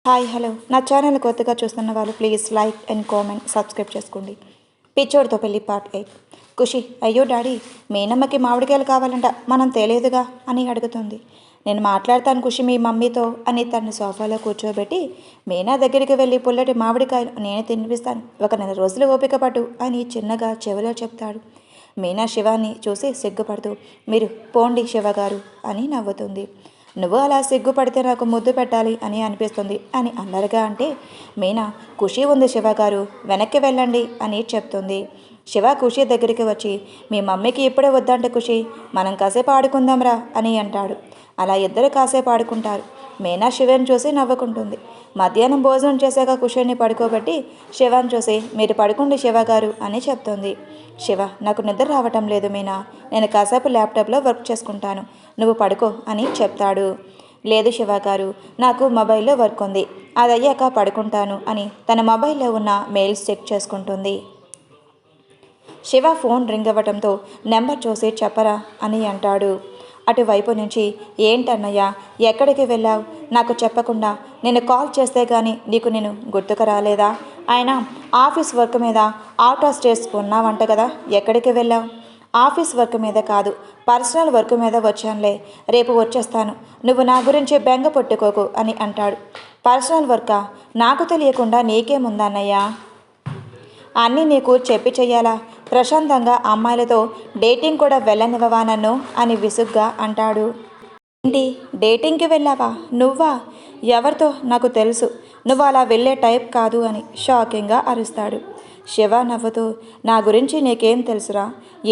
Hi hello నా channel కొత్తగా చూస్తున్న వాళ్ళు please like and comment subscribe చేసుకోండి. పిచ్చోడితో పెళ్ళి పార్ట్ 8. ఖుషి, అయ్యో డాడీ, మీనమ్మకి మామిడికాయలు కావాలంట, మనం తేలేదుగా అని అడుగుతుంది. నేను మాట్లాడతాను ఖుషి మీ మమ్మీతో అని తన సోఫాలో కూర్చోబెట్టి మీనా దగ్గరికి వెళ్ళి పుల్లటి మామిడికాయలు నేను తినిపిస్తాను, ఒక నెల రోజులు ఓపిక పట్టు అని చిన్నగా చెవిలో చెప్తాడు. మీనా శివాని చూసి సిగ్గుపడుతూ మీరు పోండి శివగారు అని నవ్వుతుంది. నువ్వు అలా సిగ్గుపడితే నాకు ముద్దు పెట్టాలి అని అనిపిస్తుంది అని అల్లరిగా అంటే మీనా ఖుషి ఉంది శివగారు, వెనక్కి వెళ్ళండి అని చెప్తుంది. శివ ఖుషి దగ్గరికి వచ్చి మీ మమ్మీకి ఇప్పుడే వద్దంటే ఖుషి, మనం కాసేపు ఆడుకుందాంరా అని అంటాడు. అలా ఇద్దరు కాసేపు ఆడుకుంటారు. మీనా శివని చూసి నవ్వుకుంటుంది. మధ్యాహ్నం భోజనం చేశాక ఖుషిని పడుకోబెట్టి శివాని చూసి మీరు పడుకోండి శివగారు అని చెప్తుంది. శివ, నాకు నిద్ర రావటం లేదు మీనా, నేను కాసేపు ల్యాప్టాప్లో వర్క్ చేసుకుంటాను, నువ్వు పడుకో అని చెప్తాడు. లేదు శివగారు, నాకు మొబైల్లో వర్క్ ఉంది, అది అయ్యాక పడుకుంటాను అని తన మొబైల్లో ఉన్న మెయిల్స్ చెక్ చేసుకుంటుంది. శివ ఫోన్ రింగ్ అవ్వటంతో నెంబర్ చూసి చెప్పరా అని అంటాడు. అటువైపు నుంచి ఏంటన్నయ్య, ఎక్కడికి వెళ్ళావు, నాకు చెప్పకుండా నేను కాల్ చేస్తే కానీ నీకు నేను గుర్తుకు రాలేదా, ఆయన ఆఫీస్ వర్క్ మీద అవుట్ ఆఫ్ స్టేట్స్ ఉన్నావంట కదా, ఎక్కడికి వెళ్ళావు? ఆఫీస్ వర్క్ మీద కాదు, పర్సనల్ వర్క్ మీద వచ్చానులే, రేపు వచ్చేస్తాను, నువ్వు నా గురించి బెంగ పెట్టుకోకు అని అంటాడు. పర్సనల్ వర్కా, నాకు తెలియకుండా నీకేముందన్నయ్యా, అన్నీ నీకు చెప్పి చెయ్యాలా, ప్రశాంతంగా అమ్మాయిలతో డేటింగ్ కూడా వెళ్ళనివ్వవా నన్ను అని విసుగ్గా అంటాడు. ఏంటి, డేటింగ్కి వెళ్ళావా నువ్వా, ఎవరితో నాకు తెలుసు, నువ్వు అలా వెళ్ళే టైప్ కాదు అని షాకింగ్గా అరుస్తాడు. శివ నవ్వుతూ నా గురించి నీకేం తెలుసురా,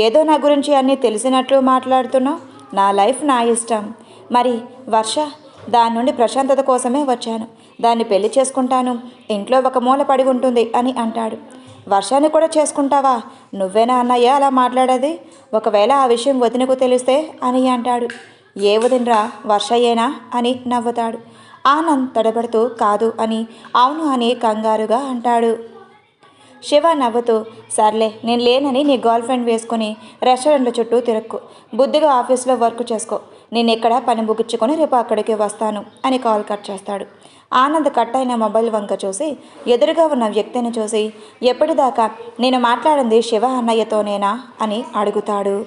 ఏదో నా గురించి అన్నీ తెలిసినట్లు మాట్లాడుతున్నావు, నా లైఫ్ నా ఇష్టం, మరి వర్ష, దాని నుండి ప్రశాంతత కోసమే వచ్చాను, దాన్ని పెళ్లి చేసుకుంటాను, ఇంట్లో ఒక మూల పడి ఉంటుంది అని అంటాడు. వర్షాన్ని కూడా చేసుకుంటావా, నువ్వేనా అన్నయ్య అలా మాట్లాడేది, ఒకవేళ ఆ విషయం వదినకు తెలిస్తే అని అంటాడు. ఏ వదినరా, వర్షయ్యేనా అని నవ్వుతాడు. ఆనంద్ తడబడుతూ కాదు అని అవును అని కంగారుగా అంటాడు. శివ నవ్వుతూ సర్లే, నేను లేనని నీ గర్ల్ ఫ్రెండ్ వేసుకొని రెస్టారెంట్ల చుట్టూ తిరక్కు, బుద్ధిగా ఆఫీస్లో వర్క్ చేసుకో, నేను ఎక్కడ పని ముగించుకొని రేపు అక్కడికి వస్తాను అని కాల్ కట్ చేస్తాడు. ఆనంద్ కట్ అయిన మొబైల్ వంక చూసి ఎదురుగా ఉన్న వ్యక్తిని చూసి ఎప్పటిదాకా నేను మాట్లాడింది శివ అన్నయ్యతోనేనా అని అడుగుతాడు.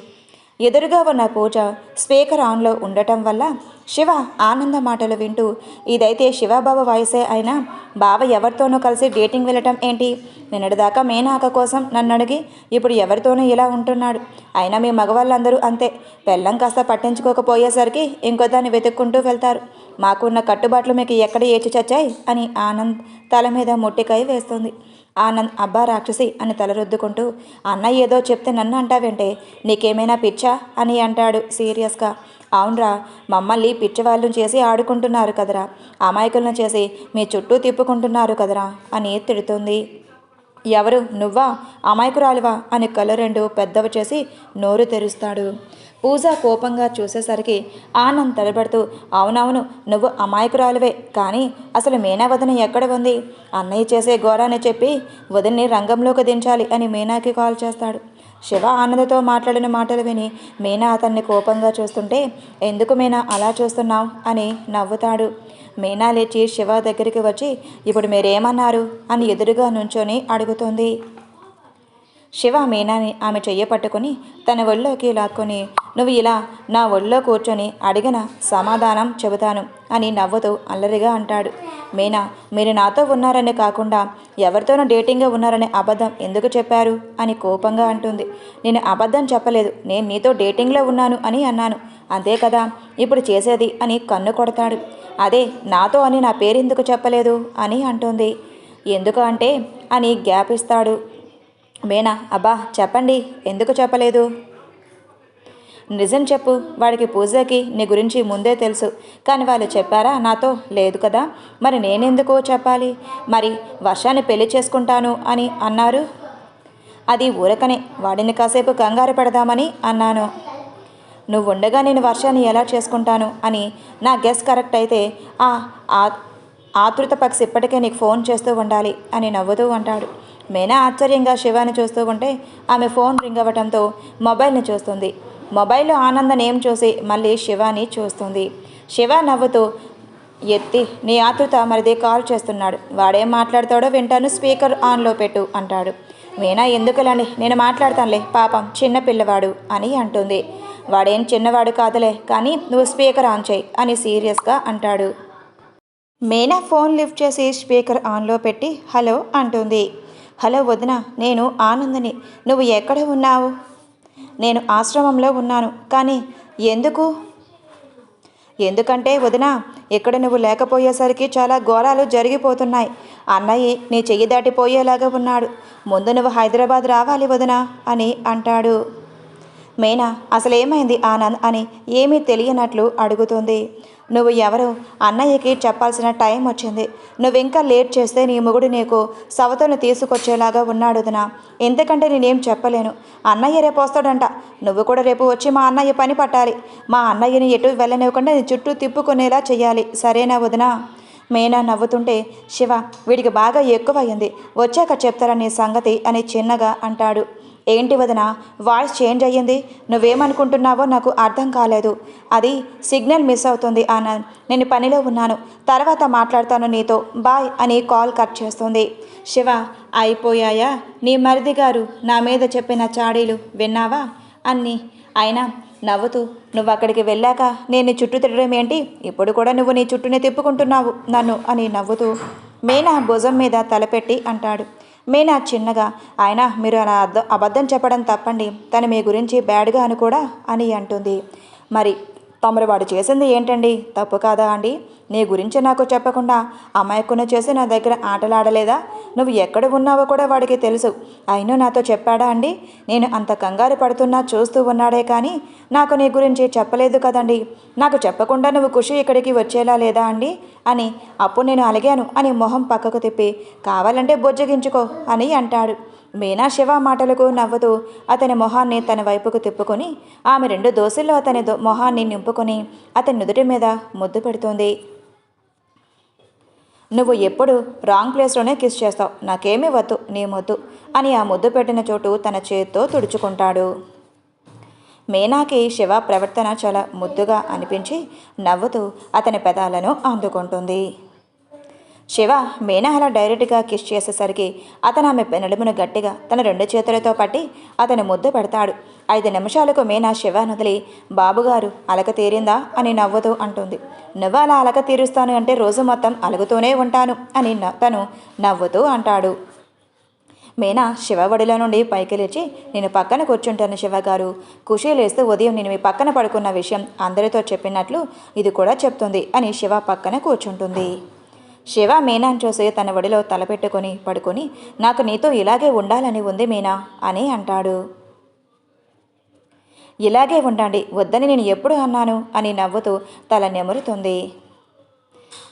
ఎదురుగా ఉన్న పూజ స్పీకర్ ఆన్లో ఉండటం వల్ల శివ ఆనంద మాటలు వింటూ ఇదైతే శివబాబు వాయిసే అయినా బావ ఎవరితోనూ కలిసి డేటింగ్ వెళ్ళటం ఏంటి, నిన్నటిదాకా మేనాక కోసం నన్ను అడిగి ఇప్పుడు ఎవరితోనూ ఇలా ఉంటున్నాడు, అయినా మీ మగవాళ్ళందరూ అంతే, పెళ్ళం కాస్త పట్టించుకోకపోయేసరికి ఇంకో దాన్ని వెతుక్కుంటూ వెళ్తారు, మాకున్న కట్టుబాట్లు మీకు ఎక్కడ ఏచి చచ్చాయి అని ఆనంద్ తల మీద ముట్టికాయ వేస్తుంది. ఆనంద్ అబ్బా రాక్షసి అని తలరుద్దుకుంటూ అన్నయ్య ఏదో చెప్తే నన్ను అంటావేంటే, నీకేమైనా పిచ్చా అని అంటాడు సీరియస్గా. అవునరా, మమ్మల్ని పిచ్చివాళ్ళను చేసి ఆడుకుంటున్నారు కదరా, అమాయకులను చేసి మీ చుట్టూ తిప్పుకుంటున్నారు కదరా అని తిడుతుంది. ఎవరు, నువ్వా, అమాయకురాలివా అని కళ్ళు రెండు పెద్దవి చేసి నోరు తెరుస్తాడు. పూజ కోపంగా చూసేసరికి ఆనంద్ తడబడుతూ అవునవును, నువ్వు అమాయకురాలువే, కానీ అసలు మీనా వదిన ఎక్కడ ఉంది, అన్నయ్య చేసే ఘోరాన్ని చెప్పి వదిన్ని రంగంలోకి దించాలి అని మీనాకి కాల్ చేస్తాడు. శివ ఆనందతో మాట్లాడిన మాటలు విని మీనా అతన్ని కోపంగా చూస్తుంటే ఎందుకు మీనా అలా చూస్తున్నావు అని నవ్వుతాడు. మీనా లేచి శివ దగ్గరికి వచ్చి ఇప్పుడు మీరేమన్నారు అని ఎదురుగా నుంచొని అడుగుతుంది. శివ మీనాని ఆమె చెయ్యి పట్టుకుని తన ఒళ్ళోకి లాక్కొని నువ్వు ఇలా నా ఒళ్ళో కూర్చొని అడిగిన సమాధానం చెబుతాను అని నవ్వుతూ అల్లరిగా అంటాడు. మీనా, మీరు నాతో ఉన్నారని కాకుండా ఎవరితోనూ డేటింగ్గా ఉన్నారనే అబద్ధం ఎందుకు చెప్పారు అని కోపంగా అంటుంది. నేను అబద్ధం చెప్పలేదు, నేను నీతో డేటింగ్లో ఉన్నాను అని అన్నాను, అంతే కదా ఇప్పుడు చేసేది అని కన్ను కొడతాడు. అదే నాతో అని నా పేరెందుకు చెప్పలేదు అని అంటుంది. ఎందుకు అంటే అని గ్యాప్ ఇస్తాడు. మీనా, అబ్బా చెప్పండి, ఎందుకు చెప్పలేదు, నిజం చెప్పు, వాడికి పూజకి నీ గురించి ముందే తెలుసు, కానీ వాళ్ళు చెప్పారా నాతో, లేదు కదా, మరి నేనెందుకు చెప్పాలి, మరి వర్షాన్ని పెళ్లి చేసుకుంటాను అని అన్నారు, అది ఊరకనే వాడిని కాసేపు కంగారు పెడదామని అన్నాను, నువ్వు ఉండగా నేను వర్షాన్ని ఎలా చేసుకుంటాను అని నా గెస్ కరెక్ట్ అయితే ఆ ఆతృత పక్షి ఇప్పటికే నీకు ఫోన్ చేస్తూ ఉండాలి అని నవ్వుతూ అంటాడు. మీనా ఆశ్చర్యంగా శివాని చూస్తూ ఉంటే ఆమె ఫోన్ రింగ్ అవ్వడంతో మొబైల్ని చూస్తుంది. మొబైల్లో ఆనంద నేమ్ చూసి మళ్ళీ శివాని చూస్తుంది. శివ నవ్వుతూ ఎత్తి నీ ఆతృత మరిది కాల్ చేస్తున్నాడు, వాడేం మాట్లాడతాడో వింటాను, స్పీకర్ ఆన్లో పెట్టు అంటాడు. మీనా ఎందుకులండి, నేను మాట్లాడతానులే, పాపం చిన్న పిల్లవాడు అని అంటుంది. వాడేం చిన్నవాడు కాదులే, కానీ నువ్వు స్పీకర్ ఆన్ చేయి అని సీరియస్గా అంటాడు. మీనా ఫోన్ లిఫ్ట్ చేసి స్పీకర్ ఆన్లో పెట్టి హలో అంటుంది. హలో వదిన, నేను ఆనందని, నువ్వు ఎక్కడ ఉన్నావు? నేను ఆశ్రమంలో ఉన్నాను. కానీ ఎందుకు? ఎందుకంటే వదిన, ఇక్కడ నువ్వు లేకపోయేసరికి చాలా ఘోరాలు జరిగిపోతున్నాయి. అన్నయ్య నీ చెయ్యి దాటిపోయేలాగా ఉన్నాడు. ముందు నువ్వు హైదరాబాద్ రావాలి వదిన అని అంటాడు. మీనా అసలేమైంది ఆనంద్ అని ఏమీ తెలియనట్లు అడుగుతుంది. నువ్వు ఎవరు అన్నయ్యకి చెప్పాల్సిన టైం వచ్చింది. నువ్వింకా లేట్ చేస్తే నీ మొగుడు నీకు సవతను తీసుకొచ్చేలాగా ఉన్నాడు వదినా. ఎందుకంటే నేనేం చెప్పలేను. అన్నయ్య రేపు వస్తాడంట. నువ్వు కూడా రేపు వచ్చి మా అన్నయ్య పని పట్టాలి. మా అన్నయ్యని ఎటు వెళ్ళనివ్వకుండా నీ చుట్టూ తిప్పుకునేలా చెయ్యాలి, సరేనా వదినా? మీనా నవ్వుతుంటే శివ వీడికి బాగా ఎక్కువయ్యింది, వచ్చాక చెప్తారా నీ సంగతి అని చిన్నగా అంటాడు. ఏంటి వదిన వాయిస్ చేంజ్ అయ్యింది? నువ్వేమనుకుంటున్నావో నాకు అర్థం కాలేదు. అది సిగ్నల్ మిస్ అవుతుంది ఆనంద్, నేను పనిలో ఉన్నాను, తర్వాత మాట్లాడతాను నీతో, బాయ్ అని కాల్ కట్ చేస్తుంది. శివ అయిపోయాయా నీ మరిది గారు నా మీద చెప్పిన చాడీలు విన్నావా అన్నీ? అయినా నవ్వుతూ నువ్వు అక్కడికి వెళ్ళాక నేను నీ చుట్టూ తిరగడం ఏంటి? ఇప్పుడు కూడా నువ్వు నీ చుట్టూనే తిప్పుకుంటున్నావు నన్ను అని నవ్వుతూ మీనా భుజం మీద తలపెట్టి అంటాడు. మీనా చిన్నగా, ఆయన మీరు అలా అబద్ధం చెప్పడం తప్పండి, తను మీ గురించి బ్యాడ్గా అని కూడా అని అంటుంది. మరి తమరు వాడు చేసింది ఏంటండి, తప్పు కాదా అండి? నీ గురించి నాకు చెప్పకుండా అమాయకుని చేసి నా దగ్గర ఆటలాడలేదా? నువ్వు ఎక్కడ ఉన్నావో కూడా వాడికి తెలుసు, అయినా నాతో చెప్పాడా అండి? నేను అంత కంగారు పడుతున్నా చూస్తూ ఉన్నాడే కానీ నాకు నీ గురించి చెప్పలేదు కదండి. నాకు చెప్పకుండా నువ్వు ఖుషి ఇక్కడికి వచ్చేలా లేదా అండి అని అప్పుడు నేను అలిగాను అని మొహం పక్కకు తిప్పి కావాలంటే బొజ్జగించుకో అని అంటాడు. మీనా శివ మాటలకు నవ్వుతూ అతని మొహాన్ని తన వైపుకు తిప్పుకొని ఆమె రెండు దోశల్లో అతని మొహాన్ని నింపుకొని అతని నుదుటి మీద ముద్దు పెడుతుంది. నువ్వు ఎప్పుడు రాంగ్ ప్లేస్లోనే కిస్ చేస్తావు, నాకేమీ వద్దు నీ ముద్దు అని ఆ ముద్దు పెట్టిన చోటు తన చేత్తో తుడుచుకుంటాడు. మీనాకి శివ ప్రవర్తన చాలా ముద్దుగా అనిపించి నవ్వుతూ అతని పెదాలను అందుకుంటుంది. శివ మీనా అలా డైరెక్ట్గా కిస్ చేసేసరికి అతను ఆమె నడుమును గట్టిగా తన రెండు చేతులతో పట్టి అతను ముద్దు పెడతాడు. 5 నిమిషాలకు మీనా శివ నదిలి బాబుగారు అలక తీరిందా అని నవ్వుతూ అంటుంది. నువ్వు అలా అలక తీరుస్తాను అంటే రోజు మొత్తం అలుగుతూనే ఉంటాను అని తను నవ్వుతూ అంటాడు. మీనా శివ ఒడిలో నుండి పైకి లేచి నేను పక్కన కూర్చుంటాను శివగారు. ఖుషి లేస్తూ ఉదయం నేను మీ పక్కన పడుకున్న విషయం అందరితో చెప్పినట్లు ఇది కూడా చెప్తుంది అని శివ పక్కన కూర్చుంటుంది. శివ మీనాను చూసి తన ఒడిలో తలపెట్టుకొని పడుకొని నాకు నీతో ఇలాగే ఉండాలని ఉంది మీనా అని అంటాడు. ఇలాగే ఉండండి, వద్దని నేను ఎప్పుడు అన్నాను అని నవ్వుతూ తల నెమురుతుంది.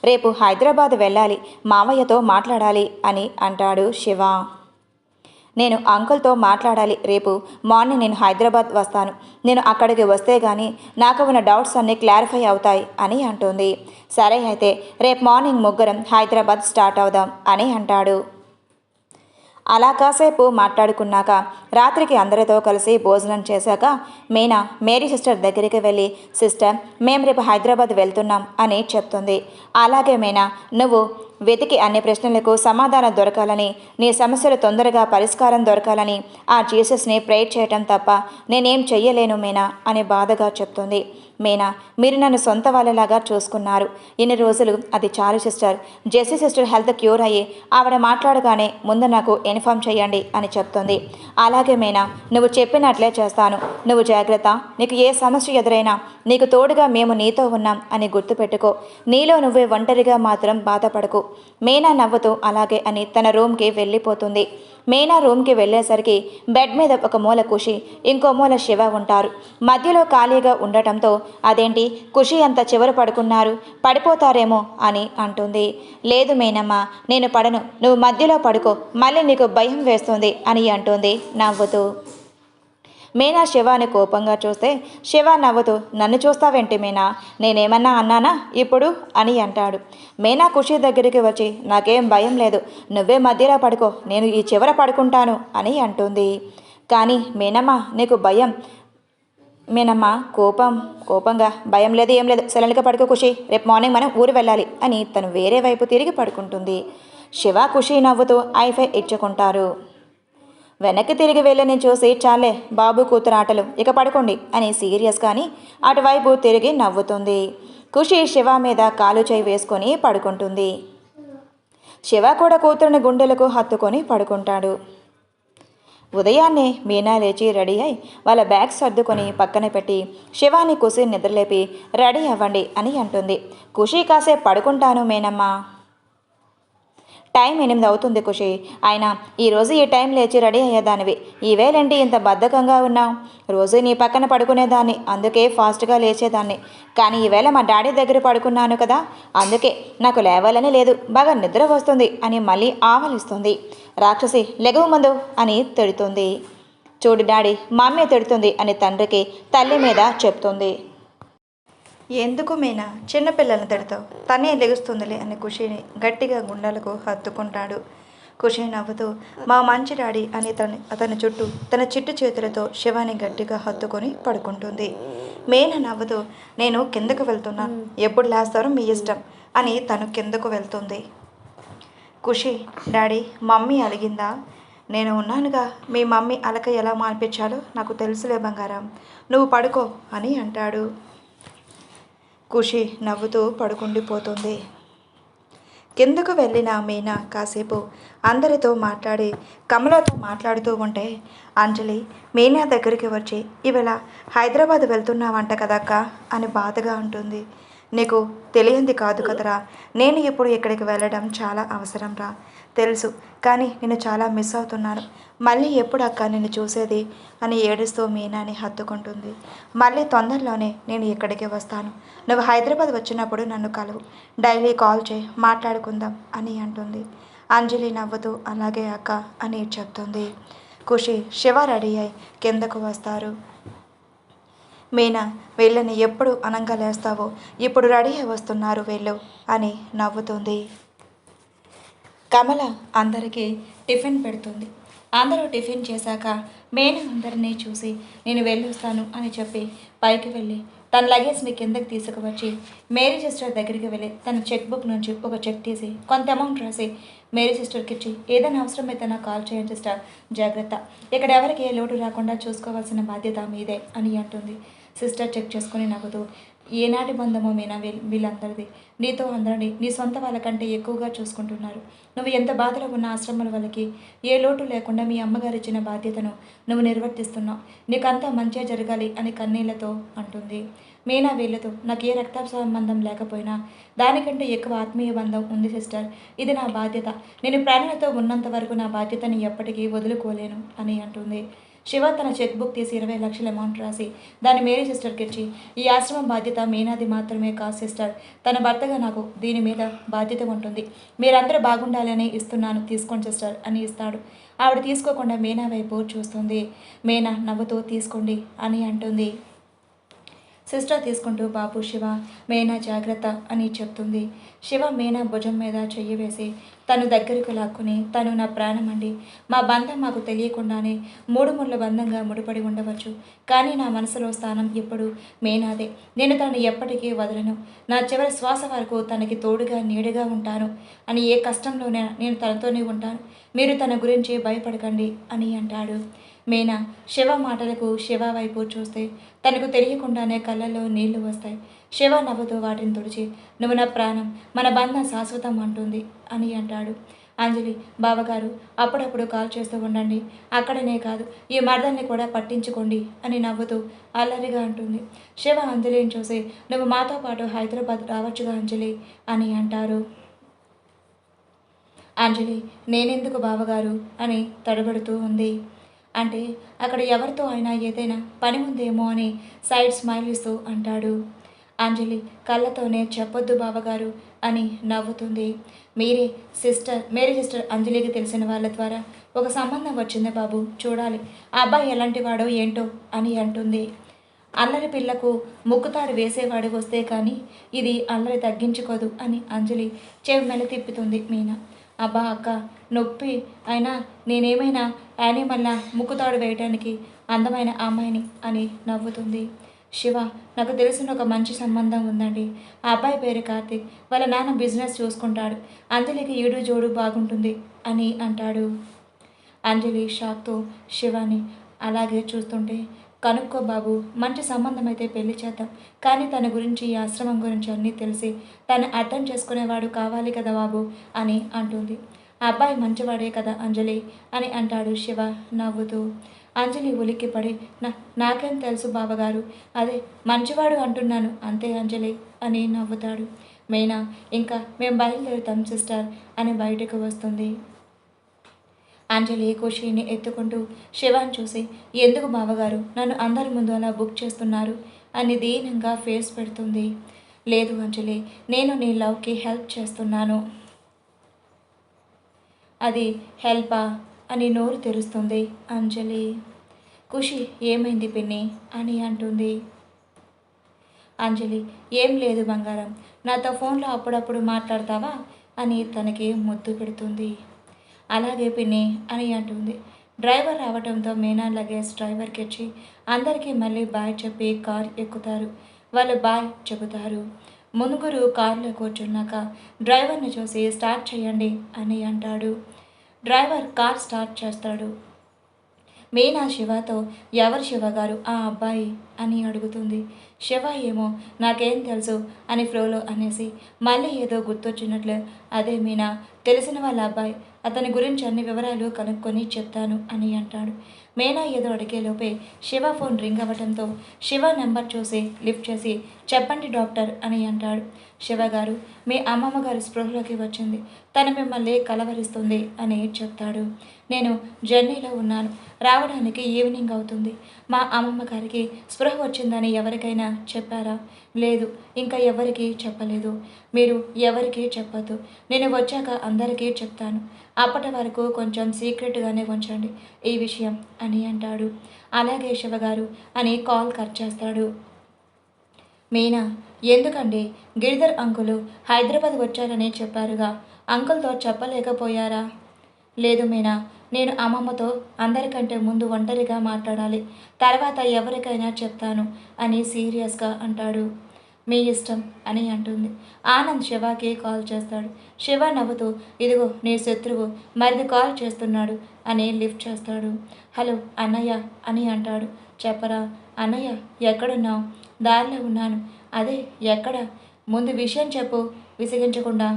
రేపు హైదరాబాద్ వెళ్ళాలి, మావయ్యతో మాట్లాడాలి అని అంటాడు శివ. నేను అంకుల్తో మాట్లాడాలి, రేపు మార్నింగ్ నేను హైదరాబాద్ వస్తాను, నేను అక్కడికి వస్తే కానీ నాకు ఉన్న డౌట్స్ అన్నీ క్లారిఫై అవుతాయి అని అంటుంది. సరే అయితే రేపు మార్నింగ్ ముగ్గురం హైదరాబాద్ స్టార్ట్ అవుదాం అని అంటాడు. అలా కాసేపు మాట్లాడుకున్నాక రాత్రికి అందరితో కలిసి భోజనం చేశాక మీనా మేరీ సిస్టర్ దగ్గరికి వెళ్ళి సిస్టర్ మేము రేపు హైదరాబాద్ వెళ్తున్నాం అని చెప్తుంది. అలాగే మీనా నువ్వు వెతికి అన్ని ప్రశ్నలకు సమాధానం దొరకాలని, నీ సమస్యలు తొందరగా పరిష్కారం దొరకాలని ఆ జీసస్ని ప్రేయర్ చేయటం తప్ప నేనేం చెయ్యలేను మీనా అని బాధగా చెప్తుంది. మీనా మీరు నన్ను సొంత వాళ్ళలాగా చూసుకున్నారు ఇన్ని రోజులు, అది చాలు sister. Jessie sister health cure అయ్యి ఆవిడ మాట్లాడగానే ముందు నాకు ఇన్ఫామ్ చేయండి అని చెప్తుంది. అలాగే మీనా నువ్వు చెప్పినట్లే చేస్తాను, నువ్వు జాగ్రత్త, నీకు ఏ సమస్య ఎదురైనా నీకు తోడుగా మేము నీతో ఉన్నాం అని గుర్తుపెట్టుకో, నీలో నువ్వే ఒంటరిగా మాత్రం బాధపడకు. మీనా నవ్వుతూ అలాగే అని తన రూమ్కి వెళ్ళిపోతుంది. మీనా రూమ్కి వెళ్ళేసరికి బెడ్ మీద ఒక మూల ఖుషి, ఇంకో మూల శివ ఉంటారు. మధ్యలో ఖాళీగా ఉండటంతో అదేంటి ఖుషి అంత చివర పడుకున్నారు, పడిపోతారేమో అని అంటుంది. లేదు మీనమ్మ నేను పడను, నువ్వు మధ్యలో పడుకో, మళ్ళీ నీకు భయం వేస్తుంది అని అంటుంది నవ్వుతూ. మీనా శివాని కోపంగా చూస్తే శివ నవ్వుతూ నన్ను చూస్తావేంటి మీనా, నేనేమన్నా అన్నానా ఇప్పుడు అని అంటాడు. మీనా ఖుషి దగ్గరికి వచ్చి నాకేం భయం లేదు, నువ్వే మధ్యలో పడుకో, నేను ఈ చివర పడుకుంటాను అని అంటుంది. కానీ మీనమ్మ నీకు భయం మీనమ్మ కోపంగా భయం లేదు ఏం లేదు సైలెంట్గా పడుకో ఖుషి రేపు మార్నింగ్ మనం ఊరు వెళ్ళాలి అని తను వేరే వైపు తిరిగి పడుకుంటుంది. శివ ఖుషి నవ్వుతూ ఐఫై ఇచ్చుకుంటారు. వెనక్కి తిరిగి వెళ్ళని చూసి చాలే బాబు కూతురు ఆటలు ఇక పడుకోండి అని సీరియస్ కానీ అటువైపు తిరిగి నవ్వుతుంది. ఖుషి శివ మీద కాలు చేయి వేసుకొని పడుకుంటుంది. శివ కూడా కూతురుని గుండెలకు హత్తుకొని పడుకుంటాడు. ఉదయాన్నే మీనా లేచి రెడీ అయి వాళ్ళ బ్యాగ్స్ సర్దుకొని పక్కన పెట్టి శివాని ఖుషి నిద్రలేపి రెడీ అవ్వండి అని అంటుంది. ఖుషి కాసేపు పడుకుంటాను మేనమ్మ. టైం 8 అవుతుంది ఖుషి. అయినా ఈరోజు ఈ టైం లేచి రెడీ అయ్యేదానివి, ఈవేళేంటి ఇంత బద్ధకంగా ఉన్నావు? రోజు నీ పక్కన పడుకునేదాన్ని, అందుకే ఫాస్ట్గా లేచేదాన్ని. కానీ ఈవేళ మా డాడీ దగ్గర పడుకున్నాను కదా, అందుకే నాకు లేవాలని లేదు, బాగా నిద్ర వస్తుంది అని మళ్ళీ ఆవలిస్తుంది. రాక్షసి లెగవు ముందు అని తిడుతుంది. చూడు డాడీ మమ్మీ తిడుతుంది అని తండ్రికి తల్లి మీద చెప్తుంది. ఎందుకు మీనా చిన్నపిల్లల్ని తిడతావు, తనే లెగుస్తుందిలే అని ఖుషిని గట్టిగా గుండెలకు హత్తుకుంటాడు. ఖుషి నవ్వుతూ మా మంచి డాడీ అని అతని చుట్టూ తన చిట్టు చేతులతో శివాని గట్టిగా హత్తుకొని పడుకుంటుంది. మీనా నవ్వుతూ నేను కిందకు వెళ్తున్నాను, ఎప్పుడు లేస్తారో మీ ఇష్టం అని తను కిందకు వెళ్తుంది. ఖుషి డాడీ మమ్మీ అలిగిందా? నేను ఉన్నానుగా, మీ మమ్మీ అలక ఎలా మాన్పించాలో నాకు తెలుసులే బంగారం, నువ్వు పడుకో అని అంటాడు. ఖుషి నవ్వుతూ పడుకుండిపోతుంది. కిందకు వెళ్ళిన మీనా కాసేపు అందరితో మాట్లాడి కమలతో మాట్లాడుతూ ఉంటే అంజలి మీనా దగ్గరికి వచ్చి ఇవాళ హైదరాబాద్ వెళ్తున్నావంట కదక్క అని బాధగా ఉంటుంది. నీకు తెలియంది కాదు కదరా, నేను ఇప్పుడు ఇక్కడికి వెళ్ళడం చాలా అవసరం రా, తెలుసు, కానీ నేను చాలా మిస్ అవుతున్నాను, మళ్ళీ ఎప్పుడు అక్క నిన్ను చూసేది అని ఏడుస్తూ మీనాని హత్తుకుంటుంది. మళ్ళీ తొందరలోనే నేను ఇక్కడికి వస్తాను, నువ్వు హైదరాబాద్ వచ్చినప్పుడు నన్ను కలువు, డైలీ కాల్ చేయి, మాట్లాడుకుందాం అని అంటుంది. అంజలి నవ్వుతూ అలాగే అక్క అని చెప్తుంది. ఖుషి శివ రెడీ అయి కిందకు వస్తారు. మీనా వీళ్ళని ఎప్పుడు అనంగా లేస్తావో, ఇప్పుడు రెడీ అయి వస్తున్నారు వీళ్ళు అని నవ్వుతుంది. కమల అందరికీ టిఫిన్ పెడుతుంది. అందరూ టిఫిన్ చేశాక మీనా అందరినీ చూసి నేను వెళ్ళొస్తాను అని చెప్పి పైకి వెళ్ళి తన లగేజ్ని కిందకి తీసుకువచ్చి మేరీ సిస్టర్ దగ్గరికి వెళ్ళి తన చెక్ బుక్ నుంచి ఒక చెక్ తీసి కొంత అమౌంట్ రాసి మేరీ సిస్టర్కి ఇచ్చి ఏదైనా అవసరమైతే నాకు కాల్ చేయండి సిస్టర్, జాగ్రత్త, ఇక్కడ ఎవరికి ఏ లోటు రాకుండా చూసుకోవాల్సిన బాధ్యత మీదే అని అంటుంది. సిస్టర్ చెక్ చేసుకొని నవ్వుతూ ఏనాటి బంధమో మీనా వీళ్ళందరిది, నీతో అందరినీ నీ సొంత వాళ్ళకంటే ఎక్కువగా చూసుకుంటున్నారు, నువ్వు ఎంత బాధలో ఉన్న ఆశ్రమాల వాళ్ళకి ఏ లోటు లేకుండా మీ అమ్మగారు ఇచ్చిన బాధ్యతను నువ్వు నిర్వర్తిస్తున్నావు, నీకంతా మంచిగా జరగాలి అని కన్నీళ్లతో అంటుంది. మీనా వీళ్ళతో నాకు ఏ రక్త సంబంధం లేకపోయినా దానికంటే ఎక్కువ ఆత్మీయ బంధం ఉంది సిస్టర్, ఇది నా బాధ్యత, నేను ప్రాణాలతో ఉన్నంత వరకు నా బాధ్యతని ఎప్పటికీ వదులుకోలేను అని అంటుంది. శివ తన చెక్ బుక్ తీసి 20 లక్షల అమౌంట్ రాసి దాన్ని మేరీ సిస్టర్కి ఇచ్చి ఈ ఆశ్రమం బాధ్యత మీనాది మాత్రమే కాదు సిస్టర్, తన భర్తగా నాకు దీని మీద బాధ్యత ఉంటుంది, మీరందరూ బాగుండాలని ఇస్తున్నాను, తీసుకోండి సిస్టర్ అని ఇస్తాడు. ఆవిడ తీసుకోకుండా మీనా వైపు చూస్తుంది. మీనా నవ్వుతూ తీసుకోండి అని అంటుంది. సిస్టర్ తీసుకుంటూ బాబు శివ మీనా జాగ్రత్త అని చెప్తుంది. శివ మీనా భుజం మీద చెయ్యి వేసి తను దగ్గరకు లాక్కుని తను నా ప్రాణం అండి, మా బంధం మాకు తెలియకుండానే 3 ముళ్ళ బంధంగా ముడిపడి ఉండవచ్చు, కానీ నా మనసులో స్థానం ఎప్పుడు మీనాదే, నేను తనని ఎప్పటికీ వదలను, నా చివరి శ్వాస వరకు తనకి తోడుగా నీడగా ఉంటాను అని, ఏ కష్టంలోనే నేను తనతోనే ఉంటాను, మీరు తన గురించి భయపడకండి అని అంటాడు. మీనా శివ మాటలకు శివ వైపు చూస్తే తనకు తెలియకుండానే కళ్ళల్లో నీళ్లు వస్తాయి. శివ నవ్వుతూ వాటిని తుడిచి నువ్వు నా ప్రాణం, మన బంధం శాశ్వతం అంటుంది అని అంటాడు. అంజలి బావగారు అప్పుడప్పుడు కాల్ చేస్తూ ఉండండి, అక్కడనే కాదు ఈ మర్దాన్ని కూడా పట్టించుకోండి అని నవ్వుతూ అల్లరిగా అంటుంది. శివ అంజలిని చూసి నువ్వు మాతో పాటు హైదరాబాద్ రావచ్చుగా అంజలి అని అంటారు. అంజలి నేనెందుకు బావగారు అని తడబడుతూ ఉంది. అంటే అక్కడ ఎవరితో అయినా ఏదైనా పని ఉందేమో అని సైడ్ స్మైల్ ఇస్తూ అంటాడు. అంజలి కళ్ళతోనే చెప్పొద్దు బావగారు అని నవ్వుతుంది. మేరీ సిస్టర్ అంజలికి తెలిసిన వాళ్ళ ద్వారా ఒక సంబంధం వచ్చింది బాబు, చూడాలి ఆ అబ్బాయి ఎలాంటి వాడో ఏంటో అని అంటుంది. అల్లరి పిల్లకు ముక్కుతాడు వేసేవాడు వస్తే కానీ ఇది అల్లరి తగ్గించుకోదు అని అంజలి చెవి మెల తిప్పుతుంది మీనా. అబ్బా అక్క నొప్పి అయినా నేనేమైనా యానిమల్లా ముక్కుతాడు వేయటానికి అందమైన అమ్మాయిని అని నవ్వుతుంది. శివ, నాకు తెలిసిన ఒక మంచి సంబంధం ఉందండి. ఆ అబ్బాయి పేరు కార్తీక్. వాళ్ళ నాన్న బిజినెస్ చూసుకుంటాడు. అంజలికి ఈడు జోడు బాగుంటుంది అని అంటాడు. అంజలి షాక్తో శివాని అలాగే చూస్తుంటే, కనుక్కో బాబు, మంచి సంబంధం అయితే పెళ్లి చేద్దాం. కానీ తన గురించి ఈ ఆశ్రమం గురించి అన్నీ తెలిసి తను అర్థం చేసుకునేవాడు కావాలి కదా బాబు అని అంటుంది. ఆ అబ్బాయి మంచివాడే కదా అంజలి అని అంటాడు శివ నవ్వుతూ. అంజలి ఉలిక్కిపడి, నాకేం తెలుసు బావగారు, అదే మంచివాడు అంటున్నాను అంతే అంజలి అని నవ్వుతాడు. మీనా, ఇంకా మేము బయలుదేరుతాం సిస్టర్ అని బయటకు వస్తుంది. అంజలి ఖుషీని ఎత్తుకుంటూ శివాని చూసి, ఎందుకు బావగారు నన్ను అందరి ముందు అలా బుక్ చేస్తున్నారు అని దీనంగా ఫేస్ పెడుతుంది. లేదు అంజలి, నేను నీ లవ్కి హెల్ప్ చేస్తున్నాను. అది హెల్పా అని నోరు తెరుస్తుంది అంజలి. ఖుషి, ఏమైంది పిన్ని అని అంటుంది. అంజలి, ఏం లేదు బంగారం, నాతో ఫోన్లో అప్పుడప్పుడు మాట్లాడతావా అని తనకి ముద్దు పెడుతుంది. అలాగే పిన్ని అని అంటుంది. డ్రైవర్ రావడంతో మీనా లగేజ్ డ్రైవర్కి ఇచ్చి అందరికీ మళ్ళీ బాయ్ చెప్పి కార్ ఎక్కుతారు. వాళ్ళు బాయ్ చెబుతారు. మునుగురు కారులో కూర్చున్నాక డ్రైవర్ని చూసి స్టార్ట్ చేయండి అని అంటాడు. డ్రైవర్ కార్ స్టార్ట్ చేస్తాడు. మీనా శివతో, ఎవరు శివగారు ఆ అబ్బాయి అని అడుగుతుంది. శివ ఏమో నాకేం తెలుసు అని ఫ్లోలో అనేసి మళ్ళీ ఏదో గుర్తొచ్చినట్లు, అదే మీనా, తెలిసిన వాళ్ళ అబ్బాయి, అతని గురించి అన్ని వివరాలు కనుక్కొని చెప్తాను అని అంటాడు. మీనా ఏదో అడిగేలోపే శివ ఫోన్ రింగ్ అవ్వడంతో శివ నెంబర్ చూసి లిఫ్ట్ చేసి, చెప్పండి డాక్టర్ అని అంటాడు. శివ గారు, మీ అమ్మమ్మ గారి స్పృహలోకి వచ్చింది, తను మిమ్మల్ని కలవరిస్తుంది అని చెప్తాడు. నేను జర్నీలో ఉన్నాను, రావడానికి ఈవినింగ్ అవుతుంది. మా అమ్మమ్మ గారికి స్పృహ వచ్చిందని ఎవరికైనా చెప్పారా? లేదు, ఇంకా ఎవరికీ చెప్పలేదు. మీరు ఎవరికీ చెప్పొద్దు, నేను వచ్చాక అందరికీ చెప్తాను. అప్పటి వరకు కొంచెం సీక్రెట్గానే ఉంచండి ఈ విషయం అని అంటాడు. అలాగే శివగారు అని కాల్ కట్ చేస్తాడు. మీనా, ఎందుకండి, గిరిధర్ అంకులు హైదరాబాద్ వచ్చారని చెప్పారుగా, అంకుల్తో చెప్పలేకపోయారా? లేదు మీనా, నేను అమ్మమ్మతో అందరికంటే ముందు ఒంటరిగా మాట్లాడాలి, తర్వాత ఎవరికైనా చెప్తాను అని సీరియస్గా అంటాడు. మీ ఇష్టం అని అంటుంది. ఆనంద్ శివకి కాల్ చేస్తాడు. శివ నవ్వుతూ, ఇదిగో నీ శత్రువు మరిది కాల్ చేస్తున్నాడు అని లిఫ్ట్ చేస్తాడు. హలో అన్నయ్య అని అంటాడు. చెప్పరా అన్నయ్య, ఎక్కడున్నావు? దారిలో ఉన్నాను. అదే ఎక్కడ? ముందు విషయం చెప్పు విసిగించకుండా.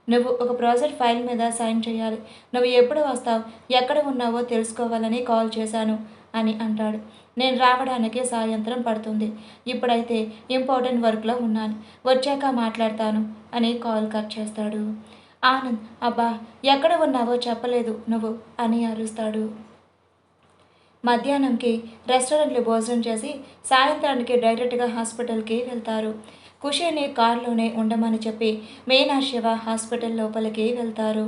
నువ్వు ఒక ప్రాజెక్ట్ ఫైల్ మీద సైన్ చేయాలి. నువ్వు ఎప్పుడు వస్తావు, ఎక్కడ ఉన్నావో తెలుసుకోవాలని కాల్ చేశాను అని అంటాడు. నేను రావడానికి సాయంత్రం పడుతుంది. ఇప్పుడైతే ఇంపార్టెంట్ వర్క్లో ఉన్నాను, వచ్చాక మాట్లాడతాను అని కాల్ కట్ చేస్తాడు. ఆనంద్, అబ్బా, ఎక్కడ ఉన్నావో చెప్పలేదు నువ్వు అని అరుస్తాడు. మధ్యాహ్నంకి రెస్టారెంట్లో భోజనం చేసి సాయంత్రానికి డైరెక్ట్గా హాస్పిటల్కి వెళ్తారు. ఖుషీని కారులోనే ఉండమని చెప్పి మీనా శివ హాస్పిటల్ లోపలికి వెళ్తారు.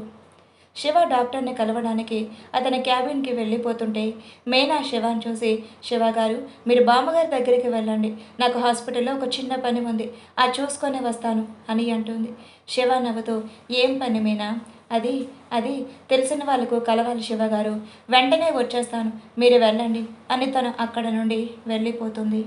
శివ డాక్టర్ని కలవడానికి అతని క్యాబిన్కి వెళ్ళిపోతుంటే మీనా శివాని చూసి, శివ గారు, మీరు బామ్మగారి దగ్గరికి వెళ్ళండి, నాకు హాస్పిటల్లో ఒక చిన్న పని ఉంది, అది చూసుకొని వస్తాను అని అంటుంది. శివ నవ్వుతూ, ఏం పని మీనా? అది అది తెలిసిన వాళ్ళకు కలవాలి శివగారు, వెంటనే వచ్చేస్తాను, మీరు వెళ్ళండి అని తను అక్కడ నుండి వెళ్ళిపోతుంది.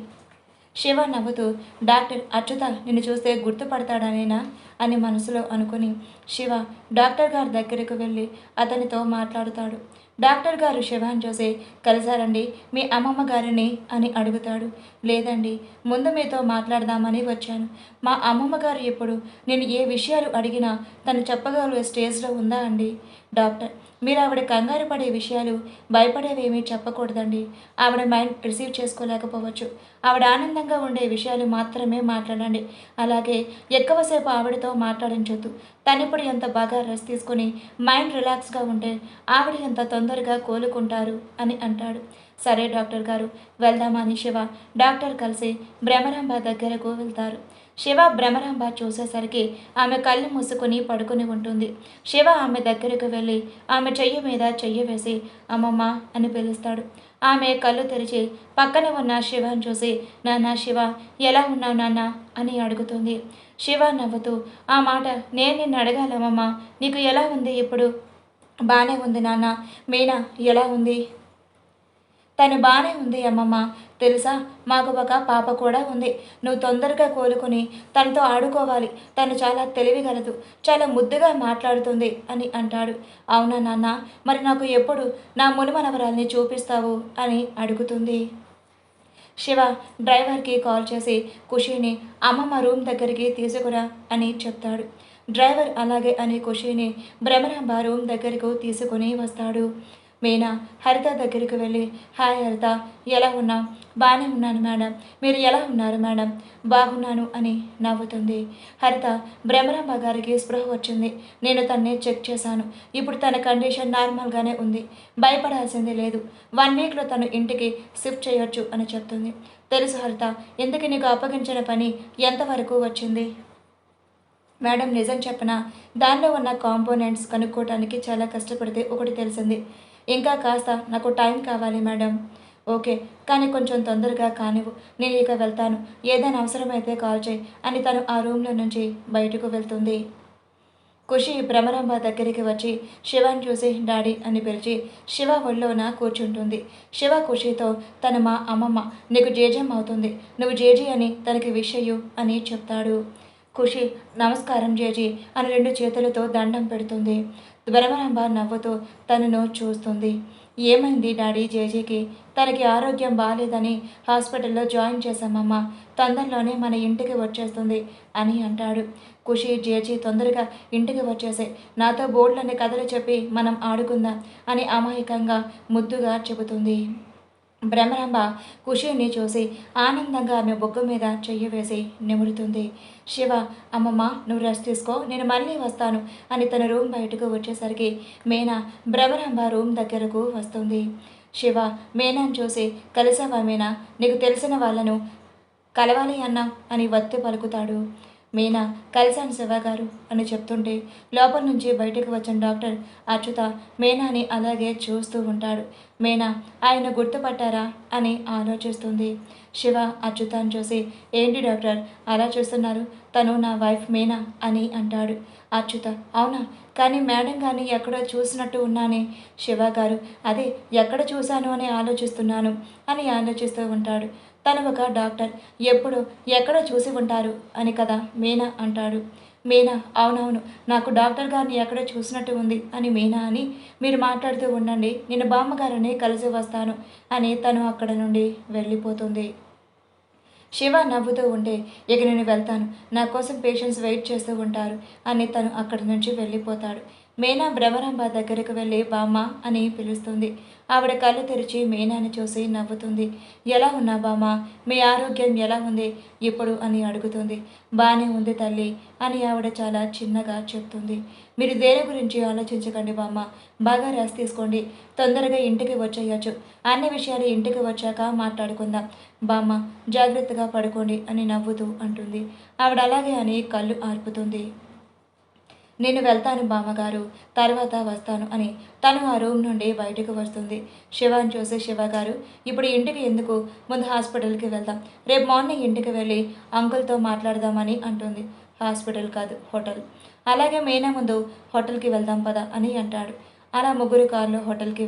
శివ నవ్వుతూ, డాక్టర్ అచ్యుత నిన్ను చూస్తే గుర్తుపడతాడనేనా అని మనసులో అనుకుని శివ డాక్టర్ గారి దగ్గరకు వెళ్ళి అతనితో మాట్లాడుతాడు. డాక్టర్ గారు శివాని చూసి, కలిశారండి మీ అమ్మమ్మ గారిని అని అడుగుతాడు. లేదండి, ముందు మీతో మాట్లాడదామని వచ్చాను. మా అమ్మమ్మ గారు ఇప్పుడు నేను ఏ విషయాలు అడిగినా తను చెప్పగల స్టేజ్లో ఉందా అండి? డాక్టర్, మీరు ఆవిడ కంగారు పడే విషయాలు, భయపడేవేమీ చెప్పకూడదండి. ఆవిడ మైండ్ రిసీవ్ చేసుకోలేకపోవచ్చు. ఆవిడ ఆనందంగా ఉండే విషయాలు మాత్రమే మాట్లాడండి. అలాగే ఎక్కువసేపు ఆవిడతో మాట్లాడించొద్దు. తనిప్పుడు ఎంత బాగా రెస్ట్ తీసుకొని మైండ్ రిలాక్స్గా ఉంటే ఆవిడ ఎంత తొందరగా కోలుకుంటారు అని అంటాడు. సరే డాక్టర్ గారు, వెళ్దామని శివ డాక్టర్ కలిసి భ్రమరాంబ దగ్గరకు వెళ్తారు. శివ భ్రమరాంబ చూసేసరికి ఆమె కళ్ళు మూసుకొని పడుకొని ఉంటుంది. శివ ఆమె దగ్గరకు వెళ్ళి ఆమె చెయ్యి మీద చెయ్యి వేసి అమ్మమ్మ అని పిలుస్తాడు. ఆమె కళ్ళు తెరిచి పక్కన ఉన్న శివని చూసి, నాన్న శివ, ఎలా ఉన్నావు నాన్న అని అడుగుతుంది. శివ నవ్వుతూ, ఆ మాట నేను నిన్ను అడగాలమ్మమ్మ, నీకు ఎలా ఉంది ఇప్పుడు? బాగానే ఉంది నాన్న. మీనా ఎలా ఉంది? తను బాగానే ఉంది అమ్మమ్మ. తెలుసా, మాకు ఒక పాప కూడా ఉంది. నువ్వు తొందరగా కోలుకొని తనతో ఆడుకోవాలి. తను చాలా తెలివిగలదు, చాలా ముద్దుగా మాట్లాడుతుంది అని అంటాడు. అవునా నాన్న, మరి నాకు ఎప్పుడు నా మునిమనవరాల్ని చూపిస్తావు అని అడుగుతుంది. శివ డ్రైవర్కి కాల్ చేసి ఖుషీని అమ్మమ్మ రూమ్ దగ్గరికి తీసుకురా అని చెప్తాడు. డ్రైవర్ అలాగే అని ఖుషీని భ్రమరాంబ రూమ్ దగ్గరకు తీసుకుని వస్తాడు. మీనా హరిత దగ్గరికి వెళ్ళి, హాయ్ హరిత, ఎలా ఉన్నావు? బాగానే ఉన్నాను మేడం. మీరు ఎలా ఉన్నారు మేడం? బాగున్నాను అని నవ్వుతుంది. హరిత, భ్రమరాంబ గారికి స్పృహ వచ్చింది. నేను తన్ని చెక్ చేశాను. ఇప్పుడు తన కండిషన్ నార్మల్గానే ఉంది. భయపడాల్సింది లేదు. 1 వీక్లో తను ఇంటికి షిఫ్ట్ చేయొచ్చు అని చెప్తుంది. తెలుసు హరిత, ఎందుకు నీకు అప్పగించిన పని ఎంతవరకు వచ్చింది? మేడం నిజం చెప్పనా, దానిలో ఉన్న కాంపోనెంట్స్ కనుక్కోవడానికి చాలా కష్టపడితే ఒకటి తెలిసింది. ఇంకా కాస్త నాకు టైం కావాలి మేడం. ఓకే, కానీ కొంచెం తొందరగా కానివ్వు. నేను ఇక వెళ్తాను. ఏదైనా అవసరమైతే కాల్ చేయి అని తను ఆ రూమ్లో నుంచి బయటకు వెళ్తుంది. ఖుషి భ్రమరాంబ దగ్గరికి వచ్చి శివాని చూసి డాడీ అని పిలిచి శివ ఒళ్ళోన కూర్చుంటుంది. శివ ఖుషితో, తను మా అమ్మమ్మ, నీకు జేజం అవుతుంది. నువ్వు జేజీ అని తనకి విష్ చెయ్యు అని చెప్తాడు. ఖుషి నమస్కారం జేజీ అని 2 చేతులతో దండం పెడుతుంది. భ్రమరాంబ నవ్వుతూ తనను చూస్తుంది. ఏమైంది డాడీ జేజీకి? తనకి ఆరోగ్యం బాగాలేదని హాస్పిటల్లో జాయిన్ చేశామమ్మా. తొందరలోనే మన ఇంటికి వచ్చేస్తుంది అని అంటాడు. ఖుషి, జేజీ తొందరగా ఇంటికి వచ్చేసే, నాతో బోర్డులని కథలు చెప్పి మనం ఆడుకుందాం అని అమాయకంగా ముద్దుగా చెబుతుంది. భ్రమరాంబ ఖుషిని చూసి ఆనందంగా ఆమె బొగ్గ మీద చెయ్యి వేసి నిమురుతుంది. శివ, అమ్మమ్మ నువ్వు రెస్ట్ తీసుకో, నేను మళ్ళీ వస్తాను అని తన రూమ్ బయటకు వచ్చేసరికి మీనా భ్రమరాంబ రూమ్ దగ్గరకు వస్తుంది. శివ మీనాను చూసి, కలిసావా మీనా? నీకు తెలిసిన వాళ్ళను కలవాలి అన్నా అని వత్తి పలుకుతాడు. మీనా, కలిశాను శివగారు అని చెప్తుంటే లోపల నుంచి బయటకు వచ్చిన డాక్టర్ అచ్యుత మీనాని అలాగే చూస్తూ ఉంటాడు. మీనా, ఆయన గుర్తుపట్టారా అని ఆలోచిస్తుంది. శివ అచ్యుతాన్ని చూసి, ఏంటి డాక్టర్ అలా చూస్తున్నారు? తను నా వైఫ్ మీనా అని అంటాడు. అచ్యుత, అవునా? కానీ మేడం గారిని ఎక్కడో చూసినట్టు ఉన్నానే. శివ గారు, అదే ఎక్కడ చూశాను అని ఆలోచిస్తున్నాను అని ఆలోచిస్తూ ఉంటాడు. తను ఒక డాక్టర్, ఎప్పుడు ఎక్కడ చూసి ఉంటారు అని కదా మీనా అంటాడు. మీనా, అవునవును, నాకు డాక్టర్ గారిని ఎక్కడో చూసినట్టు ఉంది అని మీనా అని, మీరు మాట్లాడుతూ ఉండండి, నేను బామ్మగారిని కలిసి వస్తాను అని తను అక్కడ నుండి వెళ్ళిపోతుంది. శివ నవ్వుతూ ఉంటే, ఇక నేను వెళ్తాను, నా కోసం పేషెంట్స్ వెయిట్ చేస్తూ ఉంటారు అని తను అక్కడి నుంచి వెళ్ళిపోతాడు. మీనా భ్రమరాంబ దగ్గరకు వెళ్ళి బామ్మ అని పిలుస్తుంది. ఆవిడ కళ్ళు తెరిచి మీనాని చూసి నవ్వుతుంది. ఎలా ఉన్నా బామ్మ, మీ ఆరోగ్యం ఎలా ఉంది ఇప్పుడు అని అడుగుతుంది. బాగానే ఉంది తల్లి అని ఆవిడ చాలా చిన్నగా చెప్తుంది. మీరు దేని గురించి ఆలోచించకండి బామ్మ, బాగా రెస్ట్ తీసుకోండి, తొందరగా ఇంటికి వచ్చేయచ్చు, అన్ని విషయాలు ఇంటికి వచ్చాక మాట్లాడుకుందాం, బామ్మ జాగ్రత్తగా పడుకోండి అని నవ్వుతూ అంటుంది. ఆవిడ అలాగే అని కళ్ళు ఆర్పుతుంది. నేను వెళ్తాను బామ్మగారు, తర్వాత వస్తాను అని తను ఆ రూమ్ నుండి బయటకు వస్తుంది. శివాని చూసి, శివగారు ఇప్పుడు ఇంటికి ఎందుకు, ముందు హాస్పిటల్కి వెళ్దాం, రేపు మార్నింగ్ ఇంటికి వెళ్ళి అంకుల్తో మాట్లాడదామని అంటుంది. హాస్పిటల్ కాదు, హోటల్. అలాగే మీనా ముందు హోటల్కి వెళ్దాం పదా అని అంటాడు. అలా ముగ్గురు కార్లో హోటల్కి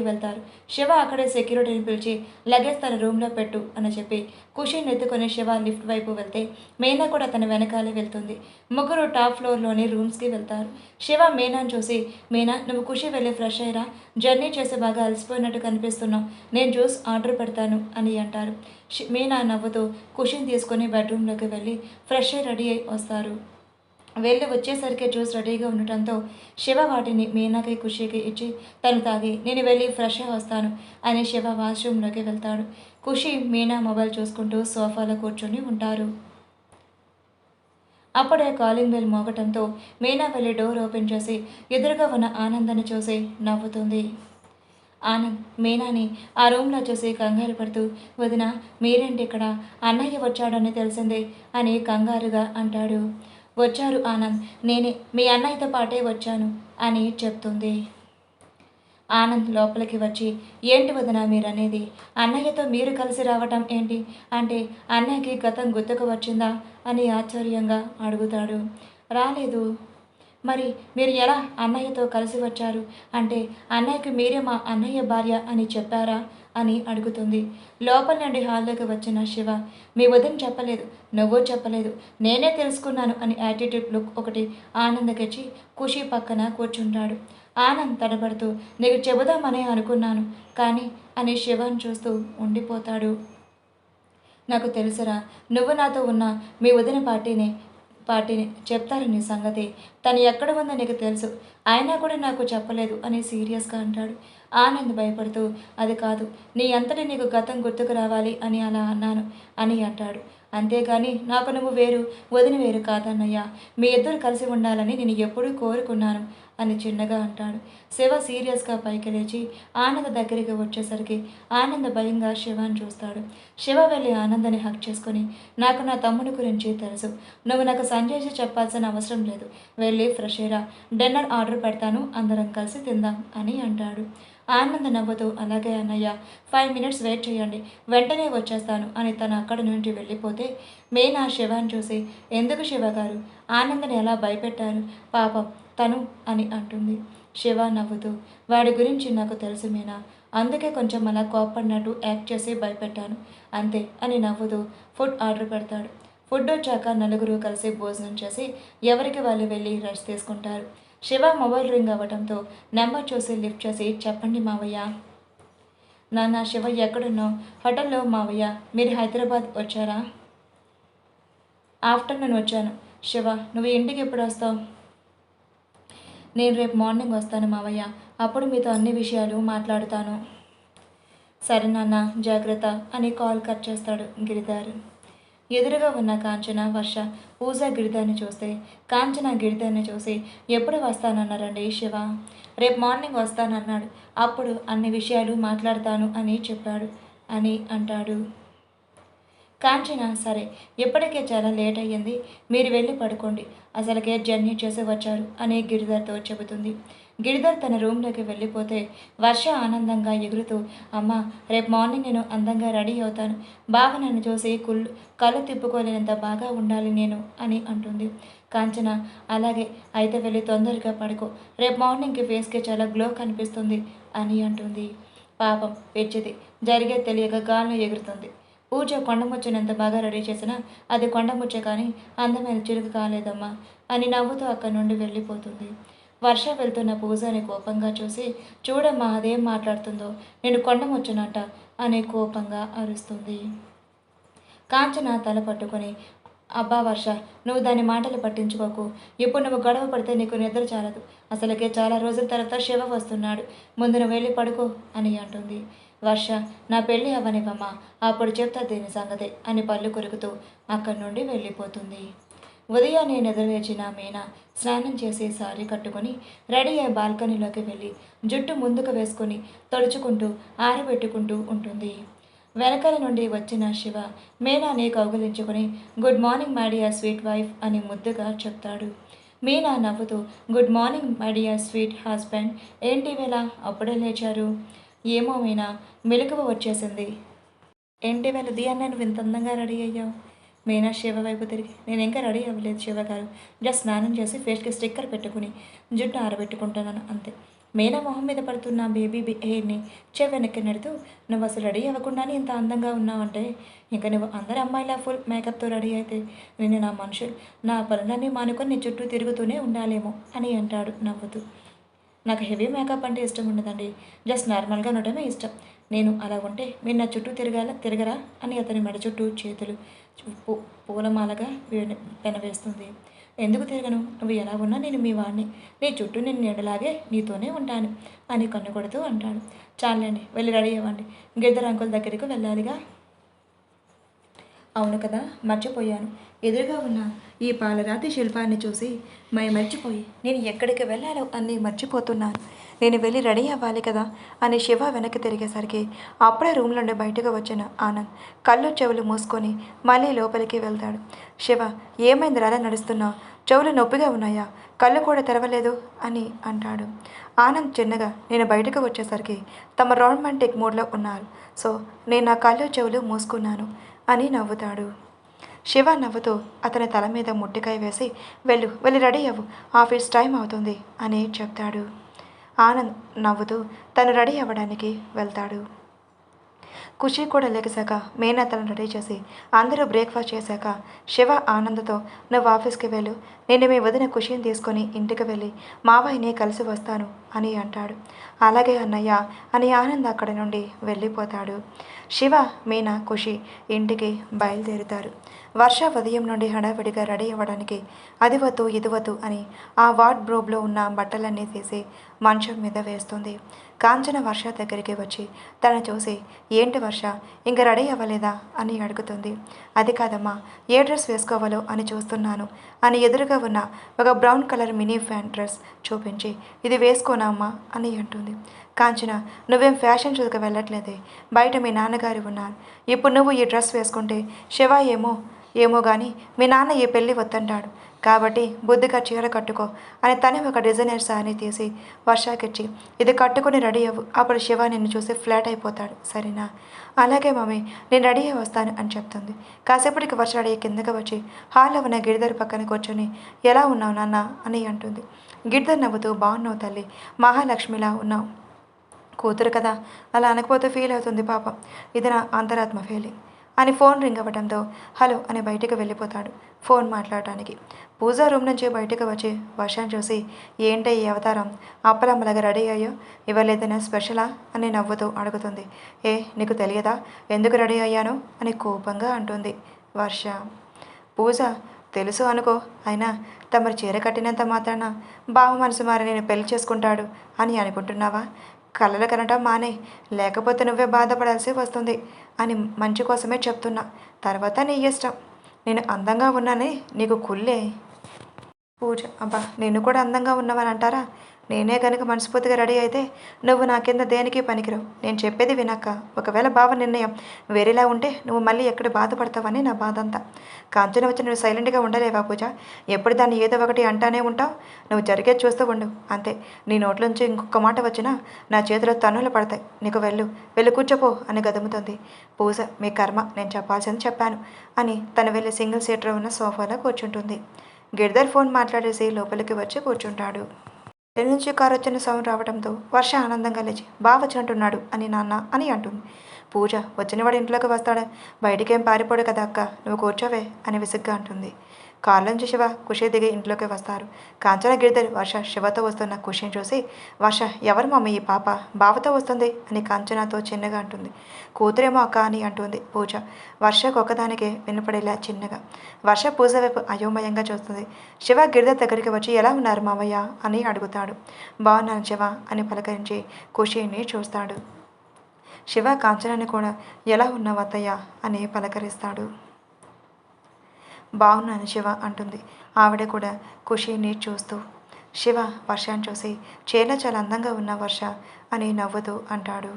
వెళ్తారు. శివ అక్కడే సెక్యూరిటీని పిలిచి లగేజ్ తన రూమ్లో పెట్టు అని చెప్పి ఖుషిని ఎత్తుకొని శివ లిఫ్ట్ వైపు వెళ్తే మీనా కూడా తన వెనకాలే వెళ్తుంది. ముగ్గురు టాప్ ఫ్లోర్లోని రూమ్స్కి వెళ్తారు. శివ మీనాను చూసి, మీనా నువ్వు ఖుషి వెళ్ళి ఫ్రెష్ అయ్యరా, జర్నీ చేసి బాగా అలసిపోయినట్టు కనిపిస్తున్నావు, నేను జ్యూస్ ఆర్డర్ పెడతాను అని అంటారు. మీనా నవ్వుతూ ఖుషిని తీసుకొని బెడ్రూమ్లోకి వెళ్ళి ఫ్రెష్ అయ్యి రెడీ అయి వస్తారు. వెళ్ళి వచ్చేసరికి జ్యూస్ రెడీగా ఉండటంతో శివ వాటిని మీనాకి ఖుషికి ఇచ్చి తను తాగి నేను వెళ్ళి ఫ్రెష్ అయి వస్తాను అని శివ వాష్రూమ్లోకి వెళ్తాడు. ఖుషి మీనా మొబైల్ చూసుకుంటూ సోఫాలో కూర్చొని ఉంటారు. అప్పుడే కాలింగ్ బెల్ మోగటంతో మీనా వెళ్ళి డోర్ ఓపెన్ చేసి ఎదురుగా ఉన్న ఆనందాన్ని చూసి నవ్వుతుంది. ఆనంద్ మీనాని ఆ రూమ్లో చూసి కంగారు పడుతూ, వదిన మీరేంటి ఇక్కడ, అన్నయ్య వచ్చాడని తెలిసిందే అని కంగారుగా అంటాడు. వచ్చారు ఆనంద్, నేనే మీ అన్నయ్యతో పాటే వచ్చాను అని చెప్తుంది. ఆనంద్ లోపలికి వచ్చి, ఏంటి వదిన మీరనేది, అన్నయ్యతో మీరు కలిసి రావటం ఏంటి అంటే అన్నయ్యకి గతం గుర్తుకు వచ్చిందా అని ఆశ్చర్యంగా అడుగుతాడు. రాలేదు, మరి మీరు ఎలా అన్నయ్యతో కలిసి వచ్చారు అంటే అన్నయ్యకి మీరే మా అన్నయ్య భార్య అని చెప్పారా అని అడుగుతుంది. లోపల నుండి హాల్లోకి వచ్చిన శివ, మీ వదిన చెప్పలేదు, నువ్వు చెప్పలేదు, నేనే తెలుసుకున్నాను అని యాటిట్యూడ్ లుక్ ఒకటి ఆనందకిచ్చి ఖుషి పక్కన కూర్చుంటాడు. ఆనంద్ తడబడుతూ, నీకు చెబుదామనే అనుకున్నాను కానీ అని శివను చూస్తూ ఉండిపోతాడు. నాకు తెలుసురా, నువ్వు నాతో ఉన్న మీ వదిన పార్టీని చెప్తారు నీ సంగతి. తను ఎక్కడ ఉందో నీకు తెలుసు, అయినా కూడా నాకు చెప్పలేదు అని సీరియస్గా అంటాడు. ఆనంద్ భయపడుతూ, అది కాదు, నీ అంతటి నీకు గతం గుర్తుకు రావాలి అని అలా అన్నాను అని అంటాడు. అంతేగాని నాకు నువ్వు వేరు, వదిన వేరు కాదన్నయ్యా, మీ ఇద్దరు కలిసి ఉండాలని నేను ఎప్పుడూ కోరుకున్నాను అని చిన్నగా అంటాడు. శివ సీరియస్గా పైకి లేచి ఆనంద్ దగ్గరికి వచ్చేసరికి ఆనంద్ భయంగా శివాని చూస్తాడు. శివ వెళ్ళి ఆనందని హక్ చేసుకొని, నాకు నా తమ్ముడి గురించి తెలుసు, నువ్వు నాకు సంజయ్ చెప్పాల్సిన అవసరం లేదు, వెళ్ళి ఫ్రెష్ అయ్యిరా, డిన్నర్ ఆర్డర్ పెడతాను, అందరం కలిసి తిందాం అని అంటాడు. ఆనంద్ నవ్వుతూ, అలాగే అన్నయ్య, 5 minutes వెయిట్ చేయండి, వెంటనే వచ్చేస్తాను అని తను అక్కడి నుండి వెళ్ళిపోతే మీనా శివాని చూసి, ఎందుకు శివ గారు ఆనందని ఎలా భయపెట్టారు, పాపం తను అని అంటుంది. శివ నవ్వుతూ, వాడి గురించి నాకు తెలుసు మీనా, అందుకే కొంచెం అలా కోప్పడినట్టు యాక్ట్ చేసి భయపెట్టాను అంతే అని నవ్వుతూ ఫుడ్ ఆర్డర్ పెడతాడు. ఫుడ్ వచ్చాక నలుగురు కలిసి భోజనం చేసి ఎవరికి వాళ్ళు వెళ్ళి రెస్ట్ తీసుకుంటారు. శివ మొబైల్ రింగ్ అవ్వడంతో నెంబర్ చూసి లిఫ్ట్ చేసి, చెప్పండి మావయ్య. నాన్న శివ, ఎక్కడున్నావు? హోటల్లో మావయ్య. మీరు హైదరాబాద్ వచ్చారా? ఆఫ్టర్నూన్ వచ్చాను. శివ, నువ్వు ఇంటికి ఎప్పుడు వస్తావు? నేను రేపు మార్నింగ్ వస్తాను మావయ్య, అప్పుడు మీతో అన్ని విషయాలు మాట్లాడుతాను. సరే నాన్న, జాగ్రత్త అని కాల్ కట్ చేస్తాడు గిరిధర్. ఎదురుగా ఉన్న కాంచన, వర్ష, పూజ గిరిధర్ని చూస్తే కాంచన గిరిధర్ని చూసి, ఎప్పుడు వస్తానన్నారండి శివ? రేపు మార్నింగ్ వస్తానన్నాడు, అప్పుడు అన్ని విషయాలు మాట్లాడతాను అని చెప్పాడు అని అంటాడు. కాంచన, సరే, ఇప్పటికే చాలా లేట్ అయ్యింది, మీరు వెళ్ళి పడుకోండి, అసలుకే జర్నీ చేసి వచ్చారు అని గిరిధర్తో చెబుతుంది. గిరిధర్ తన రూమ్లోకి వెళ్ళిపోతే వర్ష ఆనందంగా ఎగురుతూ, అమ్మ, రేపు మార్నింగ్ నేను అందంగా రెడీ అవుతాను, బావ నన్ను చూసి కళ్ళు తిప్పుకోలేనంత బాగా ఉండాలి నేను అని అంటుంది. కాంచన, అలాగే, అయితే వెళ్ళి తొందరగా పడుకో, రేపు మార్నింగ్కి ఫేస్కి చాలా గ్లో కనిపిస్తుంది అని అంటుంది. పాపం పిచ్చిది, జరిగే తెలియక గాల్లో ఎగురుతుంది. పూజ కొండముచ్చని ఎంత బాగా రెడీ చేసినా అది కొండముచ్చ కానీ అందమైన చిలుక కాలేదమ్మా అని నవ్వుతూ అక్కడి నుండి వెళ్ళిపోతుంది. వర్ష వెళ్తున్న పూజని కోపంగా చూసి, చూడమ్మా అదేం మాట్లాడుతుందో, నేను కొండముచ్చనంట అని కోపంగా అరుస్తుంది. కాంచన తల పట్టుకొని, అబ్బా వర్ష, నువ్వు దాని మాటలు పట్టించుకోకు, ఇప్పుడు నువ్వు గొడవ పడితే నీకు నిద్ర చాలదు, అసలుకే చాలా రోజుల తర్వాత శివ వస్తున్నాడు, ముందు నువ్వు వెళ్ళి పడుకో అని అంటుంది. వర్ష, నా పెళ్ళి అవ్వనివ్వమ్మా, అప్పుడు చెప్తా దీని సంగతి అని పళ్ళు కొరుకుతూ అక్కడి నుండి వెళ్ళిపోతుంది. ఉదయాన్నే నిద్రలేచిన మీనా స్నానం చేసి సారీ కట్టుకొని రెడీ అయ్యి బాల్కనీలోకి వెళ్ళి జుట్టు ముందుకు వేసుకొని తొడుచుకుంటూ ఆరబెట్టుకుంటూ ఉంటుంది. వెనకాల నుండి వచ్చిన శివ మీనాని కౌగిలించుకొని, good morning my dear sweet wife అని ముద్దుగా చెప్తాడు. మీనా నవ్వుతూ, good morning my dear sweet husband, ఏంటి వేళ అప్పుడే లేచారు? ఏమో మీనా, మెలకువ వచ్చేసింది. ఏంటి వెళ్ళది అని నువ్వు ఇంత అందంగా రెడీ అయ్యావు? మీనా శివ వైపు తిరిగి, నేను ఇంకా రెడీ అవ్వలేదు శివగారు, జస్ట్ స్నానం చేసి ఫేస్కి స్టిక్కర్ పెట్టుకుని జుట్టు ఆరబెట్టుకుంటున్నాను అంతే. మీనా మొహం మీద పడుతున్న బేబీ హెయిర్ని వెనక్కి నెడుతూ, నువ్వు అసలు రెడీ అవ్వకుండానే ఇంత అందంగా ఉన్నావంటే, ఇంకా నువ్వు అందరు అమ్మాయిలా ఫుల్ మేకప్తో రెడీ అయితే నేను నా మనుషులు నా పనులన్నీ మానుకొని నీ చుట్టూ తిరుగుతూనే ఉండాలేమో అని అంటాడు నవ్వుతూ. నాకు హెవీ మేకప్ అంటే ఇష్టం ఉండదండి, జస్ట్ నార్మల్గా ఉండటమే ఇష్టం. నేను అలా ఉంటే మీరు నా చుట్టూ తిరగరా అని అతని మెడ చుట్టూ చేతులు పూలమాలగా పెనవేస్తుంది. ఎందుకు తిరగను, నువ్వు ఎలా ఉన్నా నేను మీ వాడిని, నీ చుట్టూ నేను నీడలాగే నీతోనే ఉంటాను అని కన్ను కొడుతూ అంటాడు. చాలండి, వెళ్ళి రెడీ అవ్వండి, గిద్దరు అంకుల్ దగ్గరికి వెళ్ళాలిగా. అవును కదా, మర్చిపోయాను, ఎదురుగా ఉన్న ఈ పాలరాతి శిల్పాన్ని చూసి మర్చిపోయి నేను ఎక్కడికి వెళ్ళాలో అన్నీ మర్చిపోతున్నాను, నేను వెళ్ళి రెడీ అవ్వాలి కదా అని శివ వెనక్కి తిరిగేసరికి అప్పుడే రూమ్ నుండి బయటకు వచ్చిన ఆనంద్ కళ్ళు చెవులు మూసుకొని మళ్ళీ లోపలికి వెళ్తాడు. శివ, ఏమైంది అలా నడుస్తున్నావు, చెవులు నొప్పిగా ఉన్నాయా, కళ్ళు కూడా తెరవలేదు అని అంటాడు. ఆనంద్ చిన్నగా, నేను బయటకు వచ్చేసరికి తమ రొమాంటిక్ మూడ్లో ఉన్నారు, సో నేను నా కళ్ళు చెవులు మూసుకున్నాను అని నవ్వుతాడు. శివ నవ్వుతూ అతని తల మీద ముట్టికాయ వేసి వెళ్ళి రెడీ అవ్వు, ఆఫీస్ టైం అవుతుంది అని చెప్తాడు. ఆనంద్ నవ్వుతూ తను రెడీ అవ్వడానికి వెళ్తాడు. ఖుషి కూడా లెగిశాక మీనా తను రెడీ చేసి అందరూ బ్రేక్ఫాస్ట్ చేశాక శివ ఆనంద్తో నువ్వు ఆఫీస్కి వెళ్ళు, నేను మీ వదిన ఖుషిని తీసుకొని ఇంటికి వెళ్ళి మావయ్యని కలిసి వస్తాను అని అంటాడు. అలాగే అన్నయ్య అని ఆనంద్ అక్కడి నుండి వెళ్ళిపోతాడు. శివ మీనా ఖుషి ఇంటికి బయలుదేరుతారు. వర్ష ఉదయం నుండి హడావిడిగా రెడీ అవ్వడానికి అది వద్దు ఇది వద్దు అని ఆ వార్డ్రోబ్లో ఉన్న బట్టలన్నీ తీసి మంచం మీద వేస్తుంది. కాంచన వర్ష దగ్గరికి వచ్చి తను చూసి ఏంటి వర్ష ఇంక రెడీ అవ్వలేదా అని అడుగుతుంది. అది కాదమ్మా, ఏ డ్రెస్ వేసుకోవాలో అని చూస్తున్నాను అని ఎదురుగా ఉన్న ఒక brown colour mini fan dress చూపించి ఇది వేసుకోనా అమ్మా అని అంటుంది. కాంచన నువ్వేం ఫ్యాషన్ షోకి వెళ్ళట్లేదే, బయట మీ నాన్నగారు ఉన్నారు, ఇప్పుడు నువ్వు ఈ డ్రెస్ వేసుకుంటే శివ ఏమో కానీ మీ నాన్న ఈ పెళ్ళి వద్దంటాడు, కాబట్టి బుద్ధిగా చీర కట్టుకో అని తనే ఒక డిజైనర్ సారీ తీసి వర్షాకిచ్చి ఇది కట్టుకుని రెడీ అవ్వు, అప్పుడు శివ నిన్ను చూసి ఫ్లాట్ అయిపోతాడు సరేనా. అలాగే మమ్మీ నేను రెడీ అయ్యి వస్తాను అని చెప్తుంది. కాసేపటికి వర్ష రెడీ కిందకి వచ్చి హాల్లో ఉన్న గిరిధర్ పక్కన కూర్చొని ఎలా ఉన్నావు నాన్న అని అంటుంది. గిరిధర్ నవ్వుతూ బాగున్నావు తల్లి, మహాలక్ష్మిలా ఉన్నావు, కూతురు కదా అలా అనకపోతే ఫీల్ అవుతుంది పాపం, ఇది నా అంతరాత్మ ఫీలింగ్ అని ఫోన్ రింగ్ అవ్వడంతో హలో అని బయటకు వెళ్ళిపోతాడు ఫోన్ మాట్లాడటానికి. పూజా రూమ్ నుంచి బయటకు వచ్చి వర్షాన్ని చూసి ఏంటి ఈ అవతారం, అప్పలమ్మలాగా రెడీ అయ్యో, ఇవ్వలేదనే స్పెషలా అని నవ్వుతూ అడుగుతుంది. నీకు తెలియదా ఎందుకు రెడీ అయ్యాను అని కోపంగా అంటుంది వర్ష. పూజ తెలుసు అనుకో, అయినా తమరు చీర కట్టినంత మాత్రాన బావ మనసు మారి నేను పెళ్లి చేసుకుంటాడు అని అనుకుంటున్నావా, కలలు కనటం మానే, లేకపోతే నువ్వే బాధపడాల్సి వస్తుంది అని మంచి కోసమే చెప్తున్నా, తర్వాత నీ ఇష్టం, నేను అందంగా ఉన్నానని నీకు కుళ్ళే. పూజ అబ్బా నిన్ను కూడా అందంగా ఉన్నవని అంటారా, నేనే కనుక మనస్ఫూర్తిగా రెడీ అయితే నువ్వు నా కింద దేనికి పనికిరావు, నేను చెప్పేది వినక్క, ఒకవేళ బావ నిర్ణయం వేరేలా ఉంటే నువ్వు మళ్ళీ ఎక్కడ బాధపడతావని నా బాధ అంతా. కాంచన వచ్చి నువ్వు సైలెంట్గా ఉండలేవా పూజ, ఎప్పుడు దాన్ని ఏదో ఒకటి అంటానే ఉంటావు, నువ్వు జరిగేది చూస్తూ ఉండు అంతే, నీ నోట్లోంచి ఇంకొక మాట వచ్చినా నా చేతిలో తన్నులు పడతాయి, నీకు వెళ్ళి కూర్చోపో అని గదుముతుంది. పూజ మీ కర్మ, నేను చెప్పాల్సింది చెప్పాను అని తను వెళ్ళి సింగిల్ సీటర్ ఉన్న సోఫాలో కూర్చుంటుంది. గిరిధర్ ఫోన్ మాట్లాడేసి లోపలికి వచ్చి కూర్చుంటాడు. ఇంటి నుంచి కారు వచ్చిన సౌండ్ రావడంతో వర్ష ఆనందంగా లేచి బావ వచ్చినట్టున్నాడు అని నాన్న అని అంటుంది. పూజ వచ్చినవాడు ఇంట్లోకి వస్తాడా, బయటికేం పారిపోడు కదా అక్క, నువ్వు కూర్చోవే అని విసుగ్గా అంటుంది. కారులోంచి శివ ఖుషి దిగి ఇంట్లోకి వస్తారు. కాంచన గిరిధర్ వర్ష శివతో వస్తున్న ఖుషిని చూసి వర్ష ఎవరు మమ్మీ ఈ పాప బావతో వస్తుంది అని కాంచనతో చిన్నగా అంటుంది. కూతురేమో అక్క అని అంటుంది పూజ వర్షకు ఒక్కదానికే వినపడేలా చిన్నగా. వర్ష పూజ వైపు అయోమయంగా చూస్తుంది. శివ గిరిధర్ దగ్గరికి వచ్చి ఎలా ఉన్నారు మావయ్య అని అడుగుతాడు. బాగున్నాను శివ అని పలకరించి ఖుషిని చూస్తాడు. శివ కాంచనాన్ని కూడా ఎలా ఉన్నావు అత్తయ్య అని పలకరిస్తాడు. బాగున్నాను శివ అంటుంది. ఆవిడ కూడా ఖుషిని చూస్తూ. శివ వర్షాన్ని చూసి చాలా అందంగా ఉన్న వర్ష అని నవ్వుతూ అంటాడు.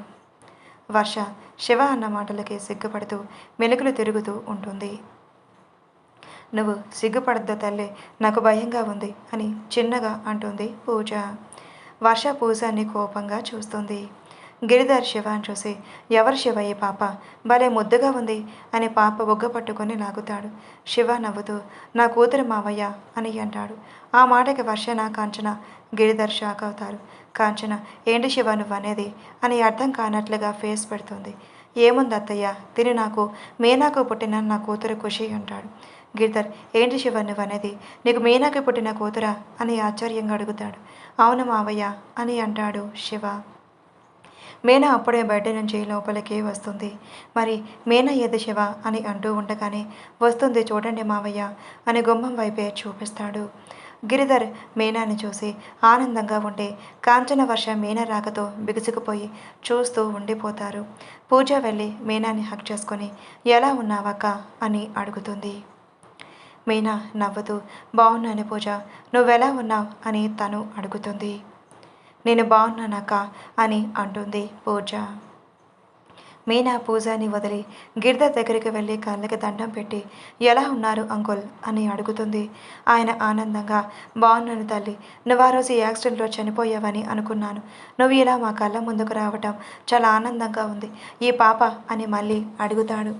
వర్ష శివ అన్న మాటలకి సిగ్గుపడుతూ మెలుగులు తిరుగుతూ ఉంటుంది. నువ్వు సిగ్గుపడద్దు తల్లి, నాకు భయంగా ఉంది అని చిన్నగా అంటుంది పూజ. వర్ష పూజని కోపంగా చూస్తుంది. గిరిధర్ శివాని చూసి ఎవరు శివ ఈ పాప, భలే ముద్దుగా ఉంది అని పాప బొగ్గ పట్టుకొని లాగుతాడు. శివ నవ్వుతూ నా కూతురు మావయ్య అని అంటాడు. ఆ మాటకి వర్షన కాంచన గిరిధర్ షాక్ అవుతారు. కాంచన ఏంటి శివ నువ్వు అనేది అని అర్థం కానట్లుగా ఫేస్ పెడుతుంది. ఏముంది అత్తయ్య, తిని మీనాకు పుట్టిన నా కూతురు ఖుషి అంటాడు. గిరిధర్ ఏంటి శివ నువ్వు అనేది, నీకు మీనాకి పుట్టిన కూతురా అని ఆశ్చర్యంగా అడుగుతాడు. అవును మావయ్య అని అంటాడు శివ. మీనా అప్పుడే బయట నుంచి లోపలికి వస్తుంది. మరి మీనా ఏది శివ అని అంటూ ఉండగానే వస్తుంది చూడండి మావయ్య అని గుమ్మం వైపే చూపిస్తాడు. గిరిధర్ మీనాని చూసి ఆనందంగా ఉంటే కాంచన వర్ష మీనా రాకతో బిగుసుకుపోయి చూస్తూ ఉండిపోతారు. పూజ వెళ్ళి మీనాని హక్ చేసుకొని ఎలా ఉన్నావక్క అని అడుగుతుంది. మీనా నవ్వుతూ బాగున్నాను పూజ, నువ్వెలా ఉన్నావు అని తను అడుగుతుంది. నేను బాగున్నానక్క అని అంటుంది పూజ. మీనా పూజని వదిలి గిరిధర్ దగ్గరికి వెళ్ళి కాళ్ళకి దండం పెట్టి ఎలా ఉన్నారు అంకుల్ అని అడుగుతుంది. ఆయన ఆనందంగా బాగున్నాను తల్లి, నువ్వు ఆ రోజు యాక్సిడెంట్లో చనిపోయావని అనుకున్నాను, నువ్వు ఇలా మా కళ్ళ ముందుకు రావటం చాలా ఆనందంగా ఉంది, ఈ పాప అని మళ్ళీ అడుగుతాడు.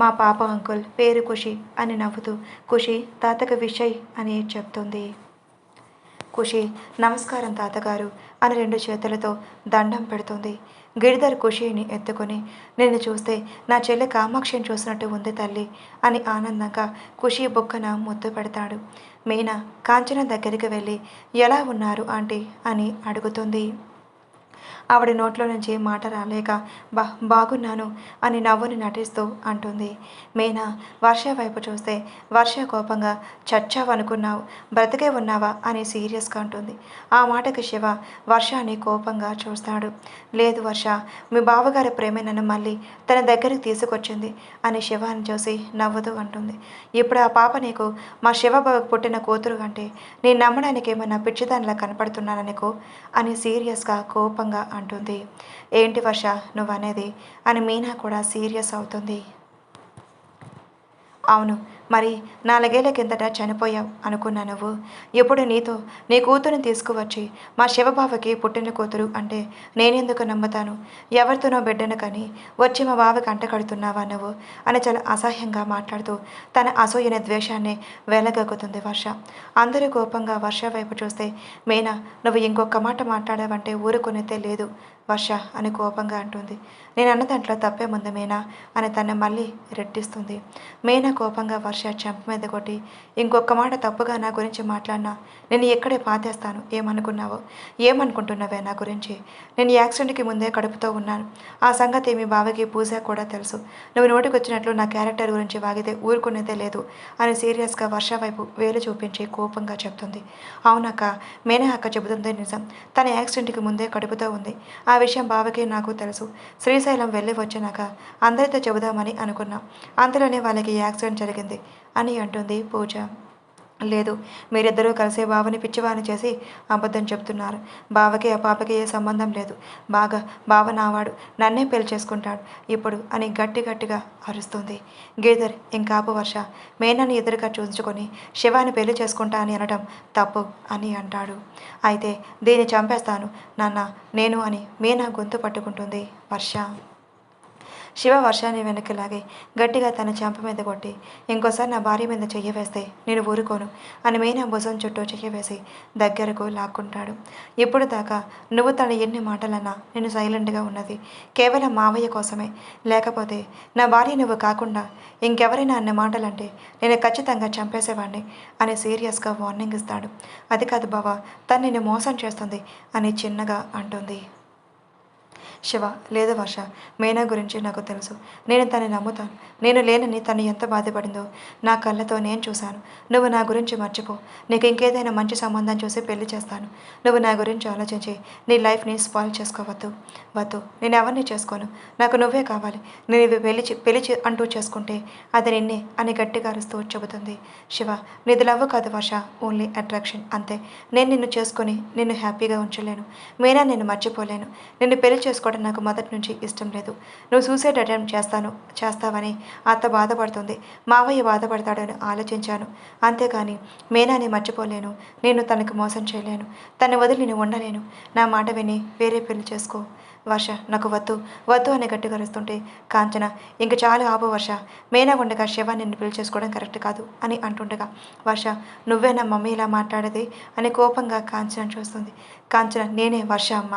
మా పాప అంకుల్ పేరు ఖుషి అని నవ్వుతూ ఖుషి తాతకు విషయ్ అని చెప్తుంది. ఖుషి నమస్కారం తాతగారు అని 2 చేతులతో దండం పెడుతుంది. గిరిధర్ ఖుషిని ఎత్తుకొని నిన్ను చూస్తే నా చెల్లి కామాక్షిని చూసినట్టు ఉంది తల్లి అని ఆనందంగా ఖుషి బుగ్గన ముద్దు పెడతాడు. మీనా కాంచన దగ్గరికి వెళ్ళి ఎలా ఉన్నారు ఆంటీ అని అడుగుతుంది. ఆవిడ నోట్లో నుంచి మాట రాలేక బాగున్నాను అని నవ్వుని నటిస్తూ అంటుంది. మీనా వర్ష వైపు చూస్తే వర్ష కోపంగా చచ్చావనుకున్నావు, బ్రతికే ఉన్నావా అని సీరియస్గా అంటుంది. ఆ మాటకి శివ వర్షాన్ని కోపంగా చూస్తాడు. లేదు వర్ష, మీ బావగారి ప్రేమే నన్ను మళ్ళీ తన దగ్గరికి తీసుకొచ్చింది అని శివాని చూసి నవ్వుతూ అంటుంది. ఇప్పుడు ఆ పాప నీకు మా శివబాబుకు పుట్టిన కూతురు అంటే నేను నమ్మడానికి ఏమైనా పిచ్చిదానిలా కనపడుతున్నాననుకో అని సీరియస్గా కోపంగా అంటుంది. ఏంటి వర్ష నువ్వనేది అని మీనా కూడా సీరియస్ అవుతుంది. అవును, మరి 4 ఏళ్ల కిందట చనిపోయావు అనుకున్న నువ్వు ఇప్పుడు నీ కూతురుని తీసుకువచ్చి మా శివబావకి పుట్టిన కూతురు అంటే నేనెందుకు నమ్ముతాను? ఎవరితోనో బిడ్డను కని వచ్చి మా బావకి అంటకడుతున్నావా నువ్వు అని చాలా అసహ్యంగా మాట్లాడుతూ తన అసూయని ద్వేషాన్ని వెలగక్కుతుంది వర్ష. అందరూ కోపంగా వర్ష వైపు చూస్తే మీనా నువ్వు ఇంకొక మాట మాట్లాడావంటే ఊరుకునేదే లేదు వర్ష అని కోపంగా అంటుంది. నేను అన్న దాంట్లో తప్పేముంది మీనా అని తను మళ్ళీ రెట్టిస్తుంది. మీనా కోపంగా వర్ష చెంప మీద కొట్టి ఇంకొక మాట తప్పుగా నా గురించి మాట్లాడినా నేను ఇక్కడే పాతేస్తాను. ఏమనుకుంటున్నావే నా గురించి? నేను యాక్సిడెంట్కి ముందే కడుపుతో ఉన్నాను. ఆ సంగతి మీ బావకి పూజ కూడా తెలుసు. నువ్వు నోటికొచ్చినట్లు నా క్యారెక్టర్ గురించి వాగితే ఊరుకునేదే లేదు అని సీరియస్గా వర్ష వైపు వేలు చూపించి కోపంగా చెప్తుంది. అవునక్క, మీనా అక్క చెబుతుంది నిజం. తన యాక్సిడెంట్కి ముందే కడుపుతో ఉంది. ఆ విషయం బావకి నాకు తెలుసు. శ్రీశైలం వెళ్ళి వచ్చినాక అందరితో చెబుదామని అనుకున్నా. అంతలోనే వాళ్ళకి యాక్సిడెంట్ జరిగింది అని అంటుంది పూజ. లేదు, మీరిద్దరూ కలిసి బావని పిచ్చివాని చేసి అబద్ధం చెప్తున్నారు. బావకి ఆ పాపకి ఏ సంబంధం లేదు. బావ నావాడు, నన్నే పెళ్లి చేసుకుంటాడు ఇప్పుడు అని గట్టిగా అరుస్తుంది. గిరిధర్ ఇంకాపు వర్ష, మేనని ఎదురుగా చూసుకొని శివాని పెళ్లి చేసుకుంటా అని అనడం తప్పు అని అంటాడు. అయితే దీన్ని చంపేస్తాను నాన్న నేను అని మీనా గొంతు పట్టుకుంటుంది వర్ష. శివ వర్షాన్ని వెనక్కి లాగి గట్టిగా తన చెంప మీద కొట్టి ఇంకోసారి నా భార్య మీద చెయ్యి వేస్తే నేను ఊరుకోను అని మీనా భుజం చుట్టూ చెయ్యి వేసి దగ్గరకు లాక్కుంటాడు. ఇప్పుడు దాకా నువ్వు తన ఎన్ని మాటలన్నా నేను సైలెంట్గా ఉన్నది కేవలం మావయ్య కోసమే. లేకపోతే నా భార్య నువ్వు కాకుండా ఇంకెవరైనా అన్న మాటలంటే నేను ఖచ్చితంగా చంపేసేవాడిని అని సీరియస్గా వార్నింగ్ ఇస్తాడు. అది కాదు బావా, తను నిన్ను మోసం చేస్తుంది అని చిన్నగా అంటుంది. శివ, లేదు వర్ష, మీనా గురించి నాకు తెలుసు. నేను తనని నమ్ముతాను. నేను లేనని తను ఎంత బాధపడిందో నా కళ్ళతో నేను చూశాను. నువ్వు నా గురించి మర్చిపో. నీకు ఇంకేదైనా మంచి సంబంధం చూసి పెళ్లి చేస్తాను. నువ్వు నా గురించి ఆలోచించి నీ లైఫ్ని స్పాయిల్ చేసుకోవద్దు. నేను ఎవరిని చేసుకోను. నాకు నువ్వే కావాలి. నేను ఇవి పెళ్లి అంటూ చేసుకుంటే అది నిన్నే అని గట్టిగా అరుస్తూ చెబుతుంది. శివ, నీది లవ్ కాదు వర్ష, ఓన్లీ అట్రాక్షన్ అంతే. నేను నిన్ను చేసుకొని నిన్ను హ్యాపీగా ఉంచలేను. మీనా నిన్ను మర్చిపోలేను. నిన్ను పెళ్లి చేసుకోవడం నాకు మొదటి నుంచి ఇష్టం లేదు. నువ్వు సూసైడ్ అటెంప్ట్ చేస్తావని అత్త బాధపడుతుంది, మావయ్య బాధపడతాడని ఆలోచించాను. అంతేకాని మీనాని మర్చిపోలేను. నేను తనకు మోసం చేయలేను. తను వదిలి నేను ఉండలేను. నా మాట విని వేరే పెళ్లి చేసుకో వర్ష. నాకు వద్దు అని గట్టిగా అరుస్తుంటే కాంచన ఇంక చాలు ఆపు వర్ష, మీనా ఉండగా శివ నిన్ను పెళ్లి చేసుకోవడం కరెక్ట్ కాదు అని అంటుండగా వర్ష, నువ్వే నా మమ్మీ ఇలా మాట్లాడేది అని కోపంగా కాంచన చూస్తుంది. కాంచన, నేనే వర్ష అమ్మ,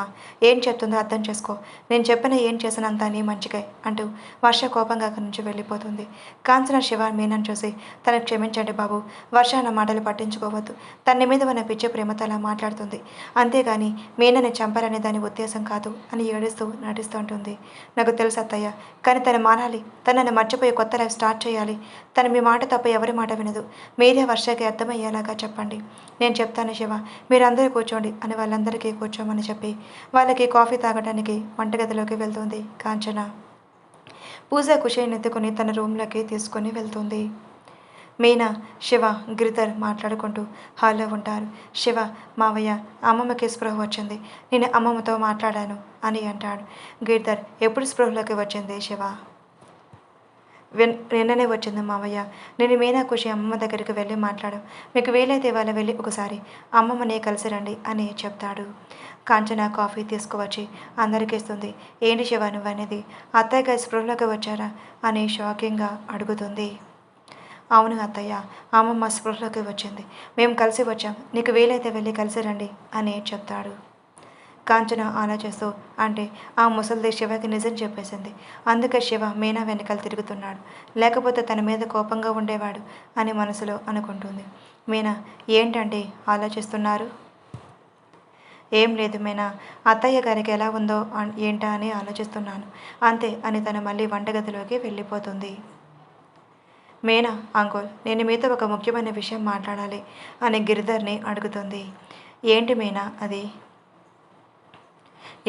ఏం చెప్తుందో అర్థం చేసుకో. నేను చెప్పిన ఏం చేసినంత నీ మంచికే అంటూ వర్ష కోపంగా అక్కడి నుంచి వెళ్ళిపోతుంది. కాంచన శివ మీనని చూసి తనకు క్షమించండి బాబు, వర్ష నా మాటలు పట్టించుకోవద్దు. తన మీద ఉన్న పిచ్చి ప్రేమతో అలా మాట్లాడుతుంది. అంతేగాని మీనని చంపాలనే దాని ఉద్దేశం కాదు అని ఏడుస్తూ నటిస్తూ ఉంటుంది. నాకు తెలుసు అత్తయ్య, కానీ తను మారాలి. తను నన్ను మర్చిపోయి కొత్త లైఫ్ స్టార్ట్ చేయాలి. తను మీ మాట తప్ప ఎవరి మాట వినదు. మీరే వర్షకి అర్థమయ్యేలాగా చెప్పండి. నేను చెప్తాను శివ, మీరందరూ కూర్చోండి అని వాళ్ళందరికీ కూర్చోమని చెప్పి వాళ్ళకి కాఫీ తాగడానికి వంటగదిలోకి వెళ్తుంది కాంచన. పూజ ఖుషిని ఎత్తుకుని తన రూమ్లోకి తీసుకొని వెళ్తుంది. మీనా, శివ, గిరిధర్ మాట్లాడుకుంటూ హాల్లో ఉంటారు. శివ, మావయ్య, అమ్మమ్మకి స్పృహ వచ్చింది. నేను అమ్మమ్మతో మాట్లాడాను అని అంటాడు. గిరిధర్, ఎప్పుడు స్పృహలోకి వచ్చింది శివ? నిన్ననే వచ్చింది మావయ్య. నేను మీనా ఖుషి అమ్మమ్మ దగ్గరికి వెళ్ళి మాట్లాడాం. మీకు వీలైతే ఇవాళ వెళ్ళి ఒకసారి అమ్మమ్మని కలిసి రండి అని చెప్తాడు. కాంచన కాఫీ తీసుకువచ్చి అందరికీ ఇస్తుంది. ఏంటి శివ నువ్వనేది? అత్తయ్య గారి స్పృహలోకి వచ్చారా అని షాకింగ్గా అడుగుతుంది. అవును అత్తయ్య, అమ్మమ్మ స్పృహలోకి వచ్చింది. మేము కలిసి వచ్చాం. నీకు వీలైతే వెళ్ళి కలిసి రండి అని చెప్తాడు. కాంచన ఆలోచిస్తూ, అంటే ఆ ముసలిది శివకి నిజం చెప్పేసింది. అందుకే శివ మీనా వెనకాల తిరుగుతున్నాడు. లేకపోతే తన మీద కోపంగా ఉండేవాడు అని మనసులో అనుకుంటుంది. మీనా, ఏంటంటే ఆలోచిస్తున్నారు? ఏం లేదు మీనా, అత్తయ్య గారికి ఎలా ఉందో ఏంటా అని ఆలోచిస్తున్నాను అంతే అని తను మళ్ళీ వంటగదిలోకి వెళ్ళిపోతుంది. మీనా, అంకుల్, నేను మీతో ఒక ముఖ్యమైన విషయం మాట్లాడాలి అని గిరిధర్ని అడుగుతుంది. ఏంటి మీనా అది?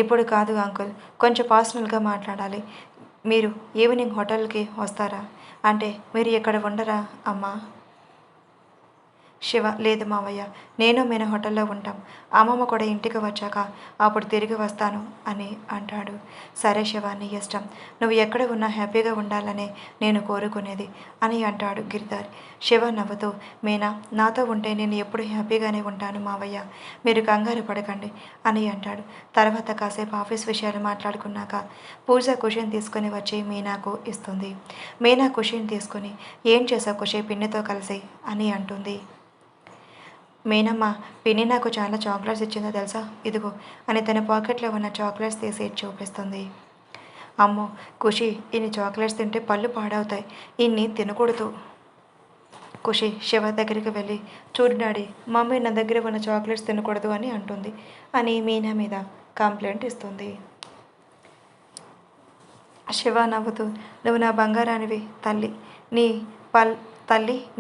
ఇప్పుడు కాదు అంకుల్, కొంచెం పర్సనల్గా మాట్లాడాలి. మీరు ఈవినింగ్ హోటల్కి వస్తారా? అంటే మీరు ఇక్కడ ఉండరా అమ్మా? శివ, లేదు మావయ్య, నేను మీనా హోటల్లో ఉంటాం. అమ్మమ్మ కూడా ఇంటికి వచ్చాక అప్పుడు తిరిగి వస్తాను అని అంటాడు. సరే శివ, నీ ఇష్టం. నువ్వు ఎక్కడ ఉన్నా హ్యాపీగా ఉండాలనే నేను కోరుకునేది అని అంటాడు గిరిధర్. శివ నవ్వుతూ, మీనా, నాతో ఉంటే నేను ఎప్పుడు హ్యాపీగానే ఉంటాను మావయ్య, మీరు కంగారు పడకండి అని అంటాడు. తర్వాత కాసేపు ఆఫీస్ విషయాలు మాట్లాడుకున్నాక పూజ కుషిని తీసుకొని వచ్చి మీనాకు ఇస్తుంది. మీనా కుషిని తీసుకుని, ఏం చేసావు కుషి పిన్నితో కలిసి అని అంటుంది. మీనమ్మ, పిన్ని నాకు చాలా చాక్లెట్స్ ఇచ్చిందో తెలుసా, ఇదిగో అని తన పాకెట్లో ఉన్న చాక్లెట్స్ తీసి చూపిస్తుంది. అమ్మో ఖుషి, ఇన్ని చాక్లెట్స్ తింటే పళ్ళు పాడవుతాయి, ఇన్ని తినకూడదు. ఖుషి శివ దగ్గరికి వెళ్ళి, చూడు డాడీ, మమ్మీ నా దగ్గర ఉన్న చాక్లెట్స్ తినకూడదు అని అంటుంది అని మీనా మీద కంప్లైంట్ ఇస్తుంది. శివ నవ్వుతూ, నువ్వు నా బంగారానివి తల్లి, నీ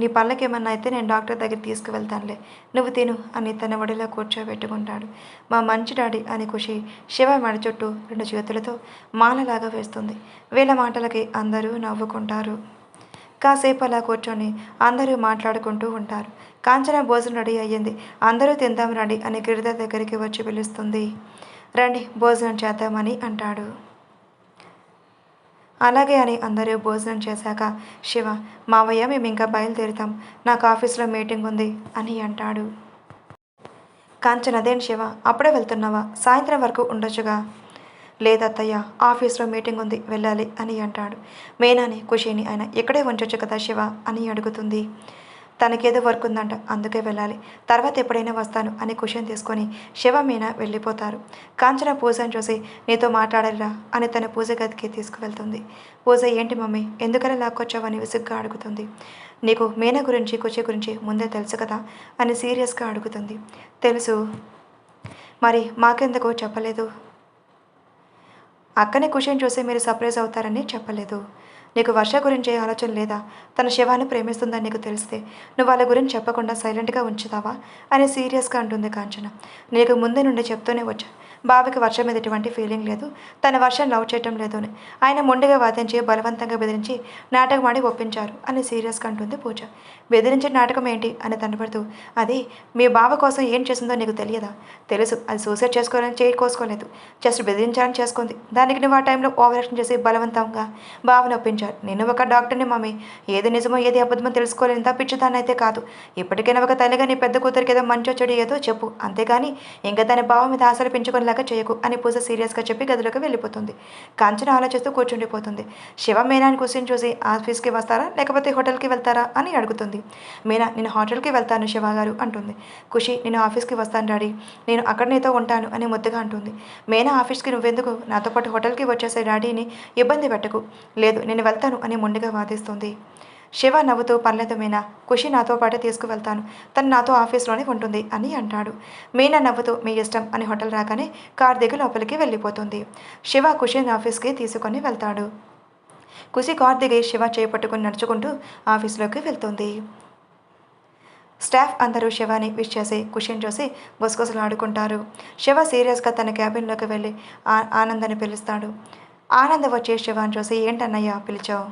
నీ పళ్ళకేమన్నా అయితే నేను డాక్టర్ దగ్గర తీసుకువెళ్తానులే, నువ్వు తిను అని తన ఒడిలో కూర్చోబెట్టుకుంటాడు. మా మంచి డాడీ అని ఖుషి శివ మెడ చుట్టూ 2 చేతులతో మాలలాగా వేస్తుంది. వీళ్ళ మాటలకి అందరూ నవ్వుకుంటారు. కాసేపు అలా కూర్చొని అందరూ మాట్లాడుకుంటూ ఉంటారు. కాంచన భోజనం రెడీ అయ్యింది. అందరూ తిందాం రండి అని గిరిధర్ దగ్గరికి వచ్చి పిలుస్తుంది. రండి భోజనం చేద్దామని అంటాడు. అలాగే అని అందరూ భోజనం చేశాక శివ, మావయ్య మేము ఇంకా బయలుదేరుతాం, నాకు ఆఫీస్లో మీటింగ్ ఉంది అని అంటాడు. కాంచన, అదేంటి శివ, అప్పుడే వెళ్తున్నావా? సాయంత్రం వరకు ఉండొచ్చుగా. లేదత్తయ్య, ఆఫీస్లో మీటింగ్ ఉంది, వెళ్ళాలి అని అంటాడు. మీనాని ఖుషిని ఆయన ఇక్కడే ఉంచొచ్చు కదా శివ అని అడుగుతుంది. తనకేదో వర్క్ ఉందంట, అందుకే వెళ్ళాలి, తర్వాత ఎప్పుడైనా వస్తాను అని క్వశ్చన్ తీసుకొని శివ మీనా వెళ్ళిపోతారు. కాంచన పూజను చూసి, నీతో మాట్లాడాలిరా అని తన పూజ గదికి తీసుకువెళ్తుంది. పూజ, ఏంటి మమ్మీ, ఎందుకలా లాక్కొచ్చావని విసుగ్గా అడుగుతుంది. నీకు మీనా గురించి ఖుషి గురించి ముందే తెలుసు కదా అని సీరియస్గా అడుగుతుంది. తెలుసు, మరి మాకెందుకు చెప్పలేదు? అక్కనే ఖుషిని చూసి మీరు సర్ప్రైజ్ అవుతారని చెప్పలేదు. నీకు వర్ష గురించి ఆలోచన లేదా? తన శివాన్ని ప్రేమిస్తుందని నీకు తెలిస్తే నువ్వు వాళ్ళ గురించి చెప్పకుండా సైలెంట్గా ఉంచుతావా అని సీరియస్గా అంటుంది కాంచన. నీకు ముందే నుండి చెప్తూనే వచ్చా, బాబుకి వర్షం మీద ఎటువంటి ఫీలింగ్ లేదు, తన వర్షం లవ్ చేయటం లేదు అని. ఆయన మొండిగా వాదించి బలవంతంగా బెదిరించి నాటకం ఆడి ఒప్పించారు అని సీరియస్గా అంటుంది పూజ. బెదిరించిన నాటకం ఏంటి అని తనపడుతూ, అది మీ బావ కోసం ఏం చేసిందో నీకు తెలియదా? తెలుసు, అది సూసైడ్ చేసుకోవాలని చేసుకోలేదు, జస్ట్ బెదిరించాలని చేసుకుంది. దానికి నువ్వు ఆ టైంలో ఓవర్ యాక్షన్ చేసి బలవంతంగా బావని ఒప్పించారు. నేను ఒక డాక్టర్ని మమ్మీ, ఏది నిజమో ఏది అబద్ధమో తెలుసుకోలేని తప్పించుదాన్ని అయితే కాదు. ఇప్పటికైనా ఒక తల్లిగా నీ పెద్ద కూతురికి ఏదో మంచో చెడు ఏదో చెప్పు, అంతేగాని ఇంకా తన బావ మీద ఆశలు పెంచుకునేలాగా చేయకు అని పూజ సీరియస్గా చెప్పి గదిలోకి వెళ్ళిపోతుంది. కాంచన ఆలోచిస్తూ కూర్చుండిపోతుంది. శివ మీనాని కూర్చొని చూసి, ఆఫీస్కి వస్తారా లేకపోతే హోటల్కి వెళ్తారా అని అడుగుతుంది. మీనా, నేను హోటల్కి వెళ్తాను శివ గారు అంటుంది. ఖుషి, నేను ఆఫీస్కి వస్తాను డాడీ, నేను అక్కడ నీతో ఉంటాను అని ముద్దుగా అంటుంది. మీనా, ఆఫీస్కి నువ్వెందుకు, నాతో పాటు హోటల్కి వచ్చేసే డాడీని ఇబ్బంది పెట్టకు. లేదు, నేను వెళ్తాను అని మొండిగా వాదిస్తుంది. శివ నవ్వుతూ, పర్లేదు మీనా, ఖుషి నాతో పాటు తీసుకువెళ్తాను, తను నాతో ఆఫీస్లోనే ఉంటుంది అని అంటాడు. మీనా నవ్వుతూ, మీ ఇష్టం అని హోటల్ రాగానే కార్ దిగి లోపలికి వెళ్ళిపోతుంది. శివ ఖుషిని ఆఫీస్కి తీసుకొని వెళ్తాడు. ఖుషి కార్ దిగి శివ చేపట్టుకుని నడుచుకుంటూ ఆఫీస్లోకి వెళ్తుంది. స్టాఫ్ అందరూ శివాని విష్ చేసి ఖుషిని చూసి గుసగుసలాడుకుంటారు. శివ సీరియస్గా తన క్యాబిన్లోకి వెళ్ళి ఆనందని పిలుస్తాడు. ఆనంద్ వచ్చి శివాని చూసి, ఏంటన్నయ్య పిలిచావు?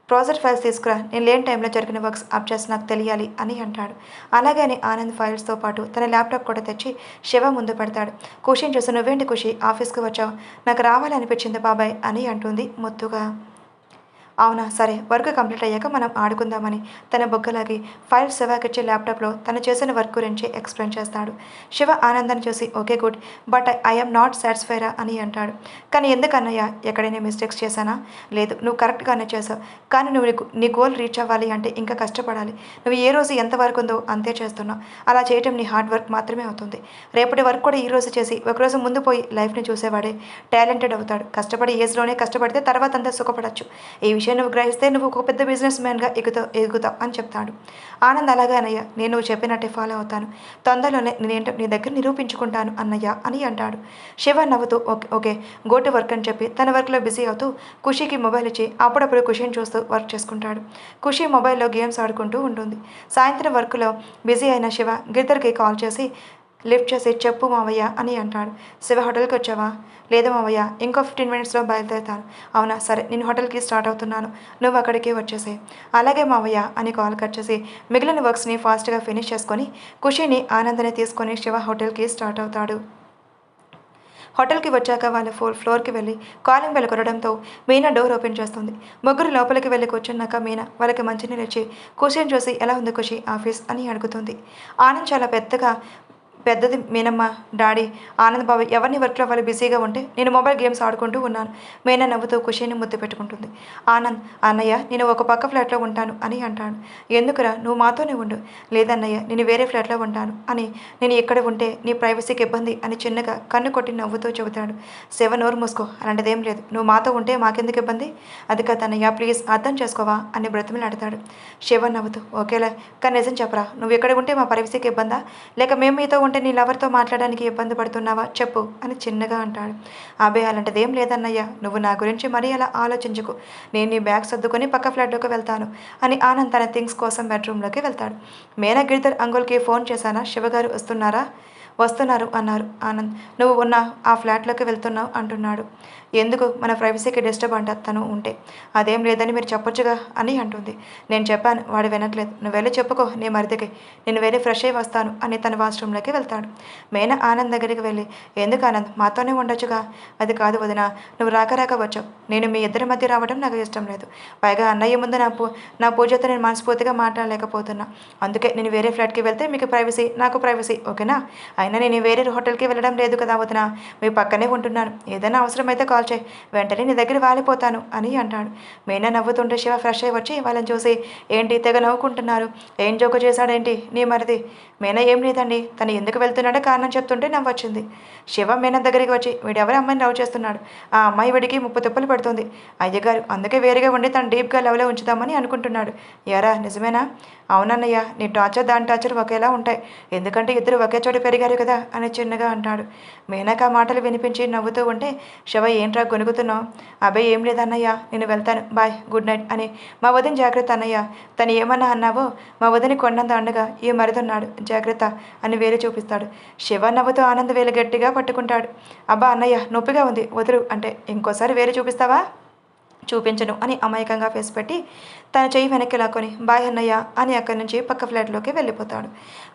ప్రాజెక్ట్ ఫైల్స్ తీసుకురా, నేను లేని టైంలో జరిగిన వర్క్స్ అప్ చేసి నాకు తెలియాలి అని అంటాడు. అలాగే అని ఆనంద్ ఫైల్స్తో పాటు తన ల్యాప్టాప్ కూడా తెచ్చి శివ ముందు పెడతాడు. ఖుషిని చూసి, నువ్వేంటి ఖుషి ఆఫీస్కి వచ్చావు? నాకు రావాలనిపించింది బాబాయ్ అని అంటుంది ముద్దుగా. అవునా సరే వర్క్ కంప్లీట్ అయ్యాక మనం ఆడుకుందామని తన బొగ్గలాగి ఫైల్ శివకిచ్చి ల్యాప్టాప్లో తను చేసిన వర్క్ గురించి ఎక్స్ప్లెయిన్ చేస్తాడు. శివ ఆనందాన్ని చూసి okay good but I'm not సాటిస్ఫైరా అని అంటాడు. కానీ ఎందుకు అన్నయ్య ఎక్కడైనా మిస్టేక్స్ చేశానా? లేదు నువ్వు కరెక్ట్గానే చేసావు. కానీ నువ్వు నీ గోల్ రీచ్ అవ్వాలి అంటే ఇంకా కష్టపడాలి. నువ్వు ఏ రోజు ఎంత వర్క్ ఉందో అంతే చేస్తున్నావు. అలా చేయటం నీ హార్డ్ వర్క్ మాత్రమే అవుతుంది. రేపటి వర్క్ కూడా ఈ రోజు చేసి ఒకరోజు ముందు పోయి లైఫ్ని చూసేవాడే టాలెంటెడ్ అవుతాడు. కష్టపడి ఏజ్లోనే కష్టపడితే తర్వాత అంతా సుఖపడచ్చు. ఈ విషయం నువ్వు గ్రహిస్తే నువ్వు ఒక పెద్ద బిజినెస్ మ్యాన్గా ఎగుతావు అని చెప్తాడు. ఆనంద్ అలాగే అన్నయ్య నేను నువ్వు చెప్పినట్టే ఫాలో అవుతాను. తొందరలోనే నేనేంటో నీ దగ్గర నిరూపించుకుంటాను అన్నయ్య అని అంటాడు. శివ నవ్వుతూ okay okay go to work అని చెప్పి తన వర్క్లో బిజీ అవుతూ ఖుషీకి మొబైల్ ఇచ్చి అప్పుడప్పుడు ఖుషిని చూస్తూ వర్క్ చేసుకుంటాడు. ఖుషి మొబైల్లో గేమ్స్ ఆడుకుంటూ ఉంటుంది. సాయంత్రం వర్క్లో బిజీ అయిన శివ గిరిధర్కి కాల్ చేసి లిఫ్ట్ చేసి చెప్పు మావయ్య అని అంటాడు. శివ హోటల్కి వచ్చావా? లేదు మావయ్య ఇంకో 15 మినిట్స్లో బయలుదేరుతాను. అవునా సరే నేను హోటల్కి స్టార్ట్ అవుతున్నాను, నువ్వు అక్కడికి వచ్చేసాయి. అలాగే మావయ్య అని కాల్ కట్ చేసి మిగిలిన వర్క్స్ని ఫాస్ట్గా ఫినిష్ చేసుకొని ఖుషిని ఆనందని తీసుకొని శివ హోటల్కి స్టార్ట్ అవుతాడు. హోటల్కి వచ్చాక వాళ్ళ ఫ్లోర్కి వెళ్ళి కాలింగ్ బెల్ కొనడంతో మీనా డోర్ ఓపెన్ చేస్తుంది. ముగ్గురు లోపలికి వెళ్ళి కూర్చున్నాక మీనా వాళ్ళకి మంచినీళ్ళు ఇచ్చి ఖుషిని చూసి ఎలా ఉంది ఖుషి ఆఫీస్ అని అడుగుతుంది. ఆనంద్ చాలా పెద్దది మీనమ్మ డాడీ ఆనంద్ బాబు ఎవరిని వర్క్లో వాళ్ళు బిజీగా ఉంటే నేను మొబైల్ గేమ్స్ ఆడుకుంటూ ఉన్నాను. మీనా నవ్వుతూ ఖుషిని ముద్దు పెట్టుకుంటుంది. ఆనంద్ అన్నయ్య నేను ఒక పక్క ఫ్లాట్లో ఉంటాను అని అంటాడు. ఎందుకురా నువ్వు మాతోనే ఉండు. లేదన్నయ్య నేను వేరే ఫ్లాట్లో ఉంటాను అని నేను ఇక్కడ ఉంటే నీ ప్రైవసీకి ఇబ్బంది అని చిన్నగా కన్ను కొట్టి నవ్వుతూ చెబుతాడు. శివ నోరు మూసుకో అలాంటిదేం లేదు, నువ్వు మాతో ఉంటే మాకెందుకు ఇబ్బంది? అది కాదన్నయ్య ప్లీజ్ అర్థం చేసుకోవా అని బ్రతిమలాడతాడు. శివ నవ్వుతూ ఓకేలా కానీ నిజం చెప్పరా నువ్వు ఇక్కడ ఉంటే మా ప్రైవసీకి ఇబ్బందా లేక మేము మీతో ఉంటే నీ లవర్తో మాట్లాడడానికి ఇబ్బంది పడుతున్నావా చెప్పు అని చిన్నగా అంటాడు. అబే అలాంటిదేం లేదన్నయ్య నువ్వు నా గురించి మరీ అలా ఆలోచించుకు. నేను నీ బ్యాగ్ సర్దుకొని పక్క ఫ్లాట్లోకి వెళ్తాను అని ఆనంద్ తన థింగ్స్ కోసం బెడ్రూమ్లోకి వెళ్తాడు. మేనా గిరిధర్ అంకుల్కి ఫోన్ చేశానా శివగారు వస్తున్నారు అన్నారు. ఆనంద్ నువ్వు ఉన్న ఆ ఫ్లాట్లోకి వెళ్తున్నావు అంటున్నాడు. ఎందుకు మన ప్రైవసీకి డిస్టర్బ్ అంట తను ఉంటే. అదేం లేదని మీరు చెప్పొచ్చుగా అని అంటుంది. నేను చెప్పాను వాడు వినట్లేదు, నువ్వు వెళ్ళి చెప్పుకో నీ మరిదికి, నేను వెళ్ళి ఫ్రెష్ అయ్యి వస్తాను అని తన వాష్రూమ్లోకి వెళ్తాడు. మేన ఆనంద్ దగ్గరికి వెళ్ళి ఎందుకు ఆనంద్ మాతోనే ఉండొచ్చుగా. అది కాదు వదిన నువ్వు రాక వచ్చావు, నేను మీ ఇద్దరి మధ్య రావడం నాకు ఇష్టం లేదు. పైగా అన్నయ్య ముందు నా పూజతో నేను మనస్ఫూర్తిగా మాట్లాడలేకపోతున్నా. అందుకే నేను వేరే ఫ్లాట్కి వెళ్తే మీకు ప్రైవసీ నాకు ప్రైవసీ ఓకేనా. అయినా నేను వేరే హోటల్కి వెళ్ళడం లేదు కదా వదిన, మీ పక్కనే ఉంటున్నాను. ఏదైనా అవసరమైతే కాల్ చేయి, వెంటనే నీ దగ్గర వాలిపోతాను అని అంటాడు. మీనా నవ్వుతుంటే శివ ఫ్రెష్ అయ్యి వచ్చి వాళ్ళని చూసి ఏంటి తెగ నవ్వుకుంటున్నారు, ఏం జోకు చేశాడేంటి నీ మరిది? మీనా ఏం లేదండి తను ఎందుకు వెళ్తున్నాడో కారణం చెప్తుంటే నవ్వొచ్చింది. శివ మీనా దగ్గరికి వచ్చి వీడెవరి అమ్మాయిని లవ్ చేస్తున్నాడు, ఆ అమ్మాయి వీడికి 30 తిప్పలు పెడుతుంది అయ్యగారు, అందుకే వేరుగా ఉండి తను డీప్గా లవ్లో ఉంచుదామని అనుకుంటున్నాడు. ఎరా నిజమేనా? అవునన్నయ్య నీ టార్చర్ దాని టార్చర్ ఒకేలా ఉంటాయి, ఎందుకంటే ఇద్దరు ఒకే చోట పెరిగారు కదా అని చిన్నగా అంటాడు. మీనాక ఆ మాటలు వినిపించి నవ్వుతూ ఉంటే శివ ఏంట్రా గొనుగుతున్నావు? అబ్బాయి ఏం లేదన్నయ్య నేను వెళ్తాను బాయ్ గుడ్ నైట్ అని మా వదిన జాగ్రత్త అన్నయ్య, తను ఏమన్నా అన్నావో మా వదిని కొండంత అండగా ఈ మరిదున్నాడు జాగ్రత్త అని వేలు చూపిస్తాడు. శివ నవ్వుతూ ఆనంద్ వేలు గట్టిగా పట్టుకుంటాడు. అబ్బా అన్నయ్య నొప్పిగా ఉంది వదులు అంటే ఇంకోసారి వేలు చూపిస్తావా? చూపించను అని అమాయకంగా ఫేస్ పెట్టి తన చెయ్యి వెనక్కి లాక్కొని బాయ్ అన్నయ్య అని అక్కడి నుంచి పక్క ఫ్లాట్లోకి వెళ్ళిపోతాడు.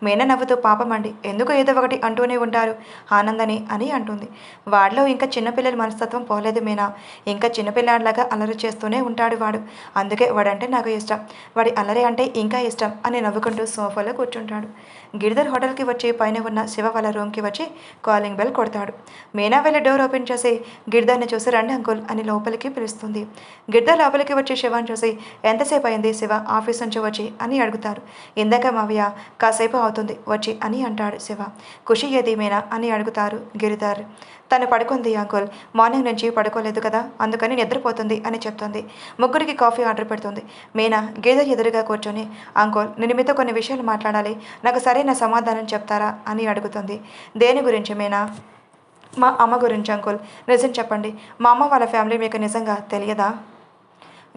మీనా నవ్వుతూ పాపమండి ఎందుకు ఏదో ఒకటి అంటూనే ఉంటారు ఆనందని అని అంటుంది. వాడిలో ఇంకా చిన్నపిల్లల మనస్తత్వం పోలేదు మీనా, ఇంకా చిన్నపిల్లాడిలాగా అల్లరి చేస్తూనే ఉంటాడు వాడు, అందుకే వాడంటే నాకు ఇష్టం, వాడి అల్లరి అంటే ఇంకా ఇష్టం అని నవ్వుకుంటూ సోఫాలో కూర్చుంటాడు. గిరిధర్ హోటల్కి వచ్చి పైన ఉన్న శివ వాళ్ళ రూమ్కి వచ్చి కాలింగ్ బెల్ కొడతాడు. మీనా వెళ్ళి డోర్ ఓపెన్ చేసి గిరిధర్ని చూసి రండి అంకుల్ అని లోపలికి పిలుస్తుంది. గిరిధర్ లోపలికి వచ్చి శివాని చూసి ఎంతసేపు అయింది శివ ఆఫీస్ నుంచి వచ్చి అని అడుగుతారు. ఇందాక మావయ్య కాసేపు అవుతుంది వచ్చి అని అంటాడు శివ. ఖుషి ఏది మీనా అని అడుగుతారు గిరిధర్. తను పడుకుంది అంకుల్, మార్నింగ్ నుంచి పడుకోలేదు కదా అందుకని నిద్రపోతుంది అని చెప్తుంది. ముగ్గురికి కాఫీ ఆర్డర్ పెడుతుంది. మీనా గిరిధర్ ఎదురుగా కూర్చొని అంకుల్ నేను మీతో కొన్ని విషయాలు మాట్లాడాలి, నాకు సరైన సమాధానం చెప్తారా అని అడుగుతుంది. దేని గురించి మీనా? మా అమ్మ గురించి అంకుల్, నిజం చెప్పండి, మా అమ్మ వాళ్ళ ఫ్యామిలీ మీకు నిజంగా తెలియదా?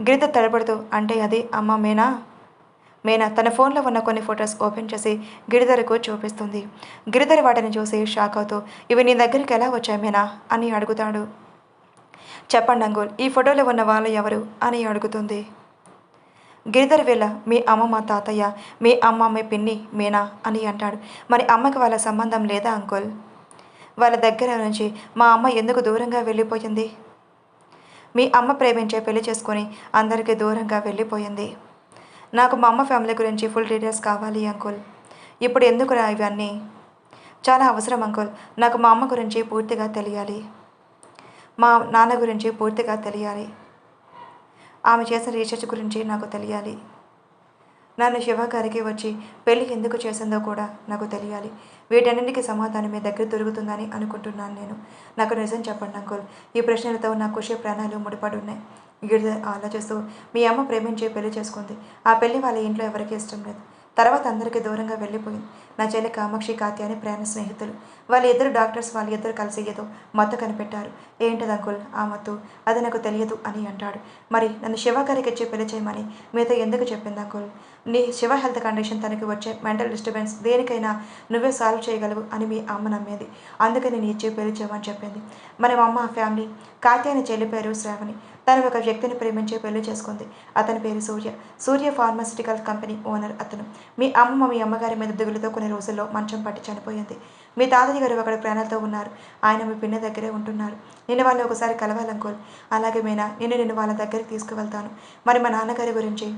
గిరిధర్ తడబడుతూ అంటే అది అమ్మ మేనా తన ఫోన్లో ఉన్న కొన్ని ఫొటోస్ ఓపెన్ చేసి గిరిధర్కు చూపిస్తుంది. గిరిధర్ వాటిని చూసి షాక్ అవుతూ ఇవి నీ దగ్గరికి ఎలా వచ్చాయి మేనా అని అడుగుతాడు. చెప్పండి అంకుల్ ఈ ఫోటోలో ఉన్న వాళ్ళు ఎవరు అని అడుగుతుంది. గిరిధర్ వీళ్ళ మీ అమ్మ మా తాతయ్య, మీ అమ్మ మీ పిన్ని మీనా అని అంటాడు. మరి అమ్మకి వాళ్ళ సంబంధం లేదా అంకుల్? వాళ్ళ దగ్గర నుంచి మా అమ్మ ఎందుకు దూరంగా వెళ్ళిపోయింది? మీ అమ్మ ప్రేమించే పెళ్లి చేసుకొని అందరికీ దూరంగా వెళ్ళిపోయింది. నాకు మా అమ్మ ఫ్యామిలీ గురించి ఫుల్ డీటెయిల్స్ కావాలి అంకుల్. ఇప్పుడు ఎందుకురా ఇవన్నీ? చాలా అవసరం అంకుల్. నాకు మా అమ్మ గురించి పూర్తిగా తెలియాలి. మా నాన్న గురించి పూర్తిగా తెలియాలి. ఆమె చేసిన రీసెర్చ్ గురించి నాకు తెలియాలి. నన్ను శివ గారికి వచ్చి పెళ్లి ఎందుకు చేసిందో కూడా నాకు తెలియాలి. వీటన్నింటికి సమాధానం మీ దగ్గర దొరుకుతుందని అనుకుంటున్నాను నేను. నాకు నిజం చెప్పండి అంకుల్. ఈ ప్రశ్నలతో నా ఖుషి ప్రాణాలు ముడిపడి ఉన్నాయి. గిరిధర్ ఆలోచిస్తూ మీ అమ్మ ప్రేమించి పెళ్లి చేసుకుంది. ఆ పెళ్లి వాళ్ళ ఇంట్లో ఎవరికీ ఇష్టం లేదు. తర్వాత అందరికీ దూరంగా వెళ్ళిపోయింది. నా చెల్లి కామాక్షి కాత్యాని ప్రాణ స్నేహితులు. వాళ్ళిద్దరు డాక్టర్స్, వాళ్ళిద్దరు కలిసి ఏదో మత్తు కనిపెట్టారు. ఏంటిది అంకుల్ ఆ మత్తు? అది నాకు తెలియదు అని అంటాడు. మరి నన్ను శివ గారికి ఇచ్చి పెళ్లి చేయమని మీతో ఎందుకు చెప్పింది అంకుల్? నీ శివ హెల్త్ కండిషన్ తనకి వచ్చే మెంటల్ డిస్టర్బెన్స్ దేనికైనా నువ్వే సాల్వ్ చేయగలవు అని మీ అమ్మ నమ్మేది. అందుకే నేను ఇచ్చి పెళ్లి చేయమని చెప్పింది. మరి మా అమ్మ ఫ్యామిలీ కాత్యాని చెల్లి పేరు శ్రావణి. తను ఒక వ్యక్తిని ప్రేమించి పెళ్లి చేసుకుంది. అతని పేరు సూర్య. సూర్య ఫార్మాసిటికల్ కంపెనీ ఓనర్ అతను. మీ అమ్మమ్మ మీ అమ్మగారి మీద దిగులుతో కొన్ని రోజుల్లో మంచం పట్టి చనిపోయింది. మీ తాతయ్య గారు అక్కడ ప్రాణాలతో ఉన్నారు. ఆయన మీ పిన్న దగ్గరే ఉంటున్నారు. నేను వాళ్ళని ఒకసారి కలవాలనుకోలు. అలాగే మీనా, నేను వాళ్ళ దగ్గరికి తీసుకువెళ్తాను. మరి మా నాన్నగారి గురించి?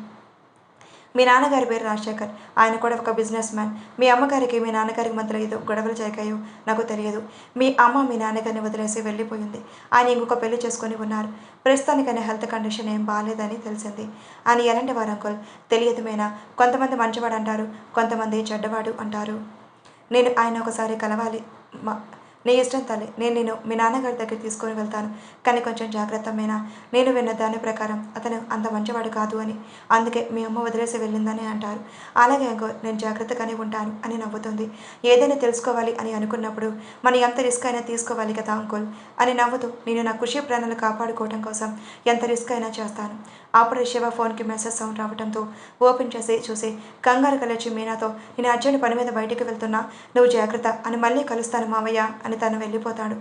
మీ నాన్నగారి పేరు రాజశేఖర్. ఆయన కూడా ఒక బిజినెస్ మ్యాన్. మీ అమ్మగారికి మీ నాన్నగారికి మధ్యలో ఏదో గొడవలు జరిగాయో నాకు తెలియదు. మీ అమ్మ మీ నాన్నగారిని వదిలేసి వెళ్ళిపోయింది. ఆయన ఇంకొక పెళ్లి చేసుకొని ఉన్నారు. ప్రస్తుతానికైనా హెల్త్ కండిషన్ ఏం బాగాలేదని తెలిసింది. ఆయన ఎలాంటి వారు అంకుల్? తెలియదు మీనా. కొంతమంది మంచివాడు అంటారు, కొంతమంది చెడ్డవాడు అంటారు. నేను ఆయన ఒకసారి కలవాలి. నీ ఇష్టం తల్లి. నేను మీ నాన్నగారి దగ్గర తీసుకొని వెళ్తాను. కానీ కొంచెం జాగ్రత్త మీనా. నేను విన్న దాని ప్రకారం అతను అంత మంచివాడు కాదు అని. అందుకే మీ అమ్మ వదిలేసి వెళ్ళిందని అంటారు. అలాగే అంకో, నేను జాగ్రత్తగానే ఉంటాను అని నవ్వుతుంది. ఏదైనా తెలుసుకోవాలి అని అనుకున్నప్పుడు మనం ఎంత రిస్క్ అయినా తీసుకోవాలి కదా అంకుల్ అని నవ్వుతూ, నేను నా ఖుషి ప్రాణాలు కాపాడుకోవడం కోసం ఎంత రిస్క్ అయినా చేస్తాను. అప్పుడు శివ ఫోన్కి మెసేజ్ సౌండ్ రావడంతో ఓపెన్ చేసి చూసి కంగారు కలిచి మీనాతో, నేను అర్జెంట్ పని మీద బయటికి వెళ్తున్నా, నువ్వు జాగ్రత్త అని మళ్ళీ కలుస్తాను మావయ్య అని తను వెళ్ళిపోతాడు.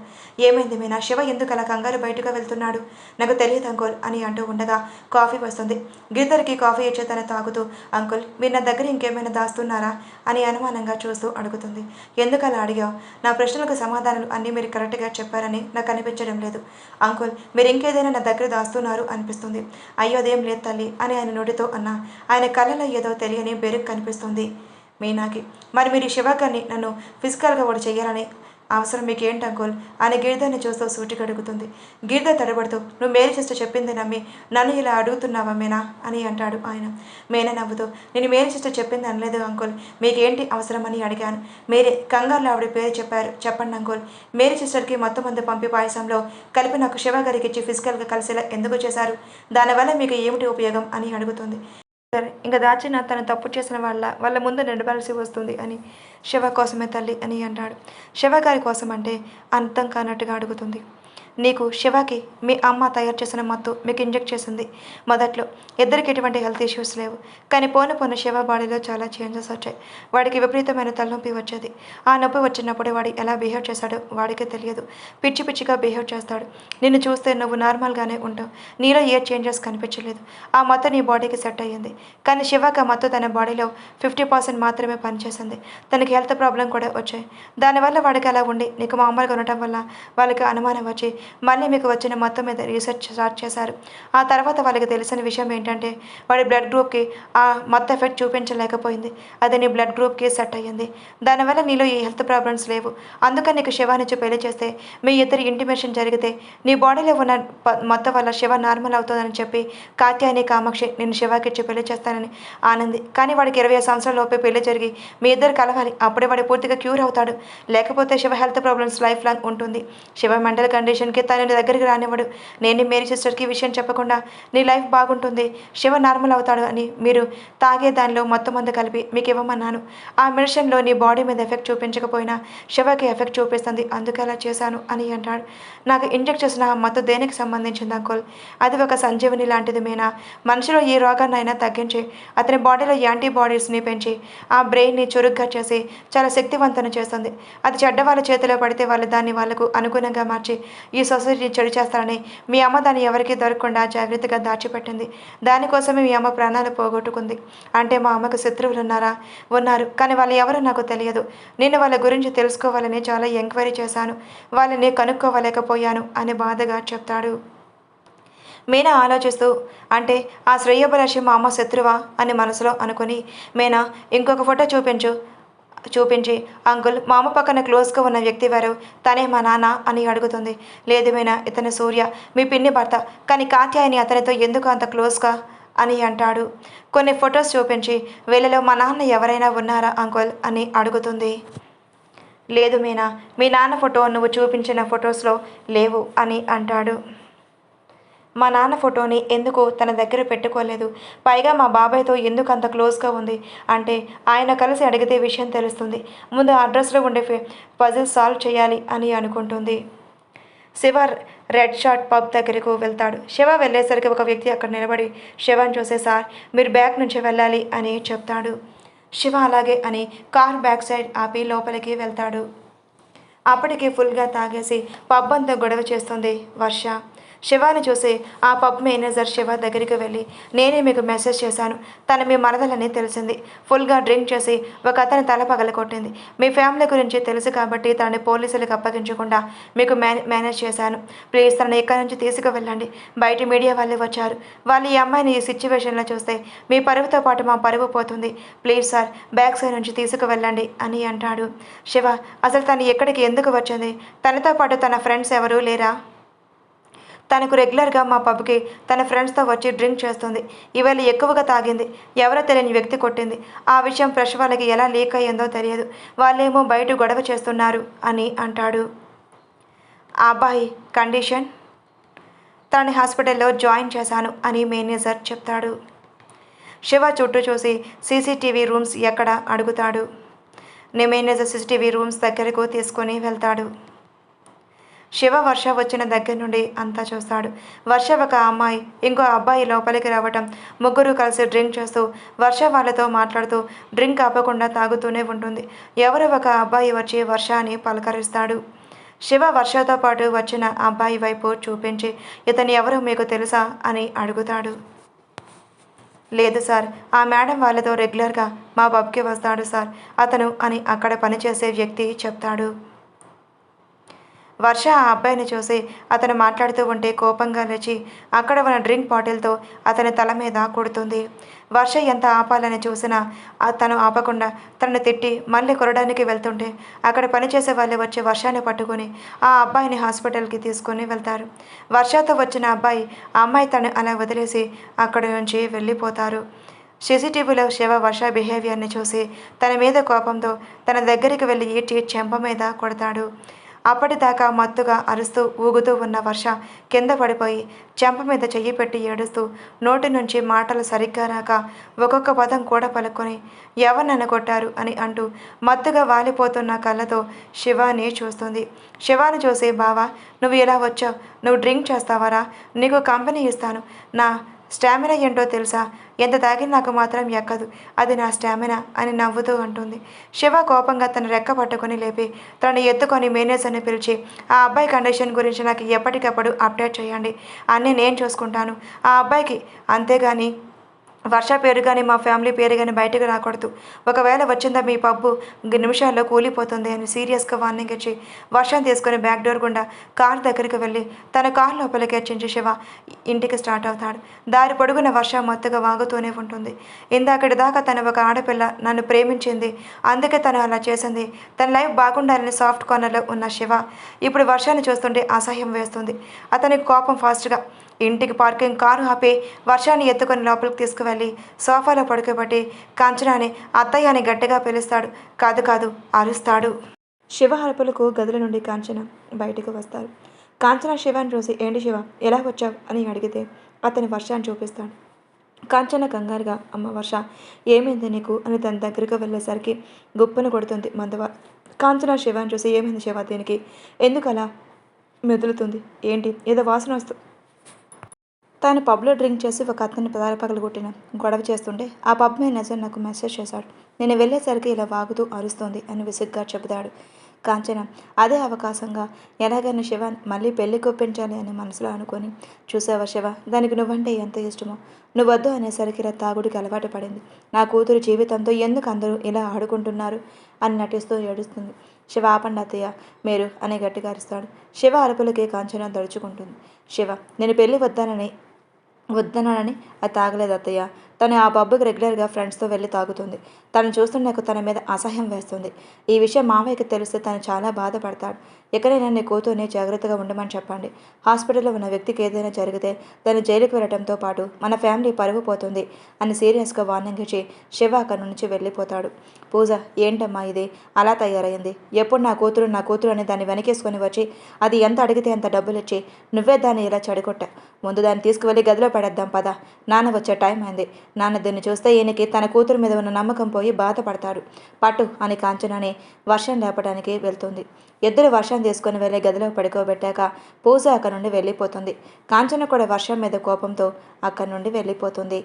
ఏమైంది మీనా? శివ ఎందుకు అలా కంగారు బయటకు వెళ్తున్నాడు? నాకు తెలియదు అంకుల్ అని అంటూ ఉండగా కాఫీ వస్తుంది. గిరిధర్కి కాఫీ ఇచ్చే తను తాగుతూ, అంకుల్ మీరు నా దగ్గర ఇంకేమైనా దాస్తున్నారా అని అనుమానంగా చూస్తూ అడుగుతుంది. ఎందుకు అలా అడిగావు? నా ప్రశ్నలకు సమాధానాలు అన్నీ మీరు కరెక్ట్గా చెప్పారని నాకు అనిపించడం లేదు అంకుల్. మీరు ఇంకేదైనా నా దగ్గర దాస్తున్నారు అనిపిస్తుంది. అయ్యో అదేం లేదు తల్లి అని ఆయన నోటితో అన్నా. ఆయన కళ్ళలో ఏదో తెలియని బెరుకు కనిపిస్తుంది మీనాకి. మరి మీరు శివగారిని నన్ను ఫిజికల్గా కూడా చేయాలని అవసరం మీకు ఏంటి అంకుల్ అని గిరిధర్ని చూస్తూ సూటిగా అడుగుతుంది. గిరిధర్ తడబడుతూ, నువ్వు మేరీ సిస్టర్ చెప్పింది నమ్మి నన్ను ఇలా అడుగుతున్నావా మీనా అని అంటాడు ఆయన. మీనా నవ్వుతూ, నేను మేరీ సిస్టర్ చెప్పింది అనలేదు అంకుల్, మీకేంటి అవసరం అని అడిగాను. మీరే కంగారులో ఆవిడ పేరు చెప్పారు. చెప్పండి అంకుల్, మేరీ సిస్టర్కి మొత్తం మందు పంపి పాయసంలో కలిపి నాకు శివ గారికి ఇచ్చి ఫిజికల్గా కలిసేలా ఎందుకు చేశారు? దానివల్ల మీకు ఏమిటి ఉపయోగం అని అడుగుతుంది. సరే, ఇంకా దాచిన తను తప్పు చేసిన వాళ్ళ ముందు నిలబడాల్సి వస్తుంది అని శివ కోసమే తల్లి అని అంటాడు. శివ గారి కోసం అంటే అర్థం కానట్టుగా అడుగుతుంది. నీకు శివకి మీ అమ్మ తయారు చేసిన మత్తు మీకు ఇంజెక్ట్ చేసింది. మొదట్లో ఇద్దరికి ఎటువంటి హెల్త్ ఇష్యూస్ లేవు. కానీ పోను శివ బాడీలో చాలా చేంజెస్ వచ్చాయి. వాడికి విపరీతమైన తలనొప్పి వచ్చేది. ఆ నొప్పి వచ్చినప్పుడు వాడు ఎలా బిహేవ్ చేశాడో వాడికే తెలియదు. పిచ్చి పిచ్చిగా బిహేవ్ చేస్తాడు. నిన్ను చూస్తే నువ్వు నార్మల్గానే ఉంటావు. నీలో ఏ చేంజెస్ కనిపించలేదు. ఆ మత్తు నీ బాడీకి సెట్ అయ్యింది. కానీ శివకి ఆ మత్తు తన బాడీలో 50% మాత్రమే పనిచేసింది. తనకి హెల్త్ ప్రాబ్లం కూడా వచ్చాయి. దానివల్ల వాడికి అలా ఉండి నీకు మామూలుగా ఉండటం వల్ల వాళ్ళకి అనుమానం వచ్చి మళ్ళీ మీకు వచ్చిన మొత్తం మీద రీసెర్చ్ స్టార్ట్ చేశారు. ఆ తర్వాత వాళ్ళకి తెలిసిన విషయం ఏంటంటే వాడి బ్లడ్ గ్రూప్కి ఆ మొత్తం ఎఫెక్ట్ చూపించలేకపోయింది. అది నీ బ్లడ్ గ్రూప్కి సెట్ అయ్యింది. దానివల్ల నీలో ఈ హెల్త్ ప్రాబ్లమ్స్ లేవు. అందుకని నీకు శివానిచ్చి పెళ్లి చేస్తే మీ ఇద్దరు ఇంటిమేషన్ జరిగితే నీ బాడీలో ఉన్న మొత్తం వల్ల శివ నార్మల్ అవుతుందని చెప్పి కాత్యాయని కామాక్షి నేను శివాకిచ్చి పెళ్లి చేస్తానని ఆనంది. కానీ వాడికి 20 సంవత్సరాల లోపే పెళ్లి జరిగి మీ ఇద్దరు కలవాలి. అప్పుడే వాడు పూర్తిగా క్యూర్ అవుతాడు. లేకపోతే Shiva health problems life long ఉంటుంది. శివ మెంటల్ కండిషన్కి తన దగ్గరికి రానివ్వడు. నేను మేరీ సిస్టర్కి విషయం చెప్పకుండా నీ లైఫ్ బాగుంటుంది, శివ నార్మల్ అవుతాడు అని మీరు తాగే దానిలో మొత్తం మందు కలిపి మీకు ఇవ్వమన్నాను. ఆ మెడిసిన్లో నీ బాడీ మీద ఎఫెక్ట్ చూపించకపోయినా శివకి ఎఫెక్ట్ చూపిస్తుంది. అందుకే అలా చేశాను అని అంటాడు. నాకు ఇంజెక్ట్ చేసిన మత్తు దేనికి సంబంధించింది అంకుల్? అది ఒక సంజీవని లాంటిది మీనా. మనిషిలో ఏ రోగాన్నైనా తగ్గించి అతని బాడీలో యాంటీబాడీస్ని పెంచి ఆ బ్రెయిన్ని చురుగ్గా చేసి చాలా శక్తివంతం చేస్తుంది. అది చెడ్డవాళ్ళ చేతిలో పడితే వాళ్ళు దాన్ని వాళ్ళకు అనుగుణంగా మార్చి ఈ సొసైటీ చెడు చేస్తారని మీ అమ్మ దాన్ని ఎవరికీ దొరకకుండా జాగ్రత్తగా దాచిపెట్టింది. దానికోసమే మీ అమ్మ ప్రాణాలు పోగొట్టుకుంది. అంటే మా అమ్మకు శత్రువులు ఉన్నారా? ఉన్నారు. కానీ వాళ్ళు ఎవరో నాకు తెలియదు. నేను వాళ్ళ గురించి తెలుసుకోవాలని చాలా ఎంక్వైరీ చేశాను. వాళ్ళని కనుక్కోవలేకపోయాను అని బాధగా చెప్తాడు. మీనా ఆలోచిస్తూ, అంటే ఆ శ్రేయోభిలాషి మా అమ్మ శత్రువా అని మనసులో అనుకుని, మీనా ఇంకొక ఫోటో చూపించి, అంకుల్ మా అమ్మ పక్కన క్లోజ్గా ఉన్న వ్యక్తి ఎవరు? తనే మా నాన్న అని అడుగుతుంది. లేదు మీనా, ఇతను సూర్య, మీ పిన్ని భర్త. కానీ కాత్యాయని అతనితో ఎందుకు అంత క్లోజ్గా అని అంటాడు. కొన్ని ఫొటోస్ చూపించి, వీళ్ళలో మా నాన్న ఎవరైనా ఉన్నారా అంకుల్ అని అడుగుతుంది. లేదు మీనా, మీ నాన్న ఫోటో నువ్వు చూపించిన ఫొటోస్లో లేవు అని అంటాడు. మా నాన్న ఫోటోని ఎందుకు తన దగ్గర పెట్టుకోలేదు? పైగా మా బాబాయ్తో ఎందుకు అంత క్లోజ్గా ఉంది అంటే ఆయన కలిసి అడిగితే విషయం తెలుస్తుంది. ముందు అడ్రస్లో ఉండే పజిల్ సాల్వ్ చేయాలి అని అనుకుంటుంది. శివ రెడ్ షార్ట్ పబ్ దగ్గరకు వెళ్తాడు. శివ వెళ్ళేసరికి ఒక వ్యక్తి అక్కడ నిలబడి శివాని చూసే, సార్ మీరు బ్యాక్ నుంచి వెళ్ళాలి అని చెప్తాడు. శివ అలాగే అని కార్ బ్యాక్ సైడ్ ఆపి లోపలికి వెళ్తాడు. అప్పటికి ఫుల్గా తాగేసి పబ్ అంతా గొడవ చేస్తుంది వర్ష. శివాని చూసి ఆ పబ్ మేనేజర్ శివ దగ్గరికి వెళ్ళి, నేనే మీకు మెసేజ్ చేశాను, తను మీ మరదలని తెలిసింది, ఫుల్గా డ్రింక్ చేసి ఒక అతని తల పగలకొట్టింది. మీ ఫ్యామిలీ గురించి తెలుసు కాబట్టి తనని పోలీసులకు అప్పగించకుండా మీకు మేనేజ్ చేశాను. ప్లీజ్ తనని ఇక్కడి నుంచి తీసుకువెళ్ళండి. బయట మీడియా వాళ్ళు వచ్చారు. వాళ్ళు ఈ అమ్మాయిని ఈ సిచ్యువేషన్లో చూస్తే మీ పరువుతో పాటు మా పరువు పోతుంది. ప్లీజ్ సార్, బ్యాక్ సైడ్ నుంచి తీసుకువెళ్ళండి అని అంటాడు. శివ, అసలు తను ఎక్కడికి ఎందుకు వచ్చింది? తనతో పాటు తన ఫ్రెండ్స్ ఎవరూ లేరా? తనకు రెగ్యులర్గా మా పబ్కి తన ఫ్రెండ్స్తో వచ్చి డ్రింక్ చేస్తుంది. ఇవాళ ఎక్కువగా తాగింది. ఎవరో తెలియని వ్యక్తి కొట్టింది. ఆ విషయం ఫ్రెష్ వాళ్ళకి ఎలా లీక్ అయ్యిందో తెలియదు. వాళ్ళేమో బయట గొడవ చేస్తున్నారు అని అంటాడు. ఆ అబ్బాయి కండిషన్? తనని హాస్పిటల్లో జాయిన్ చేశాను అని మేనేజర్ చెప్తాడు. శివ చుట్టూ చూసి సీసీటీవీ రూమ్స్ ఎక్కడ అడుగుతాడు. మేనేజర్ సీసీటీవీ రూమ్స్ దగ్గరకు తీసుకొని వెళ్తాడు. శివ వర్ష వచ్చిన దగ్గర నుండి అంతా చూస్తాడు. వర్ష ఒక అమ్మాయి, ఇంకో అబ్బాయి లోపలికి రావటం, ముగ్గురు కలిసి డ్రింక్ చేస్తూ వర్ష వాళ్ళతో మాట్లాడుతూ డ్రింక్ ఆపకుండా తాగుతూనే ఉంటుంది. ఎవరో ఒక అబ్బాయి వచ్చి వర్ష అని పలకరిస్తాడు. శివ వర్షతో పాటు వచ్చిన అబ్బాయి వైపు చూపించి, ఇతను ఎవరో మీకు తెలుసా అని అడుగుతాడు. లేదు సార్, ఆ మేడం వాళ్ళతో రెగ్యులర్గా మా పబ్కి వస్తాడు సార్ అతను అని అక్కడ పనిచేసే వ్యక్తి చెప్తాడు. వర్ష ఆ అబ్బాయిని చూసి అతను మాట్లాడుతూ ఉంటే కోపంగా లేచి అక్కడ ఉన్న డ్రింక్ బాటిల్తో అతని తల మీద కొడుతుంది. వర్ష ఎంత ఆపాలని చూసినా తను ఆపకుండా తనని తిట్టి మళ్ళీ కొరడానికి వెళ్తుంటే అక్కడ పనిచేసే వాళ్ళు వచ్చి వర్షాన్ని పట్టుకొని ఆ అబ్బాయిని హాస్పిటల్కి తీసుకొని వెళ్తారు. వర్షతో వచ్చిన అబ్బాయి ఆ అమ్మాయి తను అలా వదిలేసి అక్కడి నుంచి వెళ్ళిపోతారు. సీసీటీవీలో శివ వర్ష బిహేవియర్ని చూసి తన మీద కోపంతో తన దగ్గరికి వెళ్ళి ఈడ్చి చెంప మీద కొడతాడు. అప్పటిదాకా మత్తుగా అరుస్తూ ఊగుతూ ఉన్న వర్ష కింద పడిపోయి చెంప మీద చెయ్యి పెట్టి ఏడుస్తూ నోటి నుంచి మాటలు సరిగ్గా రాక ఒక్కొక్క పదం కూడా పలుకొని ఎవరు నన్ను కొట్టారు అని అంటూ మత్తుగా వాలిపోతున్న కళ్ళతో శివాని చూస్తుంది. శివాని చూసి, బావా నువ్వు ఇలా వచ్చావు, నువ్వు డ్రింక్ చేస్తావారా? నీకు కంపెనీ ఇస్తాను. నా స్టామినా ఏంటో తెలుసా? ఎంత తాగినా నాకు మాత్రం ఎక్కదు, అది నా స్టామినా అని నవ్వుతూ అంటుంది. శివ కోపంగా తన రెక్క పట్టుకొని లేపి తనని ఎత్తుకొని మేనేజర్ని పిలిచి, ఆ అబ్బాయి కండిషన్ గురించి నాకు ఎప్పటికప్పుడు అప్డేట్ చేయండి, అన్నీ నేను చూసుకుంటాను ఆ అబ్బాయికి, అంతేగాని వర్ష పేరు కానీ మా ఫ్యామిలీ పేరు కానీ బయటకు రాకూడదు. ఒకవేళ వచ్చిందా మీ పబ్బు నిమిషాల్లో కూలిపోతుంది అని సీరియస్గా వార్నింగ్ ఇచ్చి వర్షం తీసుకుని బ్యాక్ డోర్ గుండా కార్ దగ్గరికి వెళ్ళి తన కార్ లోపలికి ఎచ్చించి శివ ఇంటికి స్టార్ట్ అవుతాడు. దారి పొడుగున వర్ష మత్తుగా వాగుతూనే ఉంటుంది. ఇందాకటి దాకా తను ఒక ఆడపిల్ల, నన్ను ప్రేమించింది, అందుకే తను అలా చేసింది, తన లైఫ్ బాగుండాలని సాఫ్ట్ కార్నర్లో ఉన్న శివ ఇప్పుడు వర్షాన్ని చూస్తుంటే అసహ్యం వేస్తుంది. అతనికి కోపం ఫాస్ట్గా ఇంటికి పార్కింగ్ కారు ఆపి వర్షాన్ని ఎత్తుకొని లోపలికి తీసుకువెళ్ళి సోఫాలో పడుకోబెట్టి కాంచనాని అత్తయ్య అని గట్టిగా పిలుస్తాడు. కాదు అరుస్తాడు. శివ అరుపులకు గదుల నుండి కాంచన బయటకు వస్తారు. కాంచన శివాని చూసి, ఏంటి శివ ఎలా వచ్చావు అని అడిగితే అతని వర్షాన్ని చూపిస్తాడు. కాంచన కంగారుగా, అమ్మ వర్ష ఏమైంది నీకు అని తన దగ్గరకు వెళ్ళేసరికి గుప్పను కొడుతుంది మందువ. కాంచన శివాని చూసి, ఏమైంది శివ, దీనికి ఎందుకు అలా మెదులుతుంది ఏంటి? ఏదో వాసన వస్తుంది. తాను పబ్లో డ్రింక్ చేసి ఒక అతన్ని పగలగొట్టిన గొడవ చేస్తుంటే ఆ పబ్ మేనేజర్ నాకు మెసేజ్ చేశాడు. నేను వెళ్ళేసరికి ఇలా వాగుతూ అరుస్తుంది అని విసుగ్గా చెబుతాడు. కాంచన అదే అవకాశంగా ఎలాగైనా శివ మళ్ళీ పెళ్లి కొప్పించాలి అని మనసులో అనుకొని, చూసావా శివ, దానికి నువ్వంటే ఎంత ఇష్టమో, నువ్వు వద్దు అనేసరికి ఇలా తాగుడికి అలవాటు పడింది. నా కూతురు జీవితంతో ఎందుకు అందరూ ఇలా ఆడుకుంటున్నారు అని నటిస్తూ ఏడుస్తుంది. శివ ఆపండి అత్తయ్య మీరు అని గట్టిగా అరుస్తాడు. శివ అరుపులకి కాంచన దడుచుకుంటుంది. శివ నేను పెళ్లి వద్దానని వద్దనానని అది తాగలేదు అత్తయ్య. తను ఆ పబ్‌కి రెగ్యులర్‌గా ఫ్రెండ్స్‌తో వెళ్ళి తాగుతుంది. తనను చూస్తుంటే నాకు తన మీద అసహ్యం వేస్తుంది. ఈ విషయం మావయ్యకి తెలిస్తే తను చాలా బాధపడతాడు. ఎక్కడైనా నీ కూతుర్ని జాగ్రత్తగా ఉండమని చెప్పండి. హాస్పిటల్‌లో ఉన్న వ్యక్తికి ఏదైనా జరిగితే తను జైలుకి వెళ్ళటంతో పాటు మన ఫ్యామిలీ పరువు పోతుంది అని సీరియస్‌గా వార్నింగ్ ఇచ్చి శివ అక్కడి నుంచి వెళ్ళిపోతాడు. పూజ ఏంటమ్మా ఇది అలా తయారైంది? ఎప్పుడు నా కూతురు అని దాన్ని వెనకేసుకొని వచ్చి అది ఎంత అడిగితే అంత డబ్బులిచ్చి నువ్వే దాన్ని ఇలా చెడగొట్టావు. ముందు దాన్ని తీసుకువెళ్ళి గదిలో పడేద్దాం పద. నాన్న వచ్చే టైం అయింది. నాన్న దీన్ని చూస్తే ఈయనకి తన కూతురు మీద ఉన్న నమ్మకం పోయి బాధపడతాడు. పట్టు అని కాంచనని వర్షం లేపడానికి వెళ్తుంది. ఇద్దరు వర్షం తీసుకుని వెళ్ళి గదిలో పడుకోబెట్టాక పూజ అక్కడి నుండి వెళ్ళిపోతుంది. కాంచన కూడా వర్షం మీద కోపంతో అక్కడి నుండి వెళ్ళిపోతుంది.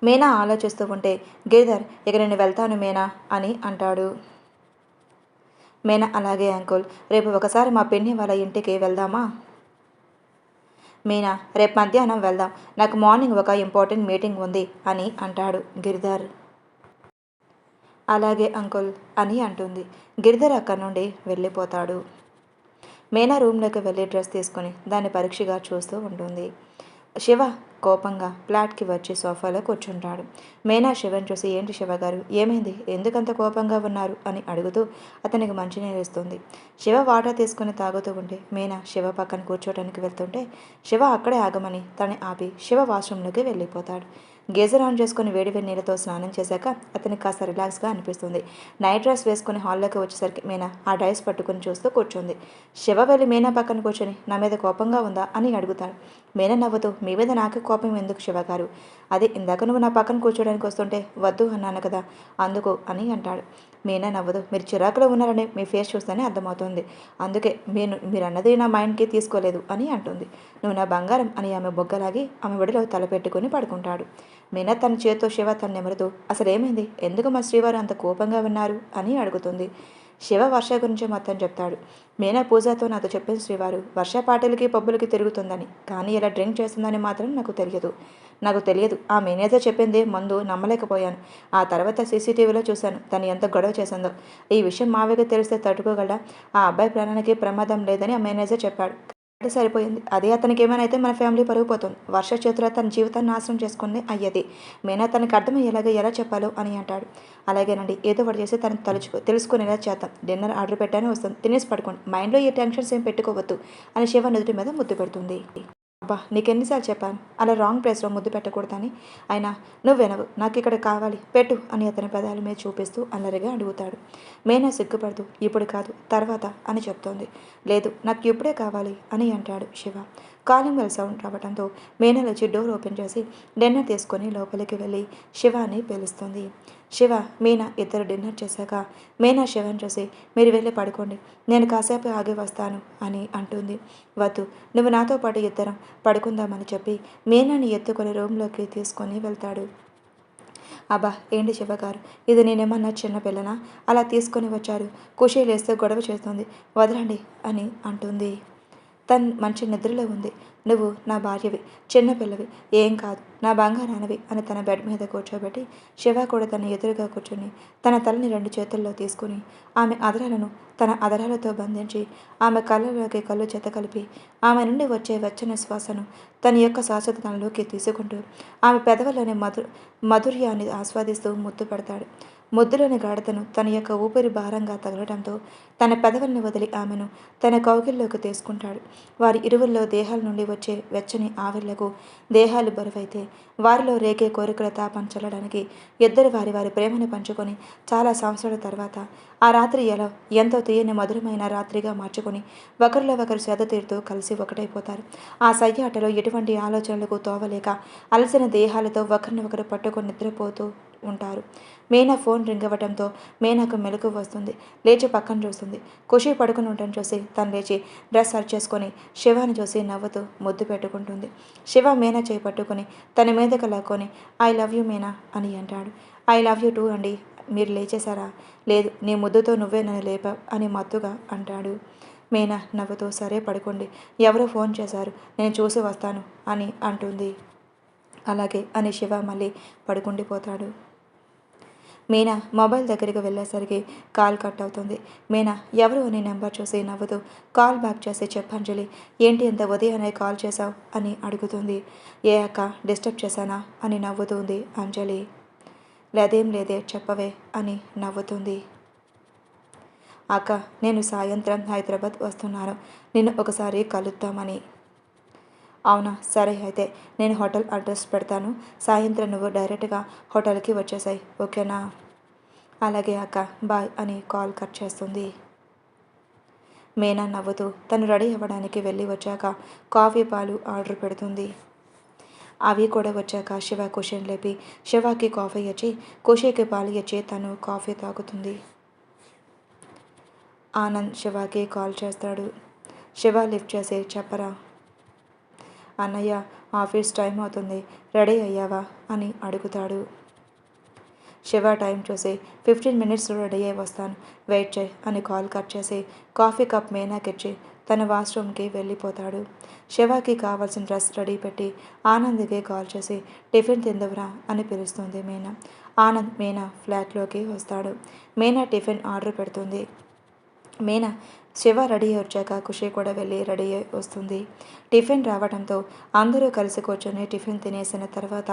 మీనా ఆలోచిస్తూ ఉంటే గిరిధర్ ఇక నేను వెళ్తాను మీనా అని అంటాడు. మీనా అలాగే అంకుల్, రేపు ఒకసారి మా పిన్ని వాళ్ళ ఇంటికి వెళ్దామా? మీనా రేపు మధ్యాహ్నం వెళ్దాం, నాకు మార్నింగ్ ఒక ఇంపార్టెంట్ మీటింగ్ ఉంది అని అంటాడు గిరిధర్. అలాగే అంకుల్ అని అంటుంది. గిరిధర్ అక్కడి నుండి వెళ్ళిపోతాడు. మీనా రూమ్లోకి వెళ్ళి డ్రెస్ తీసుకుని దాన్ని పరీక్షగా చూస్తూ ఉంటుంది. శివ కోపంగా ఫ్లాట్కి వచ్చి సోఫాలో కూర్చుంటాడు. మీనా శివని చూసి ఏంటి శివగారు ఏమైంది, ఎందుకంత కోపంగా ఉన్నారు అని అడుగుతూ అతనికి మంచినీళ్ళు ఇస్తుంది. శివ వాటర్ తీసుకుని తాగుతూ ఉంటే మీనా శివ పక్కన కూర్చోడానికి వెళ్తుంటే శివ అక్కడే ఆగమని తను ఆపి శివ వాష్రూమ్లోకి వెళ్ళిపోతాడు. గేజర్ ఆన్ చేసుకుని వేడి నీళ్ళతో స్నానం చేశాక అతనికి కాస్త రిలాక్స్గా అనిపిస్తుంది. నైట్ డ్రెస్ వేసుకుని హాల్లోకి వచ్చేసరికి మీనా ఆ డ్రెస్ పట్టుకుని చూస్తూ కూర్చుంది. శివ వెళ్ళి మీనా పక్కన కూర్చొని నా మీద కోపంగా ఉందా అని అడుగుతాడు. మీనా నవ్వుతూ మీ మీద నాకు కోపం ఎందుకు శివగారు, అది ఇందాక నువ్వు నా పక్కన కూర్చోడానికి వస్తుంటే వద్దు అన్నాను కదా అందుకు అని అంటాడు. మీనా నవ్వదు. మీరు చిరాకులో ఉన్నారని మీ ఫేస్ చూస్తేనే అర్థమవుతుంది, అందుకే మీరు అన్నది నా మైండ్కి తీసుకోలేదు అని అంటుంది. నువ్వు నా బంగారం అని ఆమె బొగ్గలాగి ఆమె ఒడిలో తలపెట్టుకుని పడుకుంటాడు. మీనా తన చేతితో శివ తను నెమరుతూ అసలేమైంది, ఎందుకు మా శ్రీవారు అంత కోపంగా ఉన్నారు అని అడుగుతుంది. శివ వర్ష గురించి మొత్తం చెప్తాడు. మీనా పూజతో నాతో చెప్పిన శ్రీవారు వర్ష పార్టీలకి పబ్బులకి తిరుగుతుందని, కానీ ఇలా డ్రింక్ చేస్తుందని మాత్రం నాకు తెలియదు. ఆ మేనేజర్ చెప్పింది ముందు నమ్మలేకపోయాను. ఆ తర్వాత సీసీటీవీలో చూశాను తను ఎంత గొడవ చేసిందో. ఈ విషయం మావయ్యకి తెలిస్తే తట్టుకోగలడా? ఆ అబ్బాయి ప్రాణానికి ప్రమాదం లేదని ఆ మేనేజర్ చెప్పాడు. సరిపోయింది. అదే అతనికి ఏమైనా అయితే మన ఫ్యామిలీ పరుగు పోతుంది. వర్ష చేతిలో తన జీవితాన్ని నాశనం చేసుకుంది అయ్యేది. మీనా తనకి అర్థమయ్యేలాగా ఎలా చెప్పాలో అని అంటాడు. అలాగేనండి, ఏదో ఒకటి చేసి తను తెలుసుకునేలా చేద్దాం. డిన్నర్ ఆర్డర్ పెట్టానే వస్తుంది, తినేసి పడుకోండి, మైండ్లో ఈ టెన్షన్స్ ఏం పెట్టుకోవద్దు అని శివ నుదుటి మీద ముద్దు పెడుతుంది. అబ్బా నీకెన్నిసార్లు చెప్పాను అలా రాంగ్ ప్లేస్లో ముద్దు పెట్టకూడదని, అయినా నువ్వు వినవు, నాకు ఇక్కడ కావాలి పెట్టు అని అతని పెదాల మీద చూపిస్తూ అల్లరిగా అడుగుతాడు. మీనా సిగ్గుపడుతూ ఇప్పుడు కాదు తర్వాత అని చెప్తోంది. లేదు నాకు ఇప్పుడే కావాలి అని అంటాడు శివ. కాలింగ్ బెల్ సౌండ్ రావడంతో మీనా లేచి డోర్ ఓపెన్ చేసి డిన్నర్ తీసుకొని లోపలికి వెళ్ళి శివాని పిలుస్తుంది. శివ మీనా ఇద్దరు డిన్నర్ చేశాక మీనా శివని చూసి మీరు వెళ్ళి పడుకోండి, నేను కాసేపు ఆగి వస్తాను అని అంటుంది. వద్దు, నువ్వు నాతో పాటు ఇద్దరం పడుకుందామని చెప్పి మీనాని ఎత్తుకొని రూమ్లోకి తీసుకొని వెళ్తాడు. అబ్బా ఏంటి శివగారు, ఇది నేనేమన్నా చిన్న పిల్లనా అలా తీసుకొని వచ్చారు, ఖుషి లేస్తే గొడవ చేస్తుంది, వదలండి అని అంటుంది. తను మంచి నిద్రలో ఉంది, నువ్వు నా భార్యవి, చిన్నపిల్లవి, ఏం కాదు, నా బంగారానివి అని తన బెడ్ మీద కూర్చోబెట్టి శివ కూడా తన ఎదురుగా కూర్చొని తన తలని రెండు చేతుల్లో తీసుకుని ఆమె అదరాలను తన అదరాలతో బంధించి ఆమె కళ్ళలోకి కళ్ళు చెత్త కలిపి ఆమె నుండి వచ్చే వెచ్చని శ్వాసను తన యొక్క శ్వాసత తనలోకి తీసుకుంటూ ఆమె పెదవుల్లోని మధుర్యాన్ని ఆస్వాదిస్తూ ముద్దు పెడతాడు. ముద్దులోని గాఢతను తన యొక్క ఊపిరి భారంగా తగలడంతో తన పెదవుల్ని వదిలి ఆమెను తన కౌగిల్లోకి తీసుకుంటాడు. వారి ఇరువుల్లో దేహాల నుండి వచ్చే వెచ్చని ఆవిర్లకు దేహాలు బరువైతే వారిలో రేగే కోరికల తాపం చల్లడానికి ఇద్దరు వారి వారి ప్రేమను పంచుకొని చాలా సంవత్సరాల తర్వాత ఆ రాత్రి ఎంతో తీయని మధురమైన రాత్రిగా మార్చుకొని ఒకరిలో ఒకరు సేద తీరుతూ కలిసి ఒకటైపోతారు. ఆ సయ్యాటలో ఎటువంటి ఆలోచనలకు తోవలేక అలసిన దేహాలతో ఒకరిని ఒకరు పట్టుకొని నిద్రపోతూ ఉంటారు. మీనా ఫోన్ రింగ్ అవ్వడంతో మీనాకు మెలకు వస్తుంది. లేచి పక్కన చూస్తుంది. ఖుషి పడుకుని ఉండటం చూసి తను లేచి డ్రెస్ సర్చ్ చేసుకొని శివాని చూసి నవ్వుతూ ముద్దు పెట్టుకుంటుంది. శివ మీనా చేయి పట్టుకొని తన మీదకు లాక్కొని ఐ లవ్ యూ మీనా అని అంటాడు. ఐ లవ్ యూ టూ అండి, మీరు లేచేశారా? లేదు, నీ ముద్దుతో నువ్వే నన్ను లేపావు అని మత్తుగా అంటాడు. మీనా నవ్వుతూ సరే పడుకోండి, ఎవరో ఫోన్ చేశారు, నేను చూసి వస్తాను అని అంటుంది. అలాగే అని శివ మళ్ళీ పడుకుండిపోతాడు. మీనా మొబైల్ దగ్గరికి వెళ్ళేసరికి కాల్ కట్ అవుతుంది. మీనా ఎవరు అని నెంబర్ చూసి నవ్వుతూ కాల్ బ్యాక్ చేసి చెప్పంజలి, ఏంటి ఇంత ఉదయాన్నే కాల్ చేశావు అని అడుగుతుంది. ఏ అక్క డిస్టర్బ్ చేశానా అని నవ్వుతుంది అంజలి. లేదేం లేదే చెప్పవే అని నవ్వుతుంది. అక్క నేను సాయంత్రం హైదరాబాద్ వస్తున్నాను, నిన్ను ఒకసారి కలుద్దామని. అవునా సరే అయితే నేను హోటల్ అడ్రస్ పెడతాను, సాయంత్రం నువ్వు డైరెక్ట్గా హోటల్కి వచ్చేసాయి ఓకేనా. అలాగే అక్క బాయ్ అని కాల్ కట్ చేస్తుంది. మీనా నవ్వుతూ తను రెడీ అవ్వడానికి వెళ్ళి వచ్చాక కాఫీ పాలు ఆర్డర్ పెడుతుంది. అవి కూడా వచ్చాక శివ కుషిని లేపి శివకి కాఫీ ఇచ్చి కుషికి పాలు ఇచ్చి తను కాఫీ తాగుతుంది. ఆనంద్ శివకి కాల్ చేస్తాడు. శివ లిఫ్ట్ చేసి చెప్పరా అన్నయ్య ఆఫీస్ టైం అవుతుంది, రెడీ అయ్యావా అని అడుగుతాడు. శివ టైం చూసి 15 మినిట్స్లో రెడీ అయ్యి వస్తాను, వెయిట్ చేయి అని కాల్ కట్ చేసి కాఫీ కప్ మీనాకిచ్చి తన వాష్రూమ్కి వెళ్ళిపోతాడు. శివకి కావాల్సిన డ్రెస్ రెడీ పెట్టి ఆనంద్కి కాల్ చేసి టిఫిన్ తిందువురా అని పిలుస్తుంది మీనా. ఆనంద్ మీనా ఫ్లాట్లోకి వస్తాడు. మీనా టిఫిన్ ఆర్డర్ పెడుతుంది. మీనా శివ రెడీ అయ్యి వచ్చాక ఖుషి కూడా వెళ్ళి రెడీ అయ్యి వస్తుంది. టిఫిన్ రావడంతో అందరూ కలిసి కూర్చొని టిఫిన్ తినేసిన తర్వాత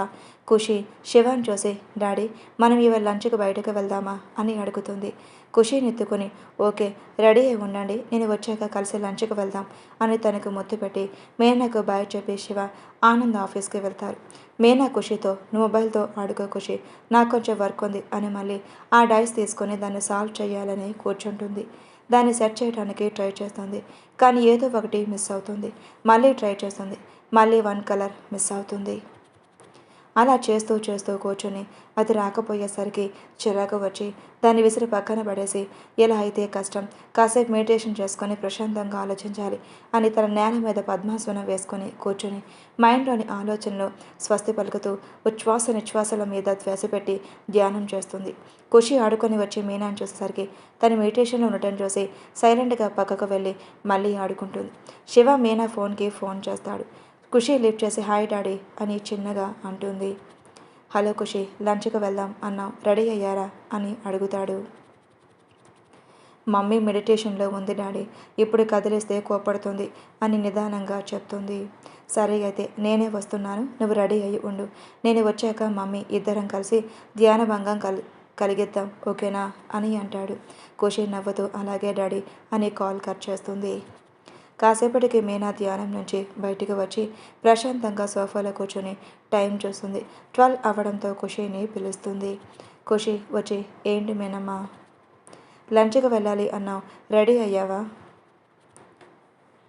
ఖుషి శివాని చూసి డాడీ మనం ఇవాళ లంచ్కి బయటకు వెళ్దామా అని అడుగుతుంది. ఖుషిని ఎత్తుకుని ఓకే రెడీ అయి ఉండండి, నేను వచ్చాక కలిసి లంచ్కి వెళ్దాం అని తనకు ముద్దు పెట్టి మీనాకు బాయ్ చెప్పి శివ ఆనంద్ ఆఫీస్కి వెళ్తారు. మీనా ఖుషితో నువ్వు మొబైల్తో ఆడుకో ఖుషి, నాకు కొంచెం వర్క్ ఉంది అని మళ్ళీ ఆ డైస్ తీసుకొని దాన్ని సాల్వ్ చేయాలని కూర్చుంటుంది. దాన్ని సెట్ చేయడానికి ట్రై చేస్తుంది, కానీ ఏదో ఒకటి మిస్ అవుతుంది. మళ్ళీ ట్రై చేస్తుంది, మళ్ళీ 1 కలర్ మిస్ అవుతుంది. అలా చేస్తూ చేస్తూ కూర్చొని అది రాకపోయేసరికి చిరాకు వచ్చి దాన్ని విసిరి పక్కన పడేసి ఎలా అయితే కష్టం, కాసేపు మెడిటేషన్ చేసుకొని ప్రశాంతంగా ఆలోచించాలి అని తన నేల మీద పద్మాసనం వేసుకొని కూర్చొని మైండ్లోని ఆలోచనలు స్వస్తి పలుకుతూ ఉచ్ఛ్వాస నిశ్వాసాల మీద ధ్యాస పెట్టి ధ్యానం చేస్తుంది. ఖుషి ఆడుకొని వచ్చి మీనాని చూసేసరికి తను మెడిటేషన్లో ఉండటం చూసి సైలెంట్గా పక్కకు వెళ్ళి మళ్ళీ ఆడుకుంటుంది. శివ మీనా ఫోన్ చేస్తాడు. ఖుషి లిఫ్ట్ చేసి హాయ్ డాడీ అని చిన్నగా అంటుంది. హలో ఖుషి లంచ్కి వెళ్దాం అన్నావు, రెడీ అయ్యారా అని అడుగుతాడు. మమ్మీ మెడిటేషన్లో ఉంది డాడీ, ఇప్పుడు కదిలిస్తే కోపడుతుంది అని నిదానంగా చెప్తుంది. సరే అయితే నేనే వస్తున్నాను, నువ్వు రెడీ అయ్యి ఉండు, నేను వచ్చాక మమ్మీ ఇద్దరం కలిసి ధ్యానభంగం కలిగిద్దాం ఓకేనా అని అంటాడు. ఖుషి నవ్వుతూ అలాగే డాడీ అని కాల్ కట్ చేస్తుంది. కాసేపటికి మీనా ధ్యానం నుంచి బయటికి వచ్చి ప్రశాంతంగా సోఫాలో కూర్చొని టైం చూస్తుంది. 12 అవ్వడంతో ఖుషిని పిలుస్తుంది. ఖుషి వచ్చి ఏంటి మీనమ్మా లంచ్కి వెళ్ళాలి అన్నావు, రెడీ అయ్యావా.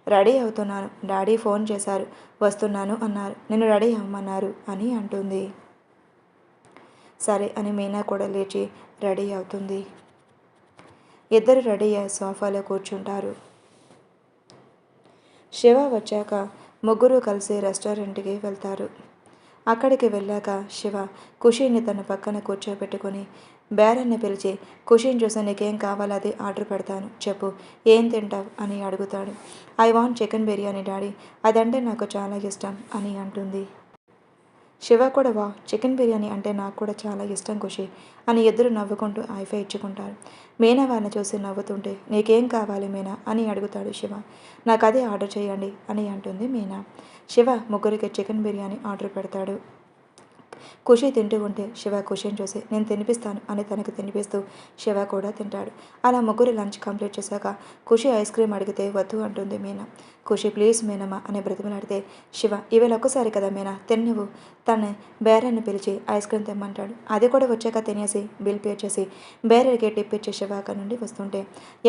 రెడీ అవుతున్నాను, డాడీ ఫోన్ చేశారు, వస్తున్నాను అన్నారు, నేను రెడీ అవ్వమన్నారు అని అంటుంది. సరే అని మీనా కూడా లేచి రెడీ అవుతుంది. ఇద్దరు రెడీ అయ్యి సోఫాలో కూర్చుంటారు. శివ వచ్చాక ముగ్గురు కలిసి రెస్టారెంట్కి వెళ్తారు. అక్కడికి వెళ్ళాక శివ ఖుషిని తన పక్కన కూర్చోబెట్టుకొని బేరన్ని పిలిచి ఖుషిని చూసి నీకేం కావాలో అది ఆర్డర్ పెడతాను చెప్పు, ఏం తింటావు అని అడుగుతాడు. I want chicken biryani daddy, అదంటే నాకు చాలా ఇష్టం అని అంటుంది. శివ కూడా వా చికెన్ బిర్యానీ అంటే నాకు కూడా చాలా ఇష్టం ఖుషి అని ఇద్దరు నవ్వుకుంటూ ఐఫై ఇచ్చుకుంటారు. మీనా వారిని చూసి నవ్వుతుంటే నీకేం కావాలి మీనా అని అడుగుతాడు శివ. నాకు అదే ఆర్డర్ చేయండి అని అంటుంది మీనా. శివ ముగ్గురికి చికెన్ బిర్యానీ ఆర్డర్ పెడతాడు. ఖుషి తింటూ ఉంటే శివ ఖుషిని చూసి నేను తినిపిస్తాను అని తనకు తినిపిస్తూ శివ కూడా తింటాడు. అలా ముగ్గురు లంచ్ కంప్లీట్ చేశాక ఖుషి ఐస్ క్రీమ్ అడిగితే వద్దు అంటుంది మీనా. ఖుషి ప్లీజ్ మీనమ్మ అని బ్రతిమలాడితే శివ ఇవాళ ఒక్కసారి కదా మీనా తిన్నువు, తన బేరర్ని పిలిచి ఐస్ క్రీమ్ తెమ్మంటాడు. అది కూడా వచ్చాక తినేసి బిల్ పే చేసి బేరర్కి టిప్ ఇచ్చి శివ అక్కడి నుండి వస్తుంటే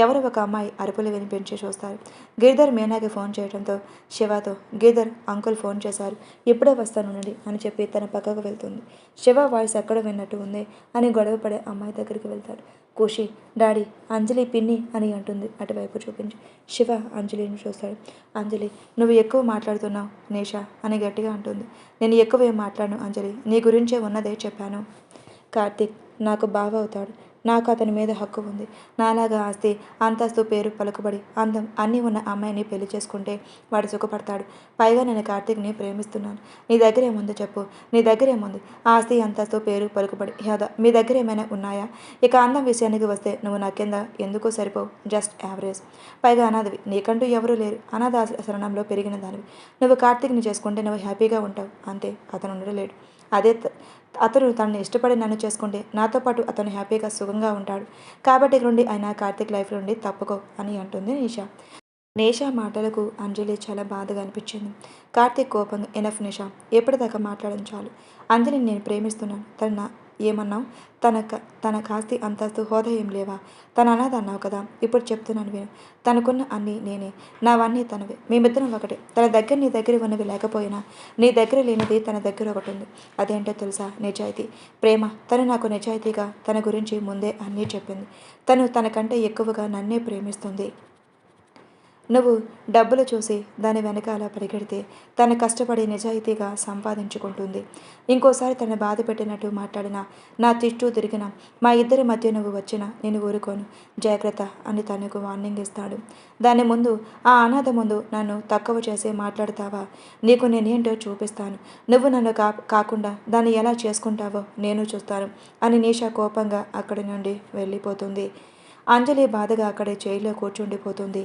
ఎవరో ఒక అమ్మాయి అరుపులు వినిపించి చూస్తారు. గిరిధర్ మీనాకి ఫోన్ చేయడంతో శివతో గిరిధర్ అంకుల్ ఫోన్ చేశారు, ఇప్పుడే వస్తానుండండి అని చెప్పి తన పక్కకు వెళ్తుంది. శివ వాయిస్ ఎక్కడ విన్నట్టు ఉంది అని గొడవ పడే అమ్మాయి దగ్గరికి వెళ్తాడు. ఖుషి డాడీ అంజలి పిన్ని అని అంటుంది అటువైపు చూపించి. శివ అంజలిని చూస్తాడు. అంజలి నువ్వు ఎక్కువ మాట్లాడుతున్నావు నేషా అని గట్టిగా అంటుంది. నేను ఎక్కువ ఏం మాట్లాడను అంజలి, నీ గురించే ఉన్నదే చెప్పాను. కార్తీక్ నాకు బావ అవుతాడు, నాకు అతని మీద హక్కు ఉంది. నాలాగా ఆస్తి, అంతస్తు, పేరు, పలుకుబడి, అందం అన్నీ ఉన్న అమ్మాయిని పెళ్లి చేసుకుంటే వాడు సుఖపడతాడు. పైగా నేను కార్తీక్ని ప్రేమిస్తున్నాను. నీ దగ్గర ఏముందో చెప్పు. నీ దగ్గర ఏముంది? ఆస్తి, అంతస్తు, పేరు, పలుకుబడి, హోదా మీ దగ్గర ఏమైనా ఉన్నాయా? ఇక అందం విషయానికి వస్తే నువ్వు నా కింద ఎందుకు సరిపోవు? Just average. పైగా అనాథవి. నీకంటూ ఎవరూ లేరు. అనాథ శరణంలో పెరిగిన దానివి. నువ్వు కార్తీక్ని చేసుకుంటే నువ్వు హ్యాపీగా ఉంటావు. అంతే. అతను ఉండలేడు. అదే అతను తనని ఇష్టపడి నన్ను చేసుకుంటే నాతో పాటు అతను హ్యాపీగా సుఖంగా ఉంటాడు. కాబట్టి ఇక నుండి అయినా కార్తీక్ లైఫ్ నుండి తప్పుకో అని అంటుంది నిషా. నిషా మాటలకు అంజలి చాలా బాధగా అనిపించింది. కార్తీక్ కోపంగా ఎనఫ్ నిషా, ఎప్పటిదాకా మాట్లాడడం చాలు. అంజలిని నేను ప్రేమిస్తున్నాను. ఏమన్నావు? తన కాస్తి, అంతస్తు, హోదా ఏం లేవా? తన అనాథ అన్నావు కదా. ఇప్పుడు చెప్తున్నాను విను. తనకున్న అన్నీ నేనే, నావన్నీ తనవే. మేమిద్దరం ఒకటే. తన దగ్గర నీ దగ్గర ఉన్నవి లేకపోయినా నీ దగ్గర లేనిది తన దగ్గర ఒకటి ఉంది. అదేంటో తెలుసా? నిజాయితీ, ప్రేమ. తను నాకు నిజాయితీగా తన గురించి ముందే అన్నీ చెప్పింది. తను తనకంటే ఎక్కువగా నన్నే ప్రేమిస్తుంది. నువ్వు డబ్బులు చూసి దాని వెనకాల పరిగెడితే తను కష్టపడి నిజాయితీగా సంపాదించుకుంటుంది. ఇంకోసారి తను బాధ పెట్టినట్టు మాట్లాడినా, నా తిట్టు తిరిగినా, మా ఇద్దరి మధ్య నువ్వు వచ్చినా నేను ఊరుకోను. జాగ్రత్త అని తనకు వార్నింగ్ ఇస్తాడు. దాని ముందు, ఆ అనాథ ముందు నన్ను తక్కువ చేసి మాట్లాడతావా? నీకు నేనేంటో చూపిస్తాను. నువ్వు నన్ను కాకుండా దాన్ని ఎలా చేసుకుంటావో నేను చూస్తాను అని నిషా కోపంగా అక్కడి నుండి వెళ్ళిపోతుంది. అంజలి బాధగా అక్కడే చైర్లో కూర్చుండిపోతుంది.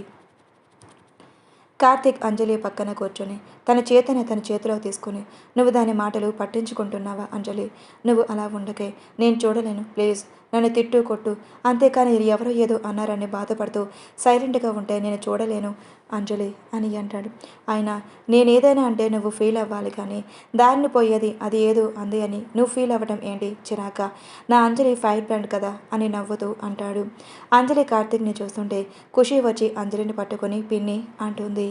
కార్తీక్ అంజలి పక్కన కూర్చొని తన చేతిని తన చేతిలో తీసుకుని, నువ్వు దాని మాటలు పట్టించుకుంటున్నావా అంజలి? నువ్వు అలా ఉండకే. నేను చూడలేను. ప్లీజ్ నన్ను తిట్టు కొట్టు, అంతేకాని ఎవరో ఏదో అన్నారని బాధపడుతూ సైలెంట్గా ఉంటే నేను చూడలేను అంజలి అని అంటాడు. ఆయన నేనేదైనా అంటే నువ్వు ఫీల్ అవ్వాలి, కానీ దారిని పోయేది అది ఏదో అంది అని నువ్వు ఫీల్ అవ్వడం ఏంటి చిరాక? నా అంజలి ఫైర్ బ్రాండ్ కదా అని నవ్వుతూ అంటాడు. అంజలి కార్తీక్ని చూస్తుంటే ఖుషి వచ్చి అంజలిని పట్టుకొని పిన్ని అంటుంది.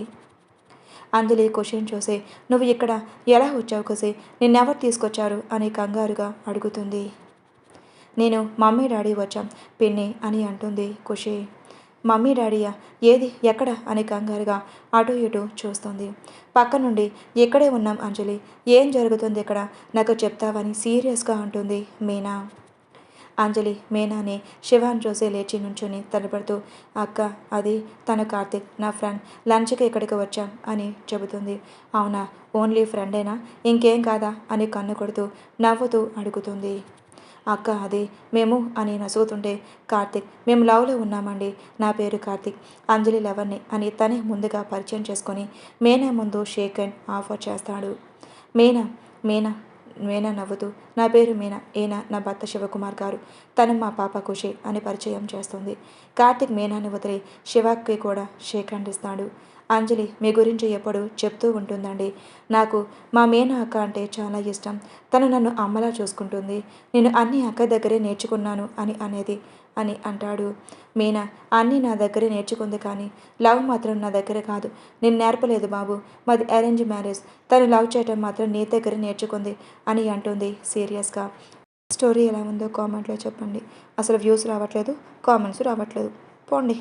అంజలి ఖుషిని చూసి, నువ్వు ఇక్కడ ఎలా వచ్చావు ఖుషి? నిన్నెవరు తీసుకొచ్చారు అని కంగారుగా అడుగుతుంది. నేను మమ్మీ డాడీ వచ్చాం పిన్ని అని అంటుంది ఖుషి. మమ్మీ డాడీయా? ఏది ఎక్కడ అని కంగారుగా అటు ఇటు చూస్తుంది. పక్క నుండి ఇక్కడే ఉన్నాం అంజలి, ఏం జరుగుతుంది ఇక్కడ నాకు చెప్తావని సీరియస్గా అంటుంది మీనా. అంజలి మీనాని శివాన్ చూసి లేచి నుంచుని తలపడుతూ, అక్క అది తను కార్తీక్ నా ఫ్రెండ్, లంచ్కి ఇక్కడికి వచ్చాం అని చెబుతుంది. అవునా? ఓన్లీ ఫ్రెండేనా? ఇంకేం కాదా అని కన్ను కొడుతూ నవ్వుతూ అడుగుతుంది. అక్క అది మేము అని నసుగుతుంటే, కార్తీక్ మేము లవ్లో ఉన్నామండి. నా పేరు కార్తీక్, అంజలి లవర్ని అని తనే ముందుగా పరిచయం చేసుకొని మీనా ముందు షేక్ హ్యాండ్ ఆఫర్ చేస్తాడు. మీనా మీనా మీనా నవ్వుతూ, నా పేరు మీనా, ఈయన నా భర్త శివకుమార్ గారు, తను మా పాప ఖుషి అని పరిచయం చేస్తుంది. కార్తీక్ మీనాని వదిలి శివకి కూడా షేక్ హ్యాండ్ ఇస్తాడు. అంజలి మీ గురించి ఎప్పుడు చెప్తూ ఉంటుందండి. నాకు మా మీనా అక్క అంటే చాలా ఇష్టం. తను నన్ను అమ్మలా చూసుకుంటుంది. నేను అన్నీ అక్క దగ్గరే నేర్చుకున్నాను అని అనేది అని అంటాడు. మీనా అన్నీ నా దగ్గరే నేర్చుకుంది, కానీ లవ్ మాత్రం నా దగ్గర కాదు. నేను నేర్పలేదు బాబు, మాది అరేంజ్ మ్యారేజ్. తను లవ్ చేయటం మాత్రం నీ దగ్గర నేర్చుకుంది అని అంటుంది సీరియస్గా. స్టోరీ ఎలా ఉందో కామెంట్లో చెప్పండి. అసలు వ్యూస్ రావట్లేదు, కామెంట్స్ రావట్లేదు. పోండి.